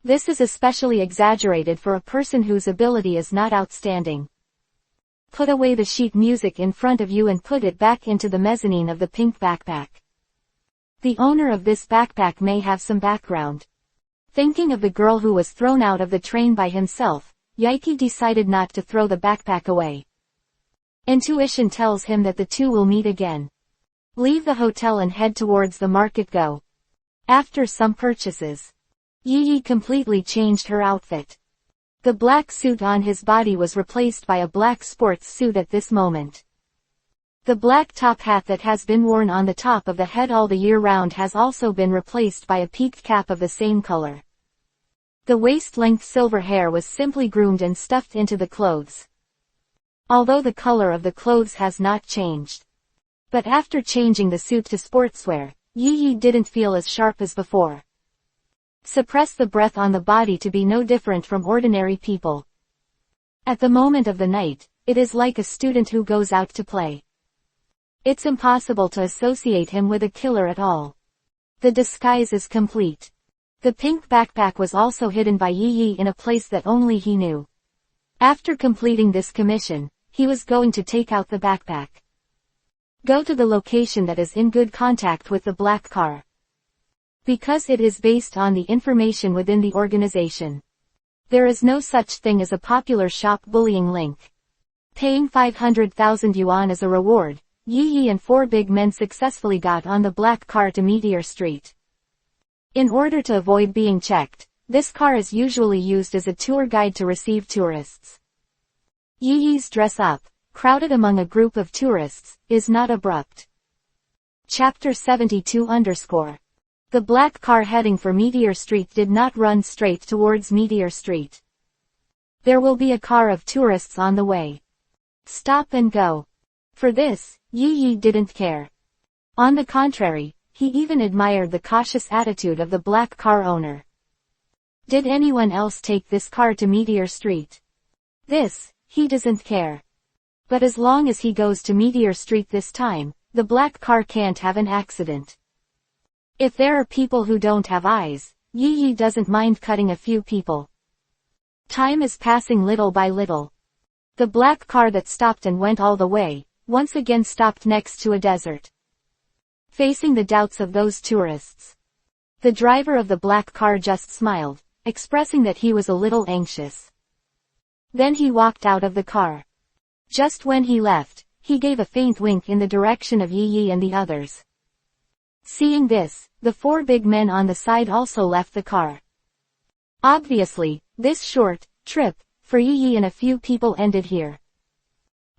This is especially exaggerated for a person whose ability is not outstanding. Put away the sheet music in front of you and put it back into the mezzanine of the pink backpack. The owner of this backpack may have some background. Thinking of the girl who was thrown out of the train by himself, Yike decided not to throw the backpack away. Intuition tells him that the two will meet again. Leave the hotel and head towards the market go. After some purchases, Yi completely changed her outfit. The black suit on his body was replaced by a black sports suit at this moment. The black top hat that has been worn on the top of the head all the year round has also been replaced by a peaked cap of the same color. The waist-length silver hair was simply groomed and stuffed into the clothes. Although the color of the clothes has not changed. But after changing the suit to sportswear, Yi didn't feel as sharp as before. Suppress the breath on the body to be no different from ordinary people. At the moment of the night, it is like a student who goes out to play. It's impossible to associate him with a killer at all. The disguise is complete. The pink backpack was also hidden by Yi in a place that only he knew. After completing this commission, he was going to take out the backpack. Go to the location that is in good contact with the black car. Because it is based on the information within the organization. There is no such thing as a popular shop bullying link. Paying 500,000 yuan as a reward, Yi and four big men successfully got on the black car to Meteor Street. In order to avoid being checked, this car is usually used as a tour guide to receive tourists. Yi's dress up, crowded among a group of tourists, is not abrupt. Chapter 72_. The black car heading for Meteor Street did not run straight towards Meteor Street. There will be a car of tourists on the way. Stop and go. For this, Yi didn't care. On the contrary, he even admired the cautious attitude of the black car owner. Did anyone else take this car to Meteor Street? This, he doesn't care. But as long as he goes to Meteor Street this time, the black car can't have an accident. If there are people who don't have eyes, Yi doesn't mind cutting a few people. Time is passing little by little. The black car that stopped and went all the way, once again stopped next to a desert. Facing the doubts of those tourists, the driver of the black car just smiled, expressing that he was a little anxious. Then he walked out of the car. Just when he left, he gave a faint wink in the direction of Yi and the others. Seeing this, the four big men on the side also left the car. Obviously, this short trip for Yi and a few people ended here.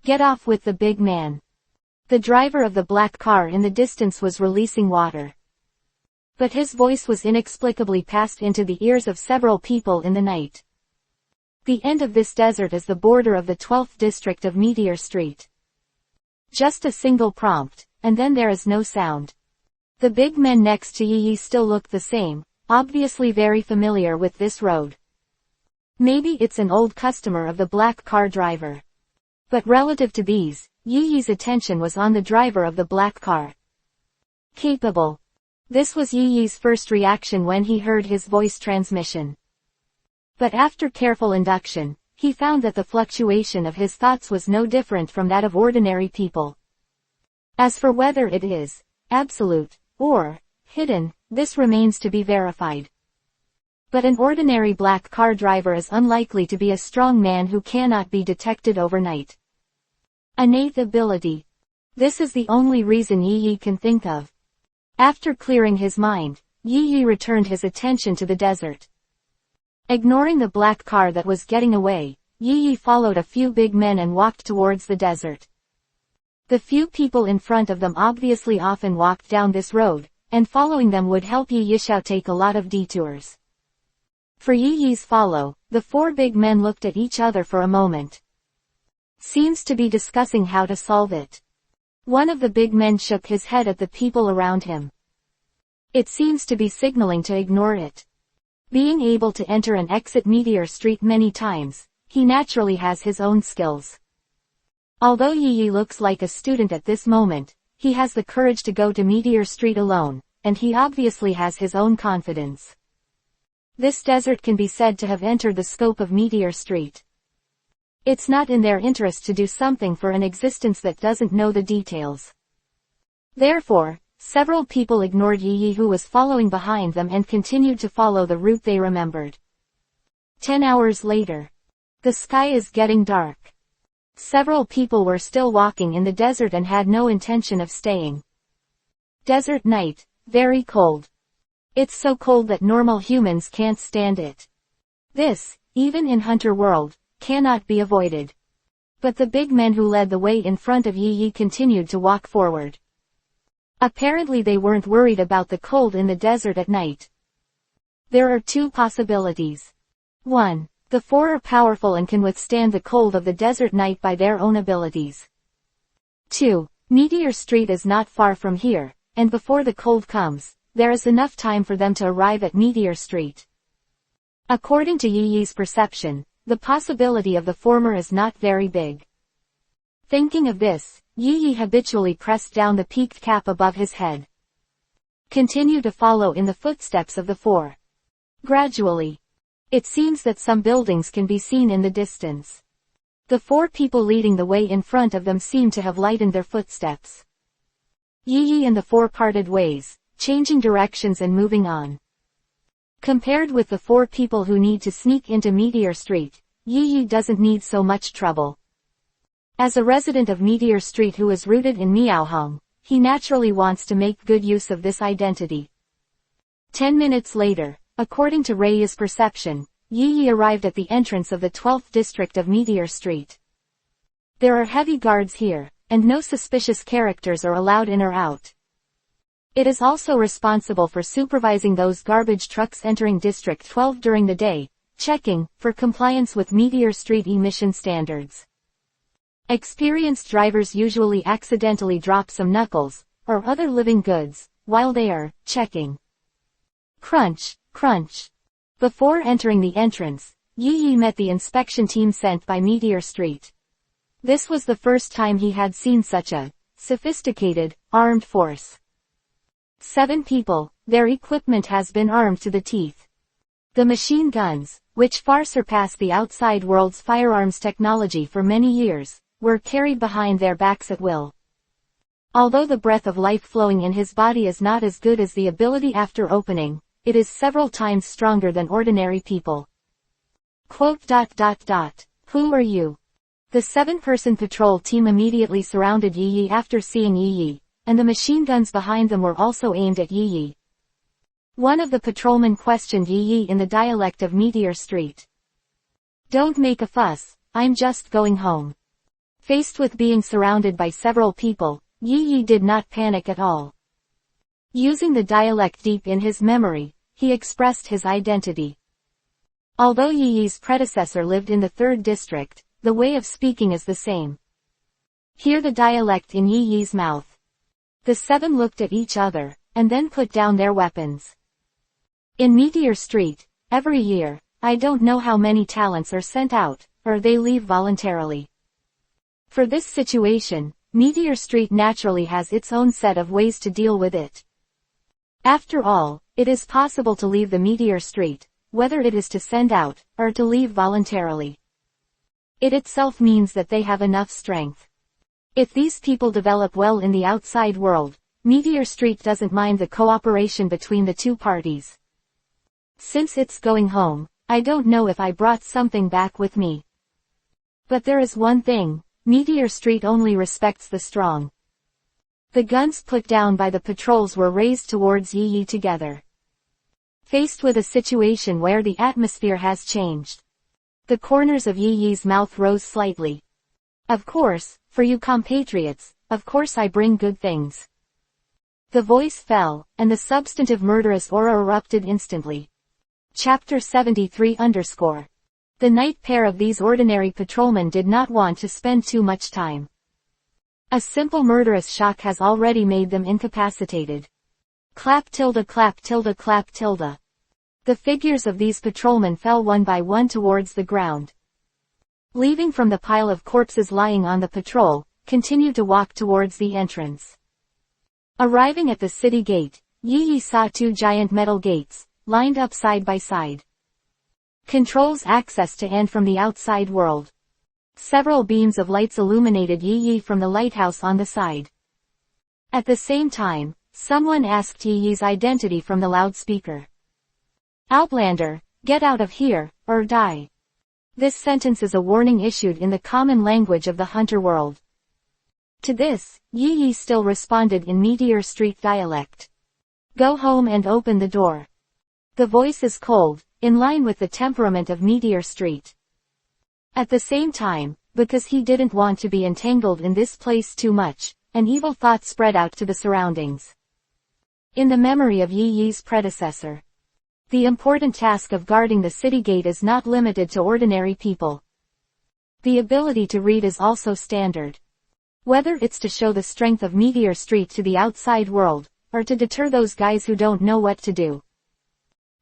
Get off with the big man. The driver of the black car in the distance was releasing water. But his voice was inexplicably passed into the ears of several people in the night. The end of this desert is the border of the 12th district of Meteor Street. Just a single prompt, and then there is no sound. The big men next to Yi still looked the same, obviously very familiar with this road. Maybe it's an old customer of the black car driver. But relative to these, Yi's attention was on the driver of the black car. Capable. This was Yi's first reaction when he heard his voice transmission. But after careful induction, he found that the fluctuation of his thoughts was no different from that of ordinary people. As for whether it is absolute or hidden, this remains to be verified. But an ordinary black car driver is unlikely to be a strong man who cannot be detected overnight. Innate ability. This is the only reason Yi can think of. After clearing his mind, Yi returned his attention to the desert. Ignoring the black car that was getting away, Yi followed a few big men and walked towards the desert. The few people in front of them obviously often walked down this road, and following them would help Yi Xiao take a lot of detours. For Yi's follow, the four big men looked at each other for a moment. Seems to be discussing how to solve it. One of the big men shook his head at the people around him. It seems to be signaling to ignore it. Being able to enter and exit Meteor Street many times, he naturally has his own skills. Although Yi looks like a student at this moment, he has the courage to go to Meteor Street alone, and he obviously has his own confidence. This desert can be said to have entered the scope of Meteor Street. It's not in their interest to do something for an existence that doesn't know the details. Therefore, several people ignored Yi who was following behind them and continued to follow the route they remembered. 10 hours later. The sky is getting dark. Several people were still walking in the desert and had no intention of staying. Desert night, very cold. It's so cold that normal humans can't stand it. This, even in Hunter World, cannot be avoided. But the big men who led the way in front of Yi continued to walk forward. Apparently they weren't worried about the cold in the desert at night. There are two possibilities. 1. The four are powerful and can withstand the cold of the desert night by their own abilities. 2. Meteor Street is not far from here, and before the cold comes, there is enough time for them to arrive at Meteor Street. According to Yi's perception, the possibility of the former is not very big. Thinking of this, Yi habitually pressed down the peaked cap above his head. Continue to follow in the footsteps of the four. Gradually. It seems that some buildings can be seen in the distance. The four people leading the way in front of them seem to have lightened their footsteps. Yi and the four parted ways, changing directions and moving on. Compared with the four people who need to sneak into Meteor Street, Yi doesn't need so much trouble. As a resident of Meteor Street who is rooted in Miaohong, he naturally wants to make good use of this identity. 10 minutes later, according to Rei's perception, Yi arrived at the entrance of the 12th district of Meteor Street. There are heavy guards here, and no suspicious characters are allowed in or out. It is also responsible for supervising those garbage trucks entering District 12 during the day, checking for compliance with Meteor Street emission standards. Experienced drivers usually accidentally drop some knuckles, or other living goods, while they are checking. Crunch, crunch. Before entering the entrance, Yi met the inspection team sent by Meteor Street. This was the first time he had seen such a sophisticated, armed force. 7 people, their equipment has been armed to the teeth. The machine guns, which far surpass the outside world's firearms technology for many years, were carried behind their backs at will. Although the breath of life flowing in his body is not as good as the ability after opening, it is several times stronger than ordinary people. Quote. Who are you? The 7-person patrol team immediately surrounded Yi after seeing Yi, and the machine guns behind them were also aimed at Yi. One of the patrolmen questioned Yi in the dialect of Meteor Street. Don't make a fuss, I'm just going home. Faced with being surrounded by several people, Yi did not panic at all. Using the dialect deep in his memory, he expressed his identity. Although Yi's predecessor lived in the 3rd district, the way of speaking is the same. Hear the dialect in Yi's mouth. The 7 looked at each other, and then put down their weapons. In Meteor Street, every year, I don't know how many talents are sent out, or they leave voluntarily. For this situation, Meteor Street naturally has its own set of ways to deal with it. After all, it is possible to leave the Meteor Street, whether it is to send out, or to leave voluntarily. It itself means that they have enough strength. If these people develop well in the outside world, Meteor Street doesn't mind the cooperation between the two parties. Since it's going home, I don't know if I brought something back with me. But there is one thing, Meteor Street only respects the strong. The guns put down by the patrols were raised towards Yi together. Faced with a situation where the atmosphere has changed, the corners of Yi's mouth rose slightly. Of course, for you compatriots, of course I bring good things. The voice fell, and the substantive murderous aura erupted instantly. Chapter 73_. The night pair of these ordinary patrolmen did not want to spend too much time. A simple murderous shock has already made them incapacitated. Clap tilde clap tilde clap tilde. The figures of these patrolmen fell one by one towards the ground. Leaving from the pile of corpses lying on the patrol, continued to walk towards the entrance. Arriving at the city gate, Yi saw two giant metal gates, lined up side by side. Controls access to and from the outside world. Several beams of lights illuminated Yi from the lighthouse on the side. At the same time, someone asked Yi's identity from the loudspeaker. Outlander, get out of here, or die. This sentence is a warning issued in the common language of the hunter world. To this, Yi still responded in Meteor Street dialect. Go home and open the door. The voice is cold, in line with the temperament of Meteor Street. At the same time, because he didn't want to be entangled in this place too much, an evil thought spread out to the surroundings. In the memory of Yi's predecessor, the important task of guarding the city gate is not limited to ordinary people. The ability to read is also standard. Whether it's to show the strength of Meteor Street to the outside world, or to deter those guys who don't know what to do.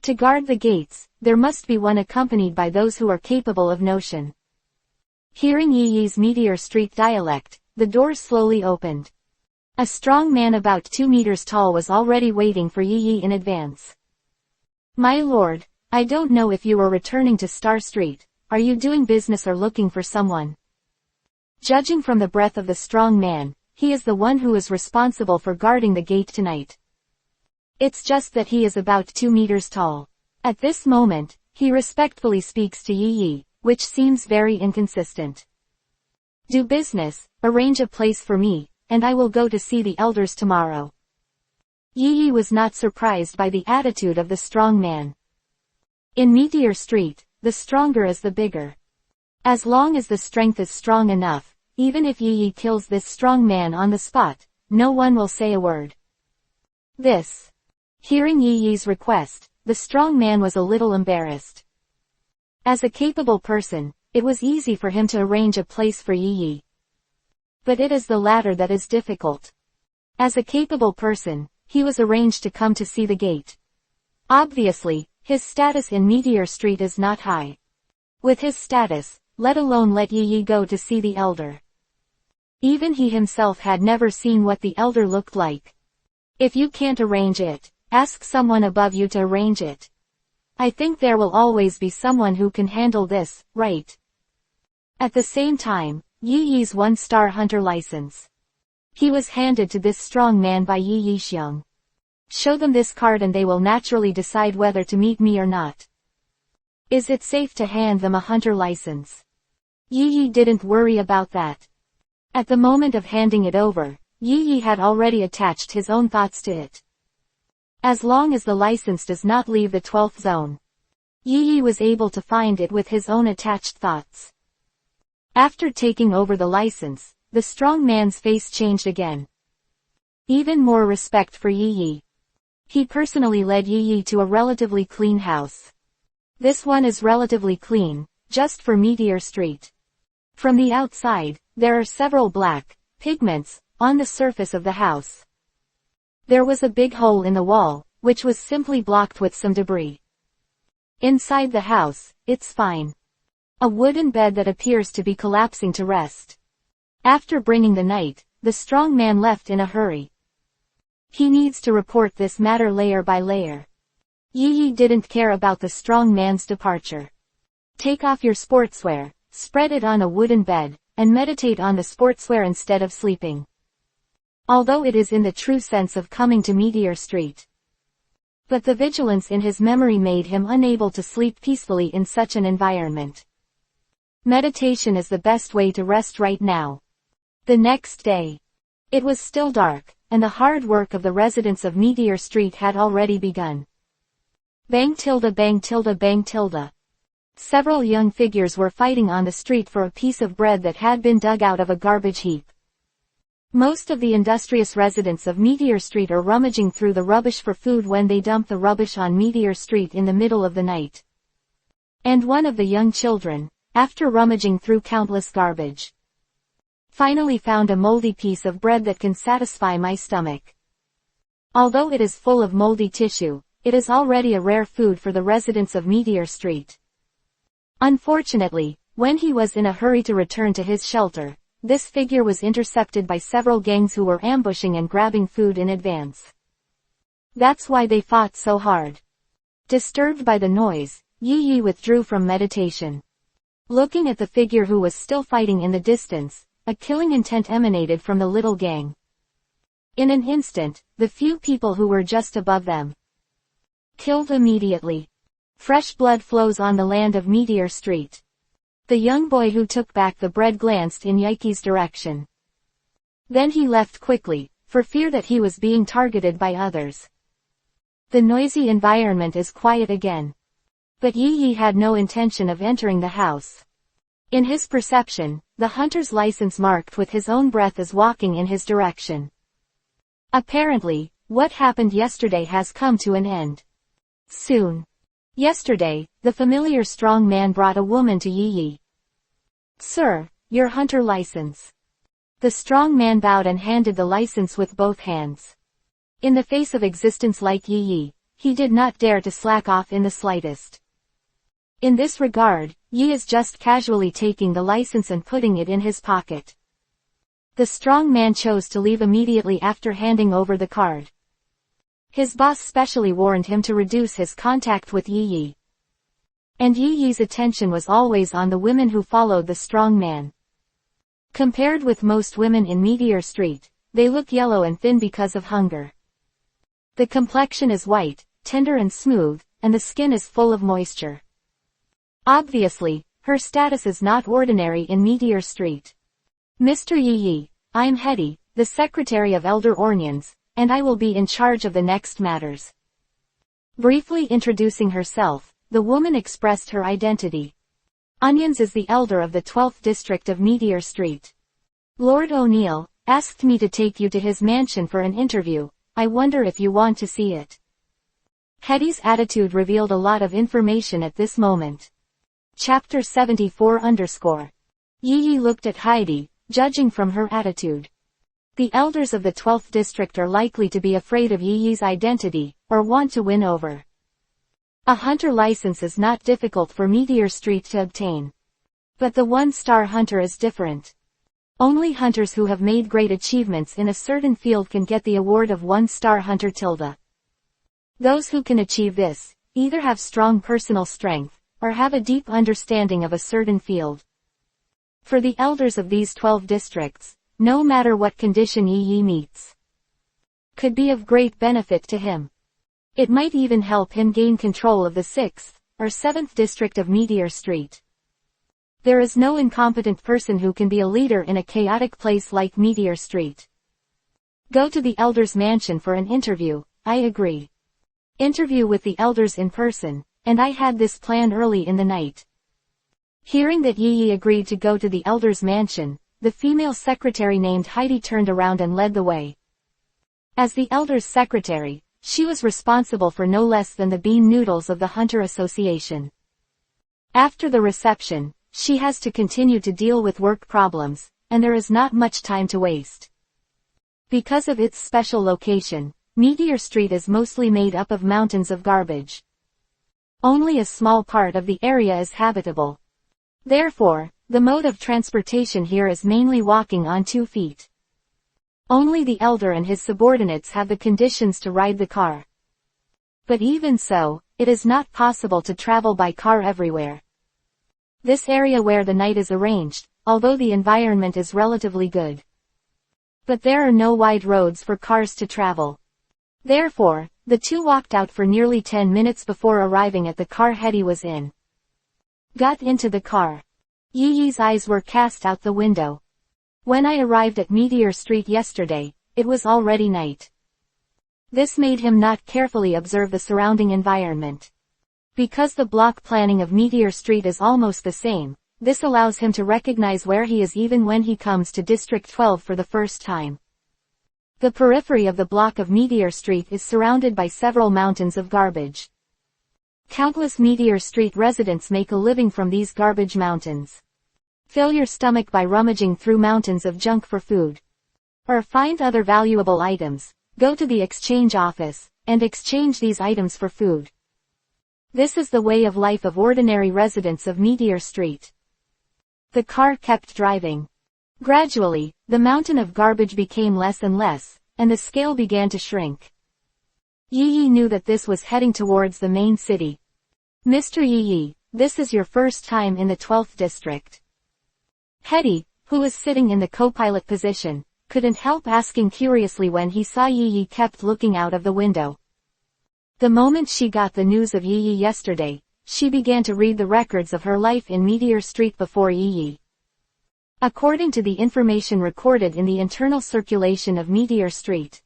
To guard the gates, there must be one accompanied by those who are capable of notion. Hearing Yi's Meteor Street dialect, the doors slowly opened. A strong man about 2 meters tall was already waiting for Yi in advance. My lord, I don't know if you are returning to Star Street. Are you doing business or looking for someone? Judging from the breath of the strong man, he is the one who is responsible for guarding the gate tonight. It's just that he is about 2 meters tall. At this moment, he respectfully speaks to Yi, which seems very inconsistent. Do business, arrange a place for me, and I will go to see the elders tomorrow. Yi was not surprised by the attitude of the strong man. In Meteor Street, the stronger is the bigger. As long as the strength is strong enough, even if Yi kills this strong man on the spot, no one will say a word. Hearing Yi's request, the strong man was a little embarrassed. As a capable person, it was easy for him to arrange a place for Yi. But it is the latter that is difficult. As a capable person, he was arranged to come to see the gate. Obviously, his status in Meteor Street is not high. With his status, let alone let Yi go to see the elder. Even he himself had never seen what the elder looked like. If you can't arrange it, ask someone above you to arrange it. I think there will always be someone who can handle this, right? At the same time, Yi's 1-star hunter license. He was handed to this strong man by Yi Xiang. Show them this card and they will naturally decide whether to meet me or not. Is it safe to hand them a hunter license? Yi didn't worry about that. At the moment of handing it over, Yi had already attached his own thoughts to it. As long as the license does not leave the 12th zone, Yi was able to find it with his own attached thoughts. After taking over the license, the strong man's face changed again. Even more respect for Yi. He personally led Yi to a relatively clean house. This one is relatively clean, just for Meteor Street. From the outside, there are several black pigments on the surface of the house. There was a big hole in the wall, which was simply blocked with some debris. Inside the house, it's fine. A wooden bed that appears to be collapsing to rest. After bringing the knight, the strong man left in a hurry. He needs to report this matter layer by layer. Yi didn't care about the strong man's departure. Take off your sportswear, spread it on a wooden bed, and meditate on the sportswear instead of sleeping. Although it is in the true sense of coming to Meteor Street. But the vigilance in his memory made him unable to sleep peacefully in such an environment. Meditation is the best way to rest right now. The next day. It was still dark, and the hard work of the residents of Meteor Street had already begun. Bang tilde bang tilde bang tilde. Several young figures were fighting on the street for a piece of bread that had been dug out of a garbage heap. Most of the industrious residents of Meteor Street are rummaging through the rubbish for food when they dump the rubbish on Meteor Street in the middle of the night. And one of the young children, after rummaging through countless garbage, Finally found a moldy piece of bread that can satisfy my stomach. Although it is full of moldy tissue, it is already a rare food for the residents of Meteor Street. Unfortunately, when he was in a hurry to return to his shelter, this figure was intercepted by several gangs who were ambushing and grabbing food in advance. That's why they fought so hard. Disturbed by the noise, Yi Yi withdrew from meditation. Looking at the figure who was still fighting in the distance, a killing intent emanated from the little gang. In an instant, the few people who were just above them killed immediately. Fresh blood flows on the land of Meteor Street. The young boy who took back the bread glanced in Yiki's direction. Then he left quickly, for fear that he was being targeted by others. The noisy environment is quiet again. But Yi Yi had no intention of entering the house. In his perception, the hunter's license marked with his own breath is walking in his direction. Apparently, what happened yesterday has come to an end. Soon. Yesterday, the familiar strong man brought a woman to Yi Yi. "Sir, your hunter license." The strong man bowed and handed the license with both hands. In the face of existence like Yi Yi, he did not dare to slack off in the slightest. In this regard, Yi is just casually taking the license and putting it in his pocket. The strong man chose to leave immediately after handing over the card. His boss specially warned him to reduce his contact with Yi Yi. And Yi Yi's attention was always on the women who followed the strong man. Compared with most women in Meteor Street, they look yellow and thin because of hunger. The complexion is white, tender and smooth, and the skin is full of moisture. Obviously, her status is not ordinary in Meteor Street. "Mr. Yi Yi, I'm Hetty, the secretary of Elder Onions, and I will be in charge of the next matters." Briefly introducing herself, the woman expressed her identity. Onions is the elder of the 12th district of Meteor Street. "Lord O'Neill asked me to take you to his mansion for an interview. I wonder if you want to see it." Hetty's attitude revealed a lot of information at this moment. Chapter 74 Yi Yi looked at Heidi, judging from her attitude. The elders of the 12th district are likely to be afraid of Yi Yi's identity, or want to win over. A hunter license is not difficult for Meteor Street to obtain. But the one-star hunter is different. Only hunters who have made great achievements in a certain field can get the award of one-star hunter tilde. Those who can achieve this, either have strong personal strength, or have a deep understanding of a certain field. For the elders of these 12 districts, no matter what condition Yi Yi meets, could be of great benefit to him. It might even help him gain control of the 6th, or 7th district of Meteor Street. There is no incompetent person who can be a leader in a chaotic place like Meteor Street. Go to the elders' mansion for an interview, I agree. Interview with the elders in person, and I had this planned early in the night. Hearing that Yi Yi agreed to go to the elders' mansion, the female secretary named Heidi turned around and led the way. As the elders' secretary, she was responsible for no less than the bean noodles of the Hunter Association. After the reception, she has to continue to deal with work problems, and there is not much time to waste. Because of its special location, Meteor Street is mostly made up of mountains of garbage. Only a small part of the area is habitable. Therefore, the mode of transportation here is mainly walking on 2 feet. Only the elder and his subordinates have the conditions to ride the car. But even so, it is not possible to travel by car everywhere. This area where the night is arranged, although the environment is relatively good. But there are no wide roads for cars to travel. Therefore, the two walked out for nearly 10 minutes before arriving at the car Hetty was in. Got into the car. Yi Yi's eyes were cast out the window. When I arrived at Meteor Street yesterday, it was already night. This made him not carefully observe the surrounding environment. Because the block planning of Meteor Street is almost the same, this allows him to recognize where he is even when he comes to District 12 for the first time. The periphery of the block of Meteor Street is surrounded by several mountains of garbage. Countless Meteor Street residents make a living from these garbage mountains. Fill your stomach by rummaging through mountains of junk for food. Or find other valuable items, go to the exchange office, and exchange these items for food. This is the way of life of ordinary residents of Meteor Street. The car kept driving. Gradually, the mountain of garbage became less and less, and the scale began to shrink. Yi Yi knew that this was heading towards the main city. Mr. Yi Yi, this is your first time in the 12th district. Hetty, who was sitting in the co-pilot position, couldn't help asking curiously when he saw Yi Yi kept looking out of the window. The moment she got the news of Yi Yi yesterday, she began to read the records of her life in Meteor Street before Yi Yi. According to the information recorded in the internal circulation of Meteor Street.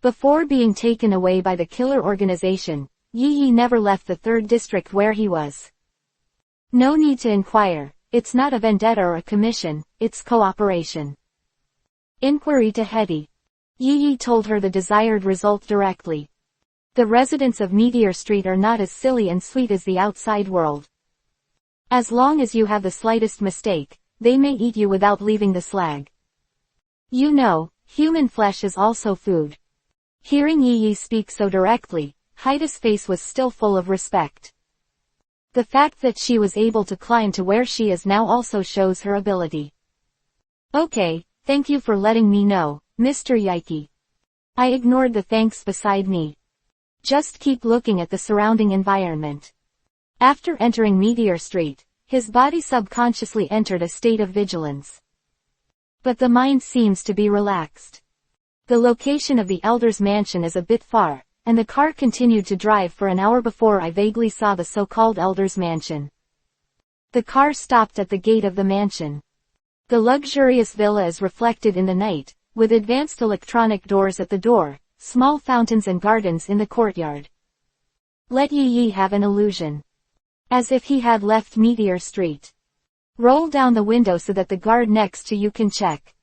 Before being taken away by the killer organization, Yi Yi never left the 3rd district where he was. No need to inquire, it's not a vendetta or a commission, it's cooperation. Inquiry to Hetty. Yi Yi told her the desired result directly. The residents of Meteor Street are not as silly and sweet as the outside world. As long as you have the slightest mistake, they may eat you without leaving the slag. You know, human flesh is also food. Hearing Yi Yi speak so directly, Haida's face was still full of respect. The fact that she was able to climb to where she is now also shows her ability. Okay, thank you for letting me know, Mr. Yiki. I ignored the thanks beside me. Just keep looking at the surrounding environment. After entering Meteor Street, his body subconsciously entered a state of vigilance. But the mind seems to be relaxed. The location of the elder's mansion is a bit far, and the car continued to drive for an hour before I vaguely saw the so-called elder's mansion. The car stopped at the gate of the mansion. The luxurious villa is reflected in the night, with advanced electronic doors at the door, small fountains and gardens in the courtyard. Let Yi Yi have an illusion. As if he had left Meteor Street. Roll down the window so that the guard next to you can check.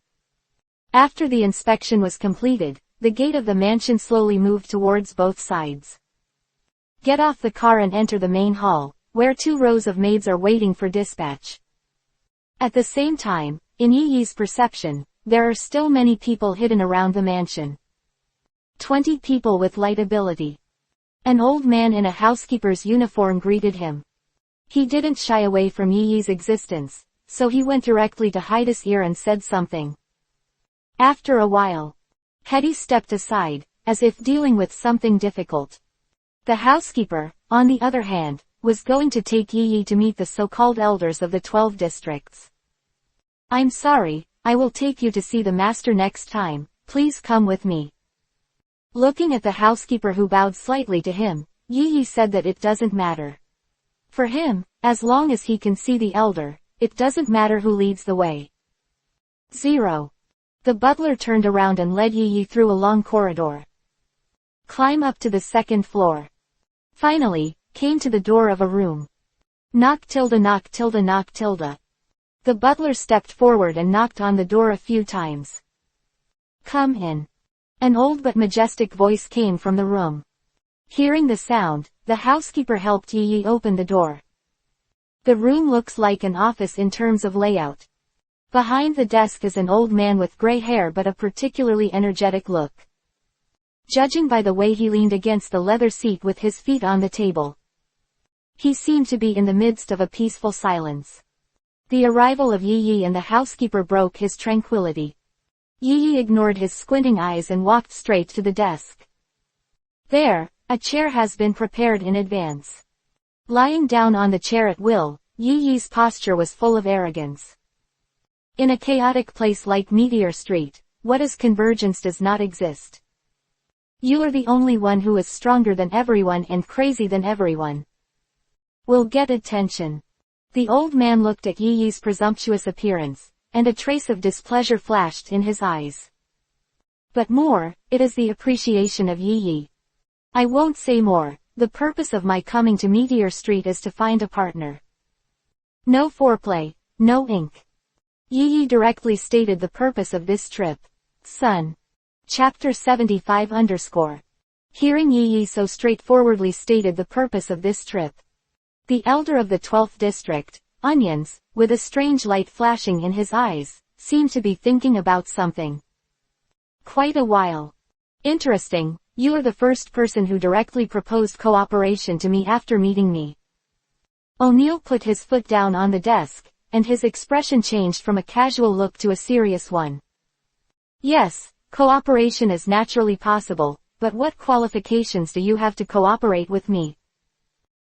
After the inspection was completed, the gate of the mansion slowly moved towards both sides. Get off the car and enter the main hall, where 2 rows of maids are waiting for dispatch. At the same time, in Yi Yi's perception, there are still many people hidden around the mansion. 20 people with light ability. An old man in a housekeeper's uniform greeted him. He didn't shy away from Yi Yi's existence, so he went directly to Haida's ear and said something. After a while, Hetty stepped aside, as if dealing with something difficult. The housekeeper, on the other hand, was going to take Yi Yi to meet the so-called elders of the 12 districts. I'm sorry, I will take you to see the master next time, please come with me. Looking at the housekeeper who bowed slightly to him, Yi Yi said that it doesn't matter. For him, as long as he can see the elder, it doesn't matter who leads the way. 0. The butler turned around and led Yi Yi through a long corridor. Climb up to the 2nd floor. Finally, came to the door of a room. Knock tilde knock tilde knock tilde. The butler stepped forward and knocked on the door a few times. Come in. An old but majestic voice came from the room. Hearing the sound, the housekeeper helped Yi Yi open the door. The room looks like an office in terms of layout. Behind the desk is an old man with gray hair but a particularly energetic look. Judging by the way he leaned against the leather seat with his feet on the table, he seemed to be in the midst of a peaceful silence. The arrival of Yi Yi and the housekeeper broke his tranquility. Yi Yi ignored his squinting eyes and walked straight to the desk. There, a chair has been prepared in advance. Lying down on the chair at will, Yi Yi's posture was full of arrogance. In a chaotic place like Meteor Street, what is convergence does not exist. You are the only one who is stronger than everyone and crazy than everyone. Will get attention. The old man looked at Yi Yi's presumptuous appearance, and a trace of displeasure flashed in his eyes. But more, it is the appreciation of Yi Yi. I won't say more, the purpose of my coming to Meteor Street is to find a partner. No foreplay, no ink. Yi Yi directly stated the purpose of this trip. Son. Chapter-65-. Hearing Yi Yi so straightforwardly stated the purpose of this trip, the elder of the 12th district, Onions, with a strange light flashing in his eyes, seemed to be thinking about something. Quite a while. Interesting, you are the first person who directly proposed cooperation to me after meeting me. O'Neill put his foot down on the desk, and his expression changed from a casual look to a serious one. Yes, cooperation is naturally possible, but what qualifications do you have to cooperate with me?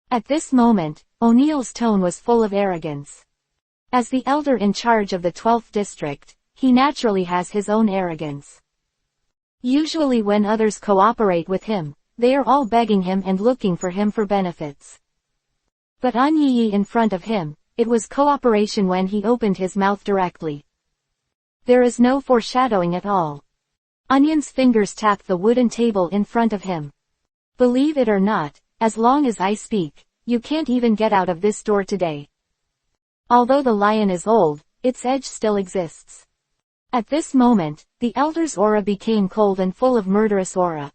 At this moment, O'Neill's tone was full of arrogance. As the elder in charge of the 12th district, he naturally has his own arrogance. Usually when others cooperate with him, they are all begging him and looking for him for benefits. But on Yi in front of him, it was cooperation when he opened his mouth directly. There is no foreshadowing at all. Onion's fingers tapped the wooden table in front of him. Believe it or not, as long as I speak, you can't even get out of this door today. Although the lion is old, its edge still exists. At this moment, the elder's aura became cold and full of murderous aura.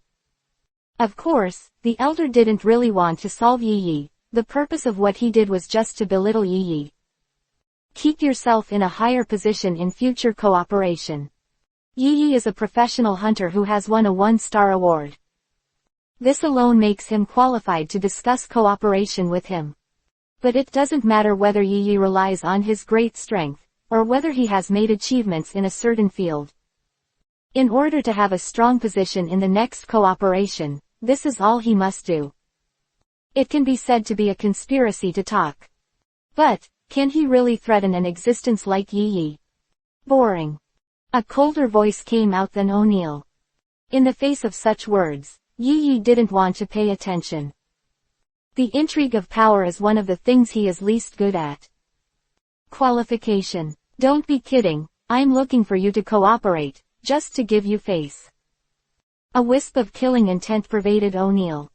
Of course, the elder didn't really want to solve Yi. The purpose of what he did was just to belittle Yi. Keep yourself in a higher position in future cooperation. Yi is a professional hunter who has won a 1-star award. This alone makes him qualified to discuss cooperation with him. But it doesn't matter whether Yi relies on his great strength, or whether he has made achievements in a certain field. In order to have a strong position in the next cooperation, this is all he must do. It can be said to be a conspiracy to talk. But, can he really threaten an existence like Yi? Boring. A colder voice came out than O'Neill. In the face of such words, Yi didn't want to pay attention. The intrigue of power is one of the things he is least good at. Qualification. Don't be kidding, I'm looking for you to cooperate, just to give you face. A wisp of killing intent pervaded O'Neill.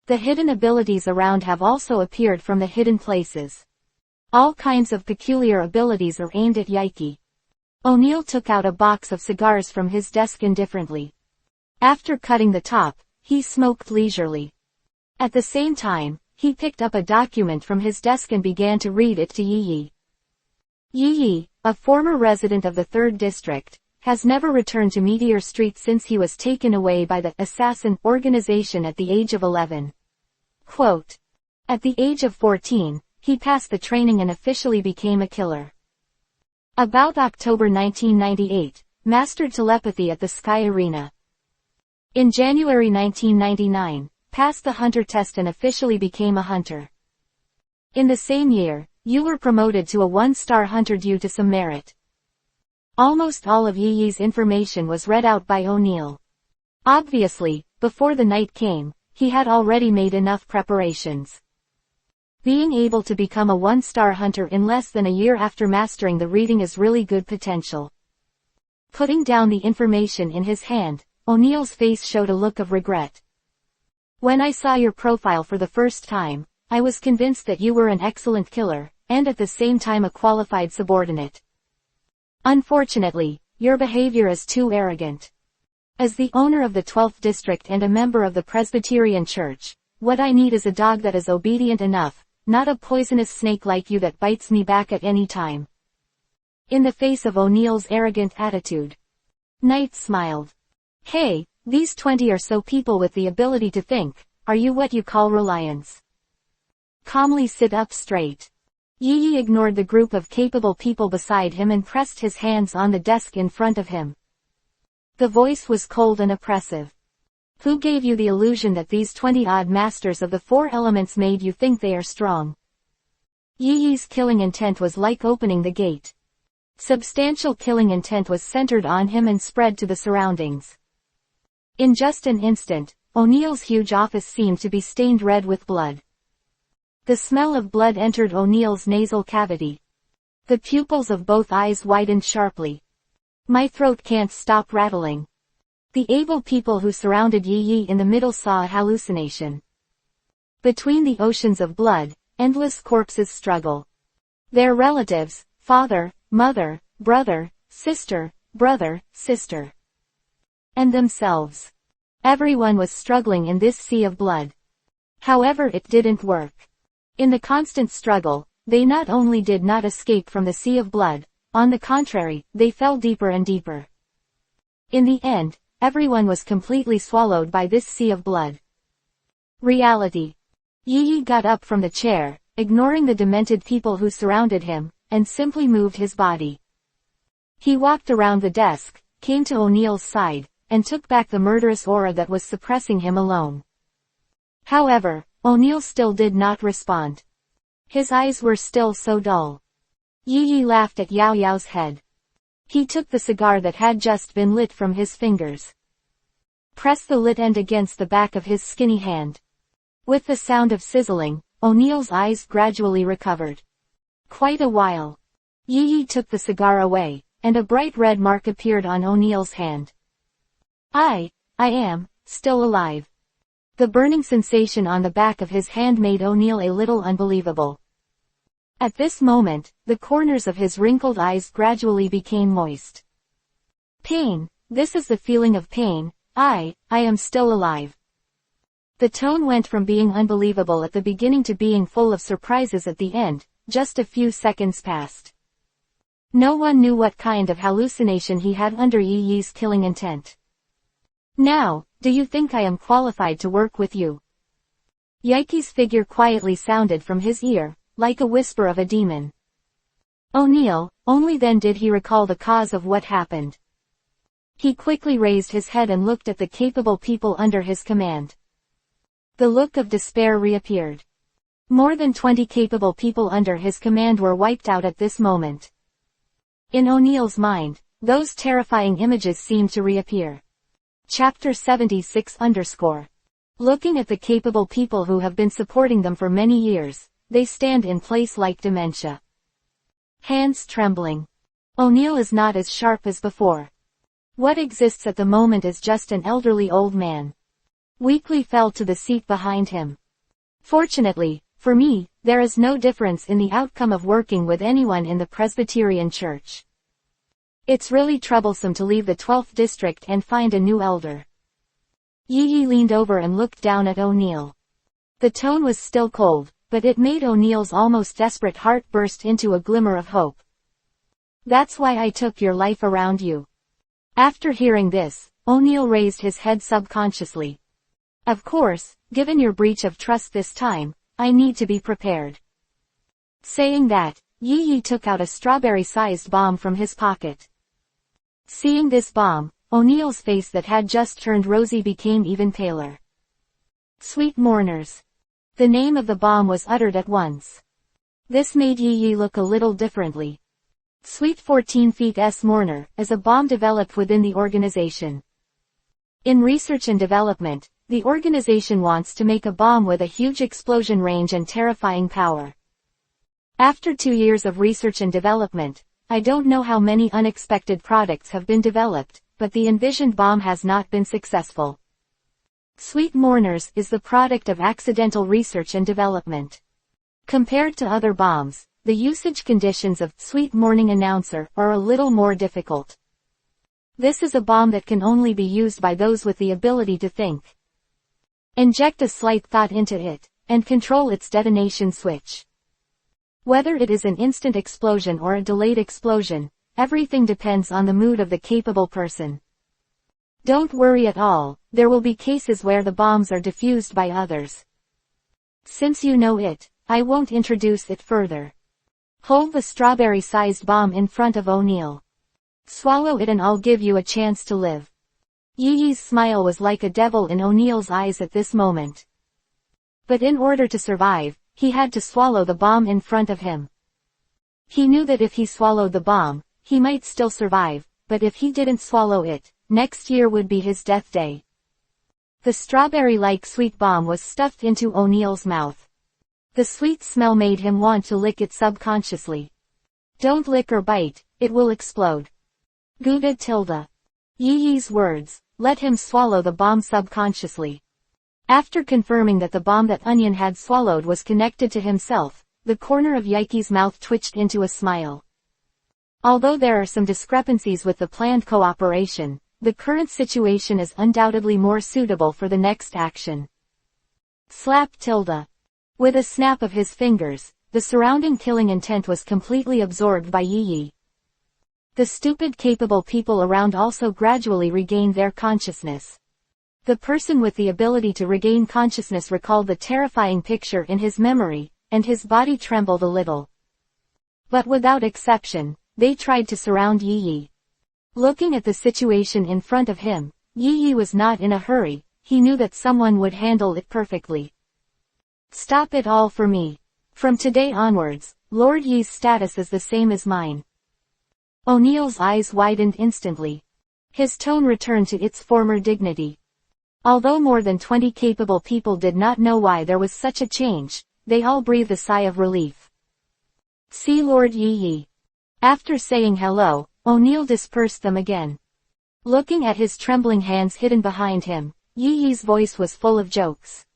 The hidden abilities around have also appeared from the hidden places. All kinds of peculiar abilities are aimed at Yi. O'Neill took out a box of cigars from his desk indifferently. After cutting the top, he smoked leisurely. At the same time, he picked up a document from his desk and began to read it to Yi. Yi, a former resident of the 3rd district, has never returned to Meteor Street since he was taken away by the assassin organization at the age of 11. Quote. At the age of 14, he passed the training and officially became a killer. About October 1998, mastered telepathy at the Sky Arena. In January 1999, passed the hunter test and officially became a hunter. In the same year, you were promoted to a 1-star hunter due to some merit. Almost all of Yi's information was read out by O'Neill. Obviously, before the night came, he had already made enough preparations. Being able to become a 1-star hunter in less than a year after mastering the reading is really good potential. Putting down the information in his hand, O'Neill's face showed a look of regret. When I saw your profile for the first time, I was convinced that you were an excellent killer, and at the same time a qualified subordinate. Unfortunately, your behavior is too arrogant. As the owner of the 12th district and a member of the Presbyterian Church, what I need is a dog that is obedient enough, not a poisonous snake like you that bites me back at any time. In the face of O'Neill's arrogant attitude, Knight smiled. Hey, these 20 or so people with the ability to think, are you what you call reliance? Calmly sit up straight. Yi ignored the group of capable people beside him and pressed his hands on the desk in front of him. The voice was cold and oppressive. Who gave you the illusion that these 20-odd masters of the 4 elements made you think they are strong? Yi's killing intent was like opening the gate. Substantial killing intent was centered on him and spread to the surroundings. In just an instant, O'Neill's huge office seemed to be stained red with blood. The smell of blood entered O'Neill's nasal cavity. The pupils of both eyes widened sharply. My throat can't stop rattling. The able people who surrounded Yi in the middle saw a hallucination. Between the oceans of blood, endless corpses struggle. Their relatives, father, mother, brother, sister, and themselves. Everyone was struggling in this sea of blood. However, it didn't work. In the constant struggle, they not only did not escape from the sea of blood, on the contrary, they fell deeper and deeper. In the end, everyone was completely swallowed by this sea of blood. Reality. Yi Yi got up from the chair, ignoring the demented people who surrounded him, and simply moved his body. He walked around the desk, came to O'Neill's side, and took back the murderous aura that was suppressing him alone. However, O'Neill still did not respond. His eyes were still so dull. Yi Yi laughed at Yao Yao's head. He took the cigar that had just been lit from his fingers. Pressed the lit end against the back of his skinny hand. With the sound of sizzling, O'Neill's eyes gradually recovered. Quite a while. Yi Yi took the cigar away, and a bright red mark appeared on O'Neill's hand. I am, still alive. The burning sensation on the back of his hand made O'Neill a little unbelievable. At this moment, the corners of his wrinkled eyes gradually became moist. Pain, this is the feeling of pain, I am still alive. The tone went from being unbelievable at the beginning to being full of surprises at the end. Just a few seconds passed. No one knew what kind of hallucination he had under Yi Yi's killing intent. Now, do you think I am qualified to work with you? Yike's figure quietly sounded from his ear, like a whisper of a demon. O'Neill, only then did he recall the cause of what happened. He quickly raised his head and looked at the capable people under his command. The look of despair reappeared. More than 20 capable people under his command were wiped out at this moment. In O'Neill's mind, those terrifying images seemed to reappear. Chapter 76-. Looking at the capable people who have been supporting them for many years, they stand in place like dementia. Hands trembling. O'Neill is not as sharp as before. What exists at the moment is just an elderly old man. Weakly fell to the seat behind him. Fortunately, for me, there is no difference in the outcome of working with anyone in the Presbyterian Church. It's really troublesome to leave the 12th district and find a new elder. Yi Yi leaned over and looked down at O'Neill. The tone was still cold, but it made O'Neill's almost desperate heart burst into a glimmer of hope. That's why I took your life around you. After hearing this, O'Neill raised his head subconsciously. Of course, given your breach of trust this time, I need to be prepared. Saying that, Yi Yi took out a strawberry-sized bomb from his pocket. Seeing this bomb, O'Neill's face that had just turned rosy became even paler. Sweet mourners. The name of the bomb was uttered at once. This made Yi Yi look a little differently. Sweet 14 feet S mourner is a bomb developed within the organization. In research and development, the organization wants to make a bomb with a huge explosion range and terrifying power. After 2 years of research and development, I don't know how many unexpected products have been developed, but the envisioned bomb has not been successful. Sweet Mourners is the product of accidental research and development. Compared to other bombs, the usage conditions of Sweet Morning Announcer are a little more difficult. This is a bomb that can only be used by those with the ability to think. Inject a slight thought into it, and control its detonation switch. Whether it is an instant explosion or a delayed explosion, everything depends on the mood of the capable person. Don't worry at all, there will be cases where the bombs are diffused by others. Since you know it, I won't introduce it further. Hold the strawberry-sized bomb in front of O'Neill. Swallow it and I'll give you a chance to live. Yi Yi's smile was like a devil in O'Neill's eyes at this moment. But in order to survive, he had to swallow the bomb in front of him. He knew that if he swallowed the bomb, he might still survive, but if he didn't swallow it, next year would be his death day. The strawberry-like sweet bomb was stuffed into O'Neill's mouth. The sweet smell made him want to lick it subconsciously. Don't lick or bite, it will explode. Gouda tilde. Yi Yi's words, let him swallow the bomb subconsciously. After confirming that the bomb that Onion had swallowed was connected to himself, the corner of Yike's mouth twitched into a smile. Although there are some discrepancies with the planned cooperation, the current situation is undoubtedly more suitable for the next action. Slap tilde. With a snap of his fingers, the surrounding killing intent was completely absorbed by Yi. The stupid capable people around also gradually regained their consciousness. The person with the ability to regain consciousness recalled the terrifying picture in his memory, and his body trembled a little. But without exception, they tried to surround Yi. Looking at the situation in front of him, Yi was not in a hurry, he knew that someone would handle it perfectly. Stop it all for me. From today onwards, Lord Yi's status is the same as mine. O'Neill's eyes widened instantly. His tone returned to its former dignity. Although more than 20 capable people did not know why there was such a change, they all breathed a sigh of relief. See Lord Yi. After saying hello, O'Neill dispersed them again. Looking at his trembling hands hidden behind him, Yi's voice was full of jokes.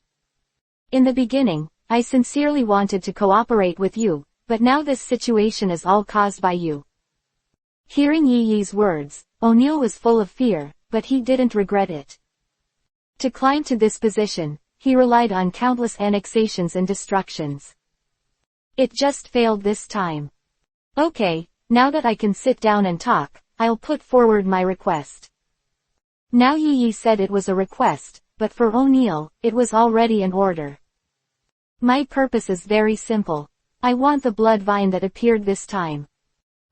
In the beginning, I sincerely wanted to cooperate with you, but now this situation is all caused by you. Hearing Yi's words, O'Neill was full of fear, but he didn't regret it. To climb to this position, he relied on countless annexations and destructions. It just failed this time. Okay, now that I can sit down and talk, I'll put forward my request. Now Yi said it was a request, but for O'Neill, it was already an order. My purpose is very simple. I want the blood vine that appeared this time.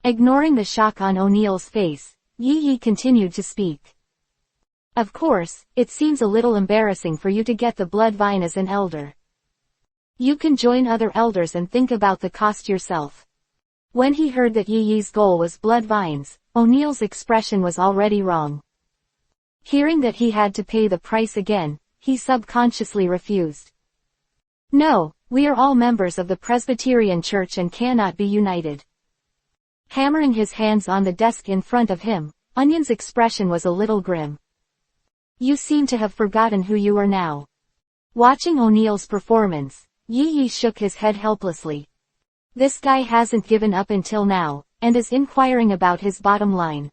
Ignoring the shock on O'Neill's face, Yi continued to speak. Of course, it seems a little embarrassing for you to get the blood vine as an elder. You can join other elders and think about the cost yourself. When he heard that Yi's goal was blood vines, O'Neill's expression was already wrong. Hearing that he had to pay the price again, he subconsciously refused. No, we are all members of the Presbyterian Church and cannot be united. Hammering his hands on the desk in front of him, Onion's expression was a little grim. You seem to have forgotten who you are now. Watching O'Neill's performance, Yi shook his head helplessly. This guy hasn't given up until now, and is inquiring about his bottom line.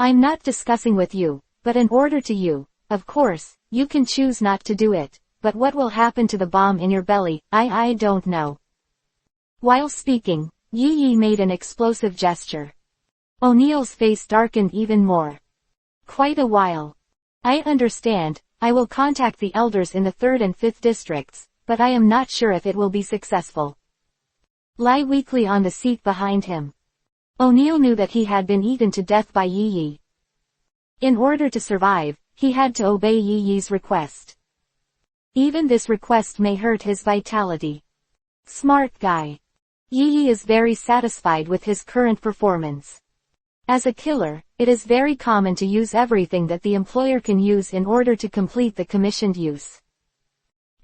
I'm not discussing with you, but an order to you. Of course, you can choose not to do it, but what will happen to the bomb in your belly, I don't know. While speaking, Yi made an explosive gesture. O'Neill's face darkened even more. Quite a while. I understand, I will contact the elders in the 3rd and 5th districts, but I am not sure if it will be successful. Lie weakly on the seat behind him. O'Neill knew that he had been eaten to death by Yi. In order to survive, he had to obey Yi's request. Even this request may hurt his vitality. Smart guy. Yi is very satisfied with his current performance. As a killer, it is very common to use everything that the employer can use in order to complete the commissioned use.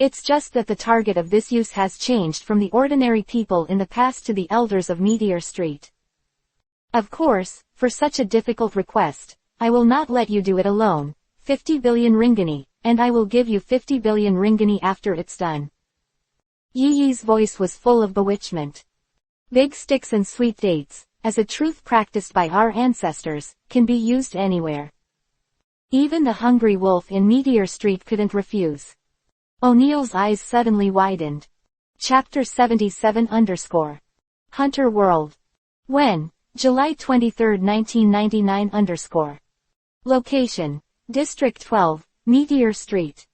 It's just that the target of this use has changed from the ordinary people in the past to the elders of Meteor Street. Of course, for such a difficult request, I will not let you do it alone, 50 billion ringani, and I will give you 50 billion ringani after it's done. Yi's voice was full of bewitchment. Big sticks and sweet dates, as a truth practiced by our ancestors, can be used anywhere. Even the hungry wolf in Meteor Street couldn't refuse. O'Neill's eyes suddenly widened. Chapter 77_ Hunter World. When? July 23, 1999_ Location: District 12, Meteor Street.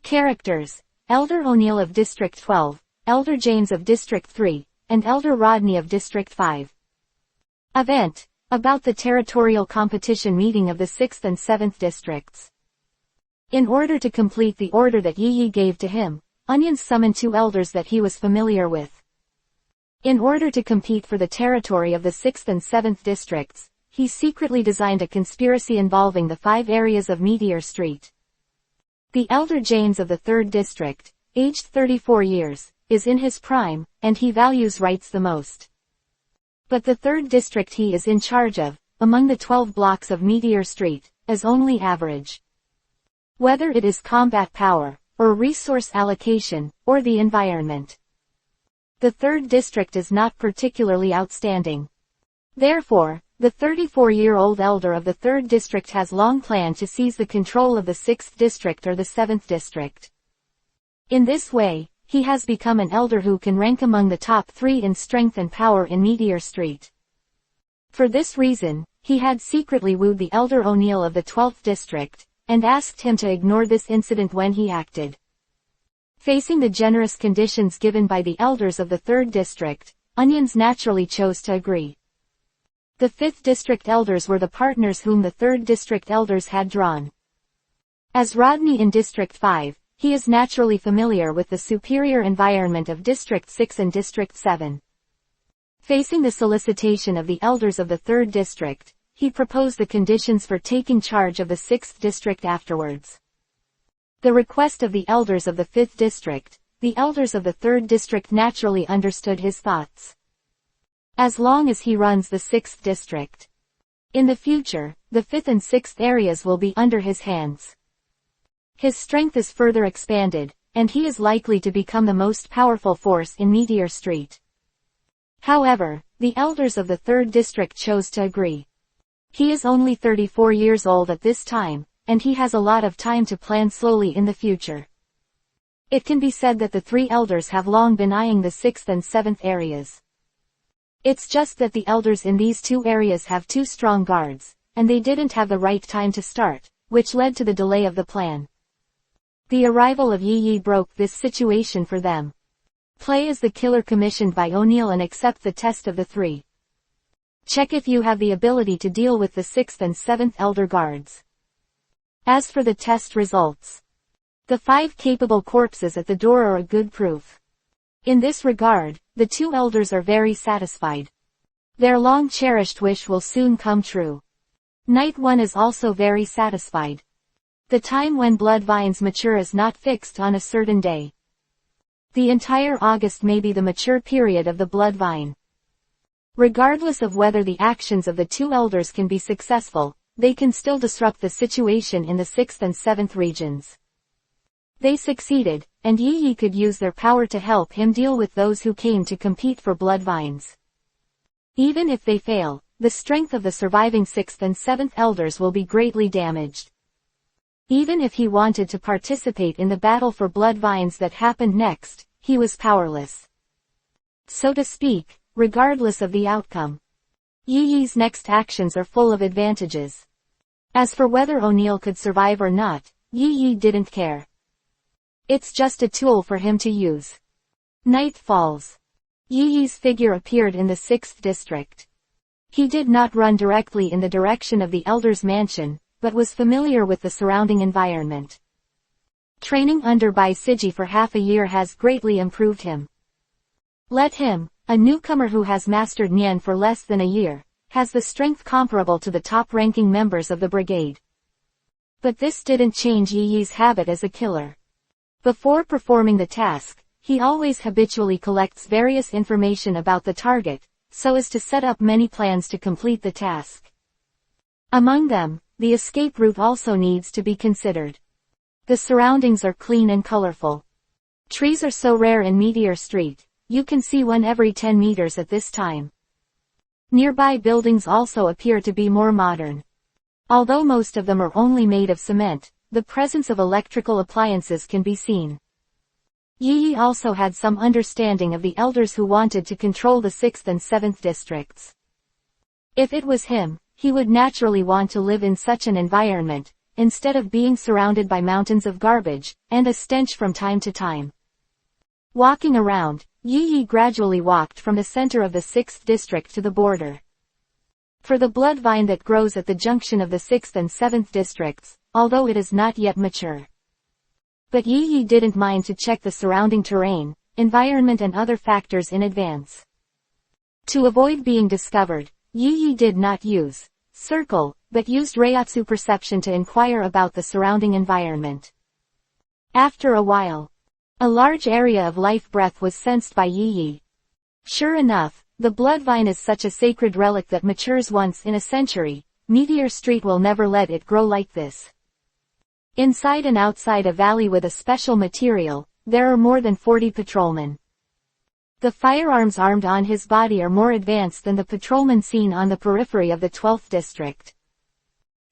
Characters: Elder O'Neill of District 12, Elder James of District 3, and Elder Rodney of District 5. Event: about the territorial competition meeting of the 6th and 7th districts. In order to complete the order that Yi gave to him, Onion summoned 2 elders that he was familiar with. In order to compete for the territory of the 6th and 7th districts, he secretly designed a conspiracy involving the 5 areas of Meteor Street. The Elder James of the 3rd district, aged 34 years, is in his prime, and he values rights the most. But the 3rd district he is in charge of, among the 12 blocks of Meteor Street, is only average. Whether it is combat power, or resource allocation, or the environment. The 3rd district is not particularly outstanding. Therefore, the 34-year-old elder of the 3rd district has long planned to seize the control of the 6th district or the 7th district. In this way, he has become an elder who can rank among the top 3 in strength and power in Meteor Street. For this reason, he had secretly wooed the Elder O'Neill of the 12th District, and asked him to ignore this incident when he acted. Facing the generous conditions given by the elders of the 3rd District, Onions naturally chose to agree. The 5th District elders were the partners whom the 3rd District elders had drawn. As Rodney in District 5, he is naturally familiar with the superior environment of District 6 and District 7. Facing the solicitation of the elders of the 3rd District, he proposed the conditions for taking charge of the 6th District afterwards. The request of the elders of the 5th District, the elders of the 3rd District naturally understood his thoughts. As long as he runs the 6th District. In the future, the 5th and 6th areas will be under his hands. His strength is further expanded, and he is likely to become the most powerful force in Meteor Street. However, the elders of the 3rd District chose to agree. He is only 34 years old at this time, and he has a lot of time to plan slowly in the future. It can be said that the 3 elders have long been eyeing the 6th and 7th areas. It's just that the elders in these 2 areas have 2 strong guards, and they didn't have the right time to start, which led to the delay of the plan. The arrival of Yi Yi broke this situation for them. Play as the killer commissioned by O'Neill and accept the test of the 3. Check if you have the ability to deal with the 6th and 7th Elder Guards. As for the test results, the 5 capable corpses at the door are a good proof. In this regard, the 2 elders are very satisfied. Their long-cherished wish will soon come true. Night 1 is also very satisfied. The time when blood vines mature is not fixed on a certain day. The entire August may be the mature period of the blood vine. Regardless of whether the actions of the 2 elders can be successful, they can still disrupt the situation in the 6th and 7th regions. They succeeded, and Yi Yi could use their power to help him deal with those who came to compete for blood vines. Even if they fail, the strength of the surviving 6th and 7th elders will be greatly damaged. Even if he wanted to participate in the battle for blood vines that happened next, he was powerless. So to speak, regardless of the outcome. Yi Yi's next actions are full of advantages. As for whether O'Neill could survive or not, Yi Yi didn't care. It's just a tool for him to use. Night falls. Yi Yi's figure appeared in the 6th District. He did not run directly in the direction of the Elder's mansion, but was familiar with the surrounding environment. Training under Bai Siji for half a year has greatly improved him. Let him, a newcomer who has mastered Nian for less than a year, has the strength comparable to the top-ranking members of the brigade. But this didn't change Yi Yi's habit as a killer. Before performing the task, he always habitually collects various information about the target, so as to set up many plans to complete the task. Among them, the escape route also needs to be considered. The surroundings are clean and colorful. Trees are so rare in Meteor Street, you can see one every 10 meters at this time. Nearby buildings also appear to be more modern. Although most of them are only made of cement, the presence of electrical appliances can be seen. Yi Yi also had some understanding of the elders who wanted to control the 6th and 7th districts. If it was him, he would naturally want to live in such an environment, instead of being surrounded by mountains of garbage, and a stench from time to time. Walking around, Yi Yi gradually walked from the center of the 6th district to the border. For the blood vine that grows at the junction of the 6th and 7th districts, although it is not yet mature. But Yi Yi didn't mind to check the surrounding terrain, environment and other factors in advance. To avoid being discovered, Yi Yi did not use circle, but used Reiatsu perception to inquire about the surrounding environment. After a while, a large area of life breath was sensed by Yi Yi. Sure enough, the blood vine is such a sacred relic that matures once in a century. Meteor Street will never let it grow like this. Inside and outside a valley with a special material, there are more than 40 patrolmen. The firearms armed on his body are more advanced than the patrolmen seen on the periphery of the 12th district.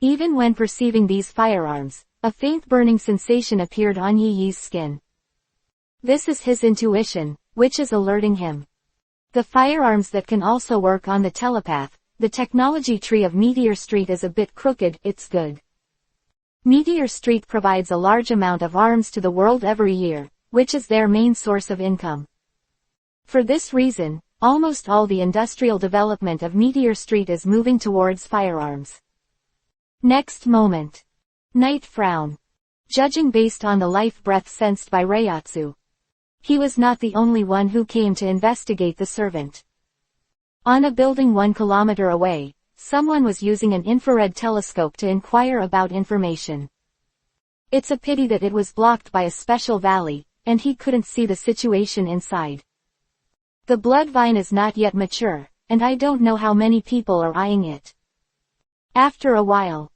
Even when perceiving these firearms, a faint burning sensation appeared on Yi Yi's skin. This is his intuition, which is alerting him. The firearms that can also work on the telepath. The technology tree of Meteor Street is a bit crooked, it's good. Meteor Street provides a large amount of arms to the world every year, which is their main source of income. For this reason, almost all the industrial development of Meteor Street is moving towards firearms. Next moment. Knight frown. Judging based on the life breath sensed by Reiatsu. He was not the only one who came to investigate the servant. On a building 1 kilometer away, someone was using an infrared telescope to inquire about information. It's a pity that it was blocked by a special valley, and he couldn't see the situation inside. The blood vine is not yet mature, and I don't know how many people are eyeing it. After a while,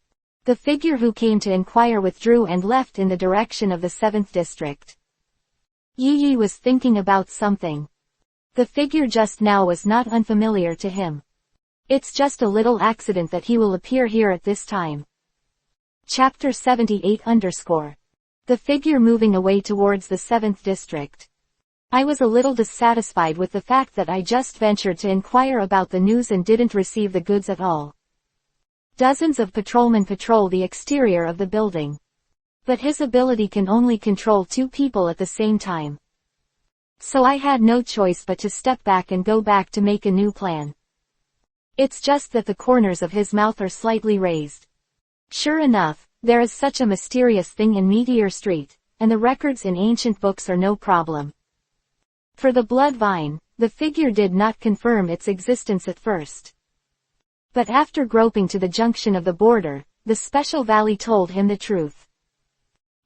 the figure who came to inquire withdrew and left in the direction of the 7th district. Yi was thinking about something. The figure just now was not unfamiliar to him. It's just a little accident that he will appear here at this time. Chapter 78 _ The figure moving away towards the 7th district. I was a little dissatisfied with the fact that I just ventured to inquire about the news and didn't receive the goods at all. Dozens of patrolmen patrol the exterior of the building. But his ability can only control 2 people at the same time. So I had no choice but to step back and go back to make a new plan. It's just that the corners of his mouth are slightly raised. Sure enough, there is such a mysterious thing in Meteor Street, and the records in ancient books are no problem. For the blood vine, the figure did not confirm its existence at first. But after groping to the junction of the border, the special valley told him the truth.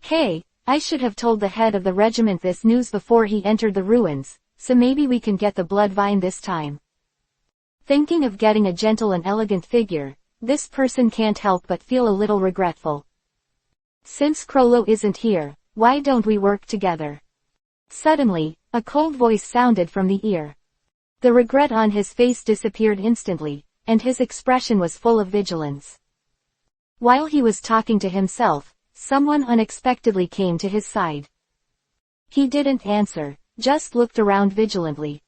Hey, I should have told the head of the regiment this news before he entered the ruins, so maybe we can get the blood vine this time. Thinking of getting a gentle and elegant figure, this person can't help but feel a little regretful. Since Krollo isn't here, why don't we work together? Suddenly, a cold voice sounded from the ear. The regret on his face disappeared instantly, and his expression was full of vigilance. While he was talking to himself, someone unexpectedly came to his side. He didn't answer, just looked around vigilantly.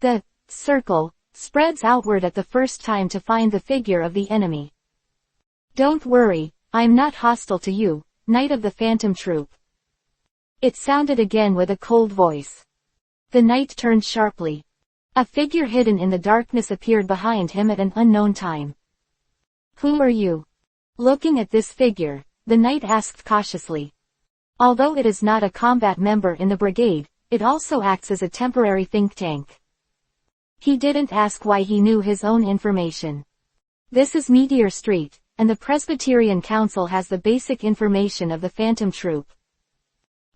The circle spreads outward at the first time to find the figure of the enemy. Don't worry, I'm not hostile to you, Knight of the Phantom Troop. It sounded again with a cold voice. The knight turned sharply. A figure hidden in the darkness appeared behind him at an unknown time. Who are you? Looking at this figure, the knight asked cautiously. Although it is not a combat member in the brigade, it also acts as a temporary think tank. He didn't ask why he knew his own information. This is Meteor Street, and the Presbyterian Council has the basic information of the Phantom Troop.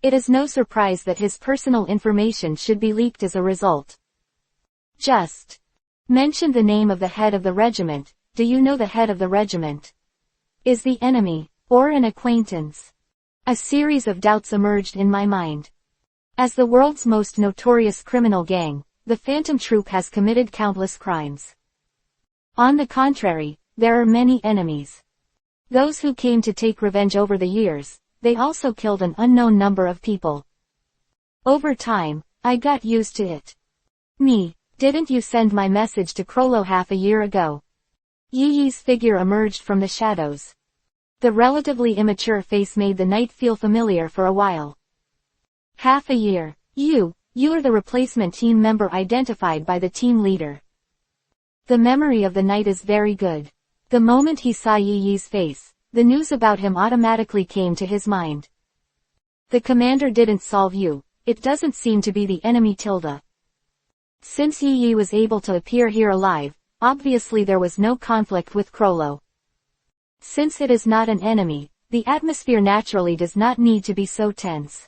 It is no surprise that his personal information should be leaked as a result. Just mention the name of the head of the regiment. Do you know the head of the regiment? Is the enemy, or an acquaintance? A series of doubts emerged in my mind. As the world's most notorious criminal gang, the Phantom Troop has committed countless crimes. On the contrary, there are many enemies. Those who came to take revenge over the years, they also killed an unknown number of people. Over time, I got used to it. Didn't you send my message to Krollo half a year ago? Yi's figure emerged from the shadows. The relatively immature face made the knight feel familiar for a while. Half a year. You are the replacement team member identified by the team leader. The memory of the knight is very good. The moment he saw Yi's face, the news about him automatically came to his mind. The commander didn't solve you. It doesn't seem to be the enemy tilde. Since Yi was able to appear here alive, obviously there was no conflict with Krollo. Since it is not an enemy, the atmosphere naturally does not need to be so tense.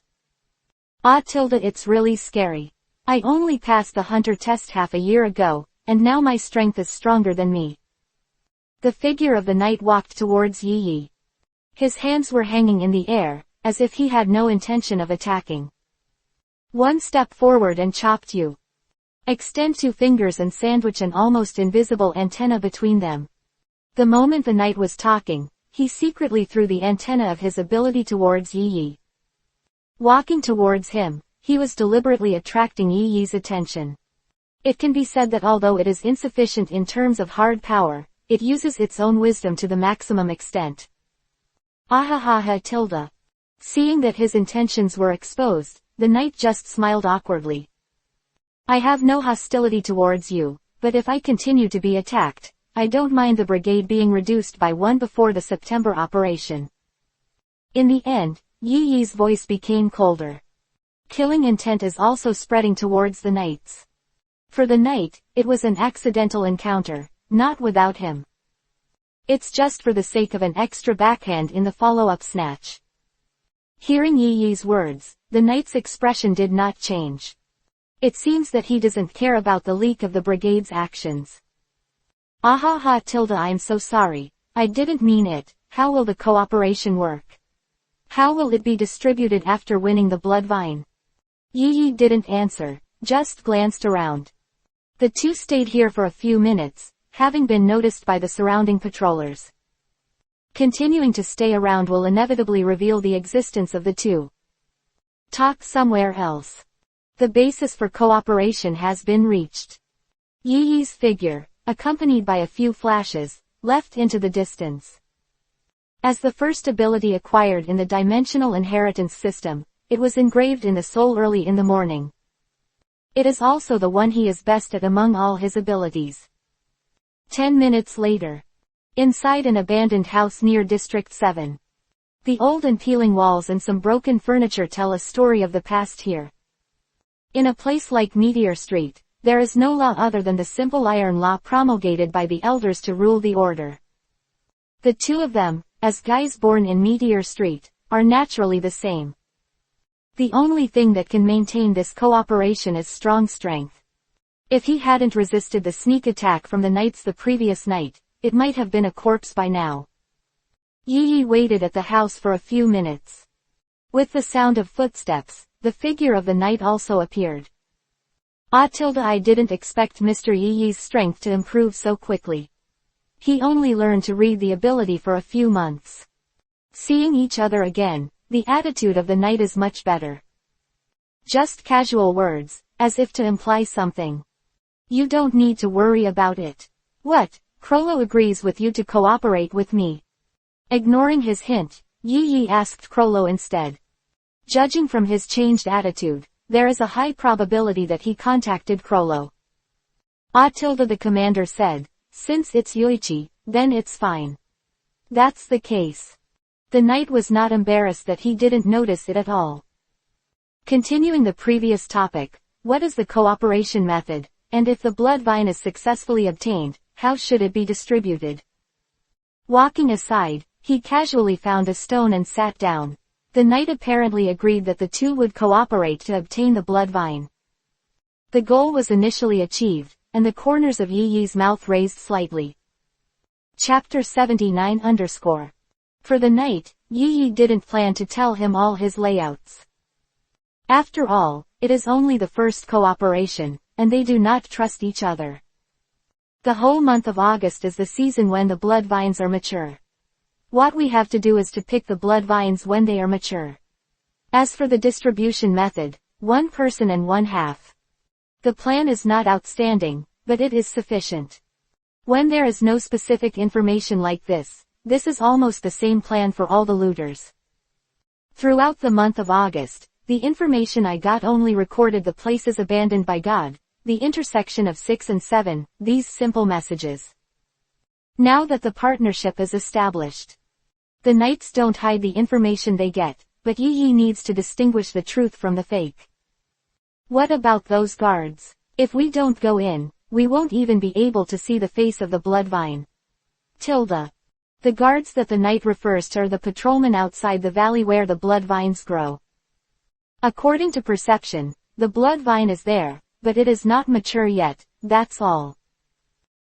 It's really scary. I only passed the hunter test half a year ago, and now my strength is stronger than me. The figure of the knight walked towards Yi. His hands were hanging in the air, as if he had no intention of attacking. One step forward and chopped you. Extend 2 fingers and sandwich an almost invisible antenna between them. The moment the knight was talking, he secretly threw the antenna of his ability towards Yi. Walking towards him, he was deliberately attracting Yi Yi's attention. It can be said that although it is insufficient in terms of hard power, it uses its own wisdom to the maximum extent. Ahahaha tilde. Seeing that his intentions were exposed, the knight just smiled awkwardly. I have no hostility towards you, but if I continue to be attacked, I don't mind the brigade being reduced by one before the September operation. In the end, Yi Yi's voice became colder. Killing intent is also spreading towards the knights. For the knight, it was an accidental encounter, not without him. It's just for the sake of an extra backhand in the follow-up snatch. Hearing Yi Yi's words, the knight's expression did not change. It seems that he doesn't care about the leak of the brigade's actions. Ahaha tilde I'm so sorry, I didn't mean it. How will the cooperation work? How will it be distributed after winning the blood vine? Yi Yi didn't answer, just glanced around. The two stayed here for a few minutes, having been noticed by the surrounding patrollers. Continuing to stay around will inevitably reveal the existence of the two. Talk somewhere else. The basis for cooperation has been reached. Yi Yi's figure, accompanied by a few flashes, left into the distance. As the first ability acquired in the dimensional inheritance system, it was engraved in the soul early in the morning. It is also the one he is best at among all his abilities. 10 minutes later. Inside an abandoned house near District 7. The old and peeling walls and some broken furniture tell a story of the past here. In a place like Meteor Street, there is no law other than the simple iron law promulgated by the elders to rule the order. The two of them, as guys born in Meteor Street, are naturally the same. The only thing that can maintain this cooperation is strong strength. If he hadn't resisted the sneak attack from the knights the previous night, it might have been a corpse by now. Yi Yi waited at the house for a few minutes. With the sound of footsteps, the figure of the knight also appeared. I didn't expect Mr. Yi Yi's strength to improve so quickly. He only learned to read the ability for a few months. Seeing each other again, the attitude of the knight is much better. Just casual words, as if to imply something. You don't need to worry about it. What? Krollo agrees with you to cooperate with me. Ignoring his hint, Yi Yi asked Krollo instead. Judging from his changed attitude, there is a high probability that he contacted Krollo. The commander said, since it's Yoichi, then it's fine. That's the case. The knight was not embarrassed that he didn't notice it at all. Continuing the previous topic, what is the cooperation method, and if the blood vine is successfully obtained, how should it be distributed? Walking aside, he casually found a stone and sat down. The knight apparently agreed that the two would cooperate to obtain the blood vine. The goal was initially achieved, and the corners of Yi Yi's mouth raised slightly. Chapter-61-80. For the knight, Yi Yi didn't plan to tell him all his layouts. After all, it is only the first cooperation, and they do not trust each other. The whole month of August is the season when the blood vines are mature. What we have to do is to pick the blood vines when they are mature. As for the distribution method, 1 person and 1/2. The plan is not outstanding, but it is sufficient. When there is no specific information like this is almost the same plan for all the looters. Throughout the month of August, the information I got only recorded the places abandoned by God, the intersection of 6 and 7, these simple messages. Now that the partnership is established, the knights don't hide the information they get, but Yi Yi needs to distinguish the truth from the fake. What about those guards? If we don't go in, we won't even be able to see the face of the blood vine. The guards that the knight refers to are the patrolmen outside the valley where the blood vines grow. According to perception, the blood vine is there, but it is not mature yet, that's all.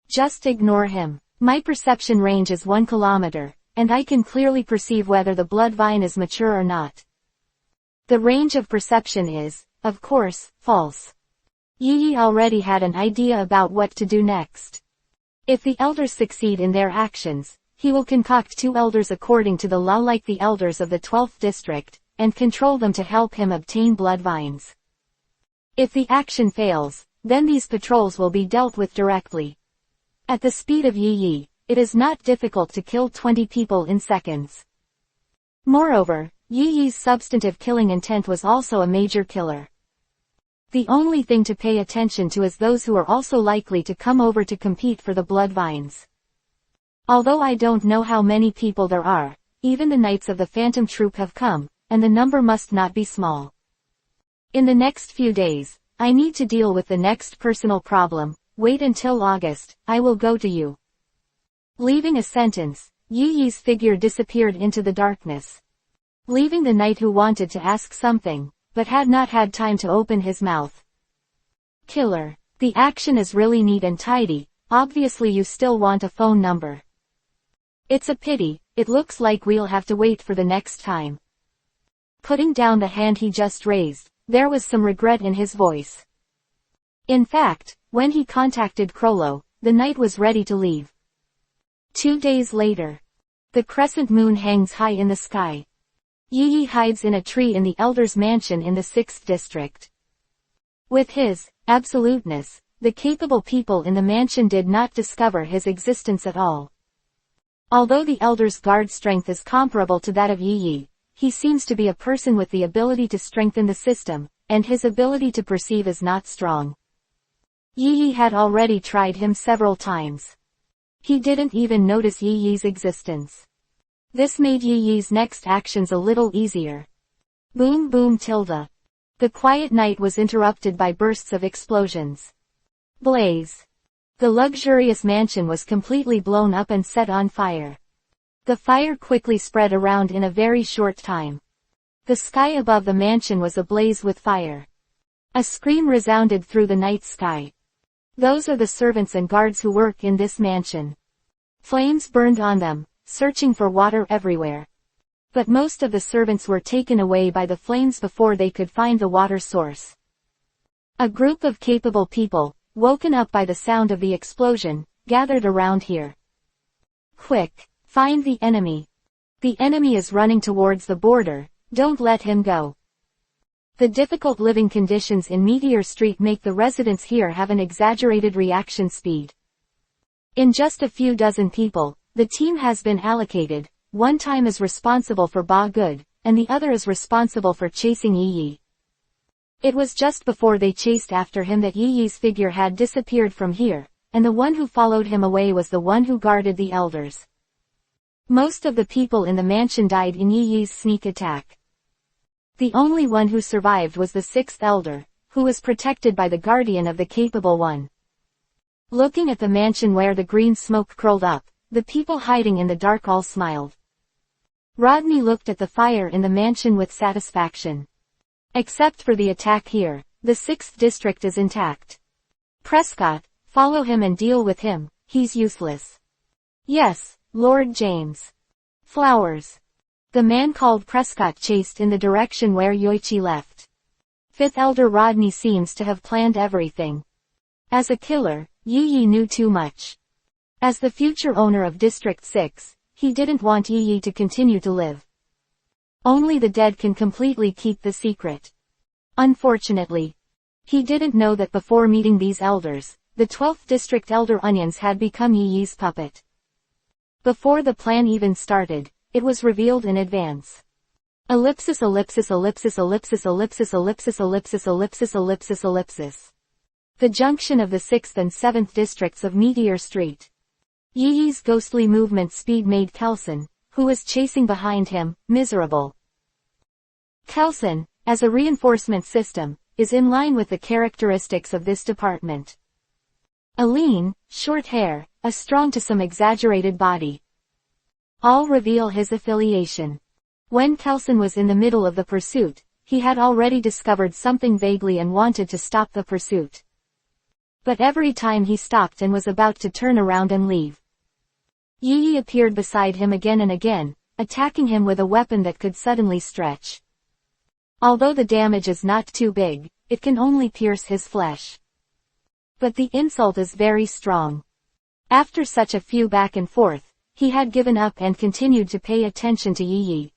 Just ignore him. My perception range is 1 kilometer, and I can clearly perceive whether the blood vine is mature or not. The range of perception is, of course, false. Yi Yi already had an idea about what to do next. If the elders succeed in their actions, he will concoct 2 elders according to the law like the elders of the 12th district, and control them to help him obtain blood vines. If the action fails, then these patrols will be dealt with directly. At the speed of Yi, it is not difficult to kill 20 people in seconds. Moreover, Yi's substantive killing intent was also a major killer. The only thing to pay attention to is those who are also likely to come over to compete for the blood vines. Although I don't know how many people there are, even the knights of the Phantom Troop have come, and the number must not be small. In the next few days, I need to deal with the next personal problem. Wait until August, I will go to you. Leaving a sentence, Yi's figure disappeared into the darkness, leaving the knight who wanted to ask something, but had not had time to open his mouth. Killer. The action is really neat and tidy. Obviously you still want a phone number. It's a pity, it looks like we'll have to wait for the next time. Putting down the hand he just raised, there was some regret in his voice. In fact, when he contacted Krollo, the knight was ready to leave. 2 days later. The crescent moon hangs high in the sky. Yi hides in a tree in the elder's mansion in the 6th district. With his absoluteness, the capable people in the mansion did not discover his existence at all. Although the elder's guard strength is comparable to that of Yi, he seems to be a person with the ability to strengthen the system, and his ability to perceive is not strong. Yi had already tried him several times. He didn't even notice Yi's existence. This made Yi's next actions a little easier. Boom boom tilde. The quiet night was interrupted by bursts of explosions. Blaze. The luxurious mansion was completely blown up and set on fire. The fire quickly spread around in a very short time. The sky above the mansion was ablaze with fire. A scream resounded through the night sky. Those are the servants and guards who work in this mansion. Flames burned on them, searching for water everywhere. But most of the servants were taken away by the flames before they could find the water source. A group of capable people, woken up by the sound of the explosion, gathered around here. Quick, find the enemy. The enemy is running towards the border, don't let him go. The difficult living conditions in Meteor Street make the residents here have an exaggerated reaction speed. In just a few dozen people, the team has been allocated. One time is responsible for Ba Good, and the other is responsible for chasing Yi. It was just before they chased after him that Yi's figure had disappeared from here, and the one who followed him away was the one who guarded the elders. Most of the people in the mansion died in Yi's sneak attack. The only one who survived was the 6th elder, who was protected by the guardian of the capable one. Looking at the mansion where the green smoke curled up, the people hiding in the dark all smiled. Rodney looked at the fire in the mansion with satisfaction. Except for the attack here, the 6th district is intact. Prescott, follow him and deal with him, he's useless. Yes, Lord James. Flowers. The man called Prescott chased in the direction where Yoichi left. 5th Elder Rodney seems to have planned everything. As a killer, Yi knew too much. As the future owner of District 6, he didn't want Yi to continue to live. Only the dead can completely keep the secret. Unfortunately, he didn't know that before meeting these elders, the 12th District Elder Onions had become Yi's puppet. Before the plan even started, it was revealed in advance. Ellipsis ellipsis ellipsis ellipsis ellipsis ellipsis ellipsis ellipsis ellipsis ellipsis. The junction of the 6th and 7th districts of Meteor Street. Yi's ghostly movement speed made Kelson, who was chasing behind him, miserable. Kelson, as a reinforcement system, is in line with the characteristics of this department. A lean, short hair, a strong to some exaggerated body. All reveal his affiliation. When Kelson was in the middle of the pursuit, he had already discovered something vaguely and wanted to stop the pursuit. But every time he stopped and was about to turn around and leave, Yi appeared beside him again and again, attacking him with a weapon that could suddenly stretch. Although the damage is not too big, it can only pierce his flesh. But the insult is very strong. After such a few back and forth, he had given up and continued to pay attention to Yi.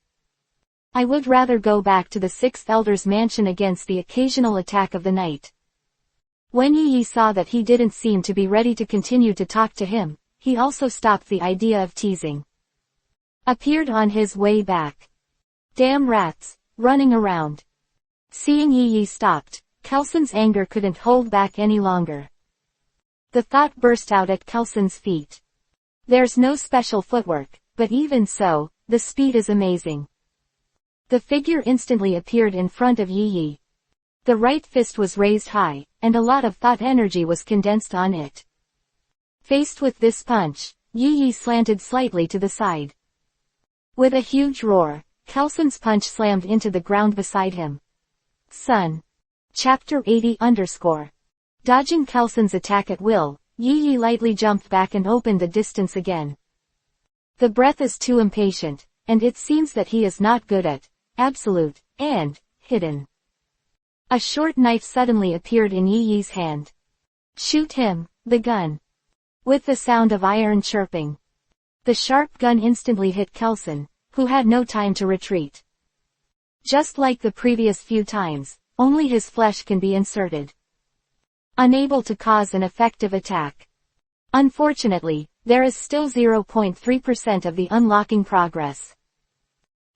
I would rather go back to the 6th Elder's mansion against the occasional attack of the night. When Yi saw that he didn't seem to be ready to continue to talk to him, he also stopped the idea of teasing. Appeared on his way back. Damn rats, running around. Seeing Yi stopped, Kelson's anger couldn't hold back any longer. The thought burst out at Kelson's feet. There's no special footwork, but even so, the speed is amazing. The figure instantly appeared in front of Yi. The right fist was raised high, and a lot of thought energy was condensed on it. Faced with this punch, Yi slanted slightly to the side. With a huge roar, Kelson's punch slammed into the ground beside him. Son. Chapter 80 _ Dodging Kelson's attack at will, Yi lightly jumped back and opened the distance again. The breath is too impatient, and it seems that he is not good at absolute and hidden. A short knife suddenly appeared in Yi's hand. Shoot him, the gun. With the sound of iron chirping. The sharp gun instantly hit Kelson, who had no time to retreat. Just like the previous few times, only his flesh can be inserted. Unable to cause an effective attack. Unfortunately, there is still 0.3% of the unlocking progress.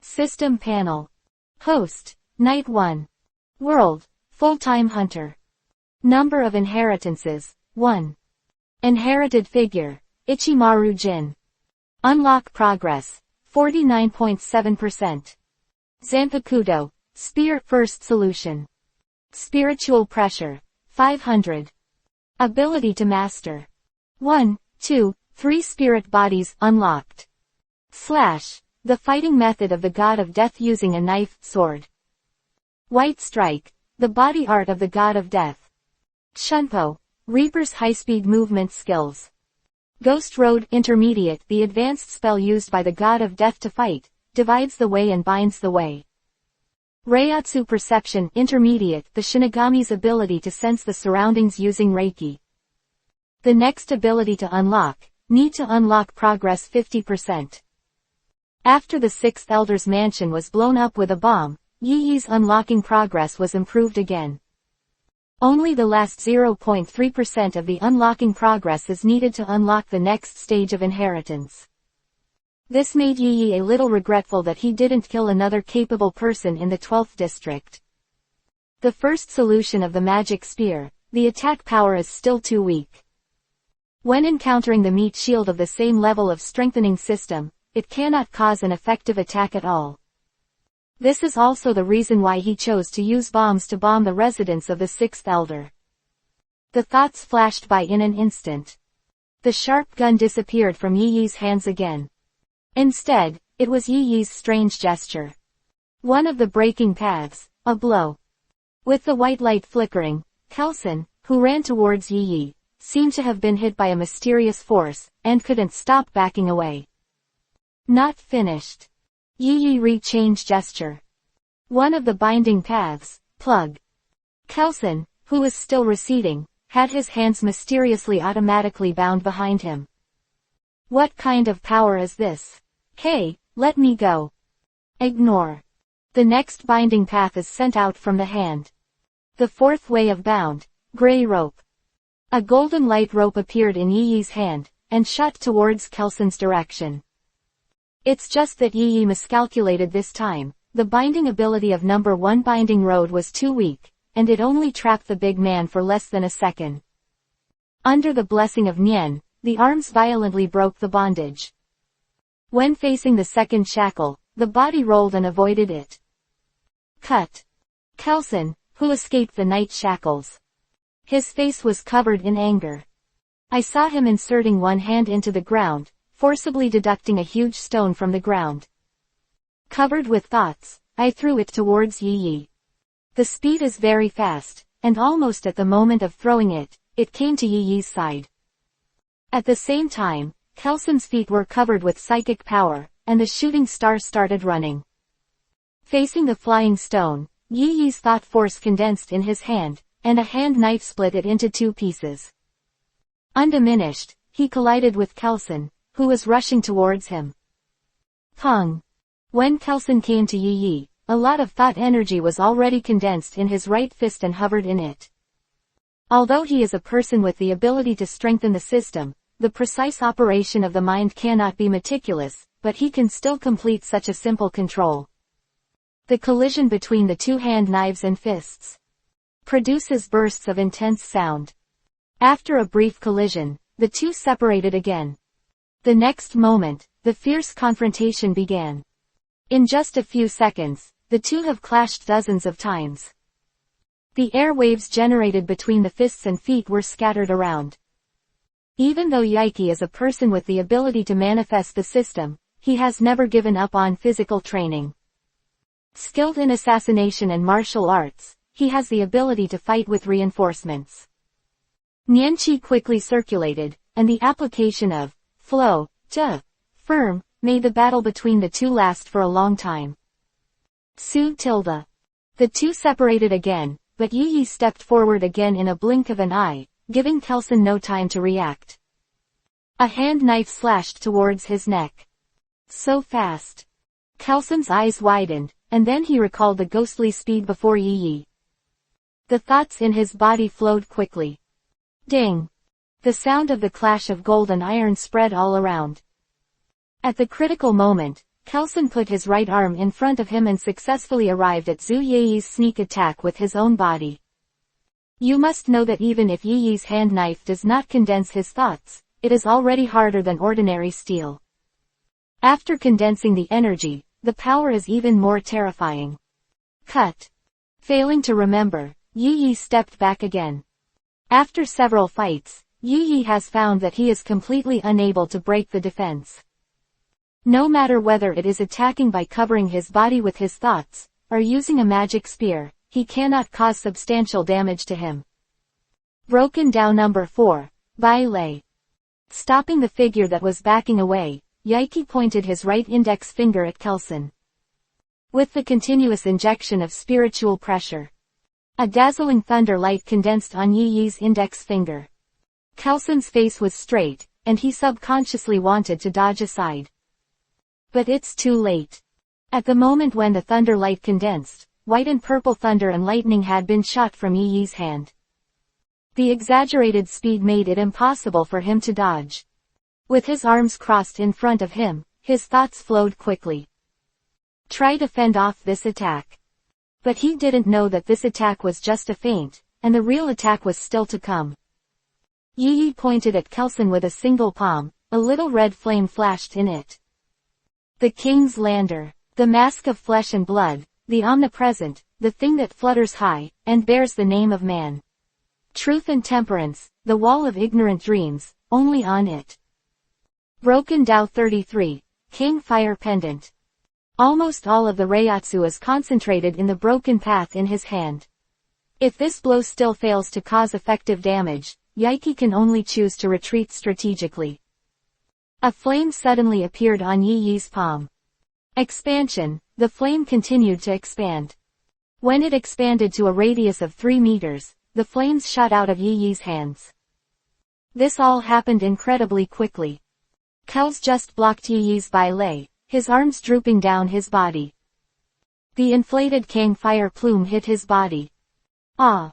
System panel. Host, Night 1. World, Full-time Hunter. Number of inheritances, 1. Inherited figure, Ichimaru Jin. Unlock progress, 49.7%. Zanpakuto, Spear First Solution. Spiritual Pressure, 500. Ability to Master. 1, 2, 3 Spirit Bodies unlocked. Slash, the fighting method of the God of Death using a knife, sword. White Strike, the body art of the God of Death. Shunpo, Reaper's high-speed movement skills. Ghost Road Intermediate, the advanced spell used by the God of Death to fight, divides the way and binds the way. Reiatsu Perception Intermediate, the Shinigami's ability to sense the surroundings using Reiki. The next ability to unlock, need to unlock progress 50%. After the Sixth Elder's mansion was blown up with a bomb, Yi's unlocking progress was improved again. Only the last 0.3% of the unlocking progress is needed to unlock the next stage of inheritance. This made Yi a little regretful that he didn't kill another capable person in the 12th district. The first solution of the magic spear, the attack power is still too weak. When encountering the meat shield of the same level of strengthening system, it cannot cause an effective attack at all. This is also the reason why he chose to use bombs to bomb the residence of the Sixth Elder. The thoughts flashed by in an instant. The sharp gun disappeared from Yi's hands again. Instead, it was Yi's strange gesture. One of the breaking paths, a blow. With the white light flickering, Kelson, who ran towards Yi, seemed to have been hit by a mysterious force, and couldn't stop backing away. Not finished. Yi re-change gesture. One of the binding paths, plug. Kelson, who was still receding, had his hands mysteriously automatically bound behind him. What kind of power is this? Hey, let me go. Ignore. The next binding path is sent out from the hand. The fourth way of bound, gray rope. A golden light rope appeared in Yi's hand, and shot towards Kelson's direction. It's just that Yi miscalculated this time. The binding ability of number 1 binding road was too weak, and it only trapped the big man for less than a second. Under the blessing of Nien, the arms violently broke the bondage. When facing the second shackle, the body rolled and avoided it. Cut. Kelson, who escaped the night shackles. His face was covered in anger. I saw him inserting one hand into the ground, forcibly deducting a huge stone from the ground. Covered with thoughts, I threw it towards Yi. The speed is very fast, and almost at the moment of throwing it, it came to Yi's side. At the same time, Kelson's feet were covered with psychic power, and the shooting star started running. Facing the flying stone, Yi's thought force condensed in his hand, and a hand knife split it into 2 pieces. Undiminished, he collided with Kelson, who was rushing towards him. Pong. When Kelson came to Yi, a lot of thought energy was already condensed in his right fist and hovered in it. Although he is a person with the ability to strengthen the system, the precise operation of the mind cannot be meticulous, but he can still complete such a simple control. The collision between the two hand knives and fists produces bursts of intense sound. After a brief collision, the two separated again. The next moment, the fierce confrontation began. In just a few seconds, the two have clashed dozens of times. The air waves generated between the fists and feet were scattered around. Even though Yaiki is a person with the ability to manifest the system, he has never given up on physical training. Skilled in assassination and martial arts, he has the ability to fight with reinforcements. Nianqi quickly circulated, and the application of flow to firm made the battle between the two last for a long time. The two separated again, but Yi stepped forward again in a blink of an eye, giving Kelson no time to react. A hand knife slashed towards his neck. So fast. Kelson's eyes widened, and then he recalled the ghostly speed before Yi. The thoughts in his body flowed quickly. Ding! The sound of the clash of gold and iron spread all around. At the critical moment, Kelson put his right arm in front of him and successfully arrived at Zhu Yi's sneak attack with his own body. You must know that even if Yi's hand knife does not condense his thoughts, it is already harder than ordinary steel. After condensing the energy, the power is even more terrifying. Cut. Failing to remember, Yi stepped back again. After several fights, Yi has found that he is completely unable to break the defense. No matter whether it is attacking by covering his body with his thoughts, or using a magic spear, he cannot cause substantial damage to him. Broken down number 4, by Lei. Stopping the figure that was backing away, Yaiki pointed his right index finger at Kelson. With the continuous injection of spiritual pressure, a dazzling thunder light condensed on Yi's index finger. Kelson's face was straight, and he subconsciously wanted to dodge aside. But it's too late. At the moment when the thunder light condensed, white and purple thunder and lightning had been shot from Yi's hand. The exaggerated speed made it impossible for him to dodge. With his arms crossed in front of him, his thoughts flowed quickly. Try to fend off this attack. But he didn't know that this attack was just a feint, and the real attack was still to come. Yi pointed at Kelson with a single palm, a little red flame flashed in it. The King's Lander, the mask of flesh and blood, the omnipresent, the thing that flutters high, and bears the name of man. Truth and temperance, the wall of ignorant dreams, only on it. Broken Dao 33, King Fire Pendant. Almost all of the Reiatsu is concentrated in the broken path in his hand. If this blow still fails to cause effective damage, Yaiki can only choose to retreat strategically. A flame suddenly appeared on Yi's palm. Expansion, the flame continued to expand. When it expanded to a radius of 3 meters, the flames shot out of Yi's hands. This all happened incredibly quickly. Kels just blocked Yi's Lei, his arms drooping down his body. The inflated Kang fire plume hit his body. Ah!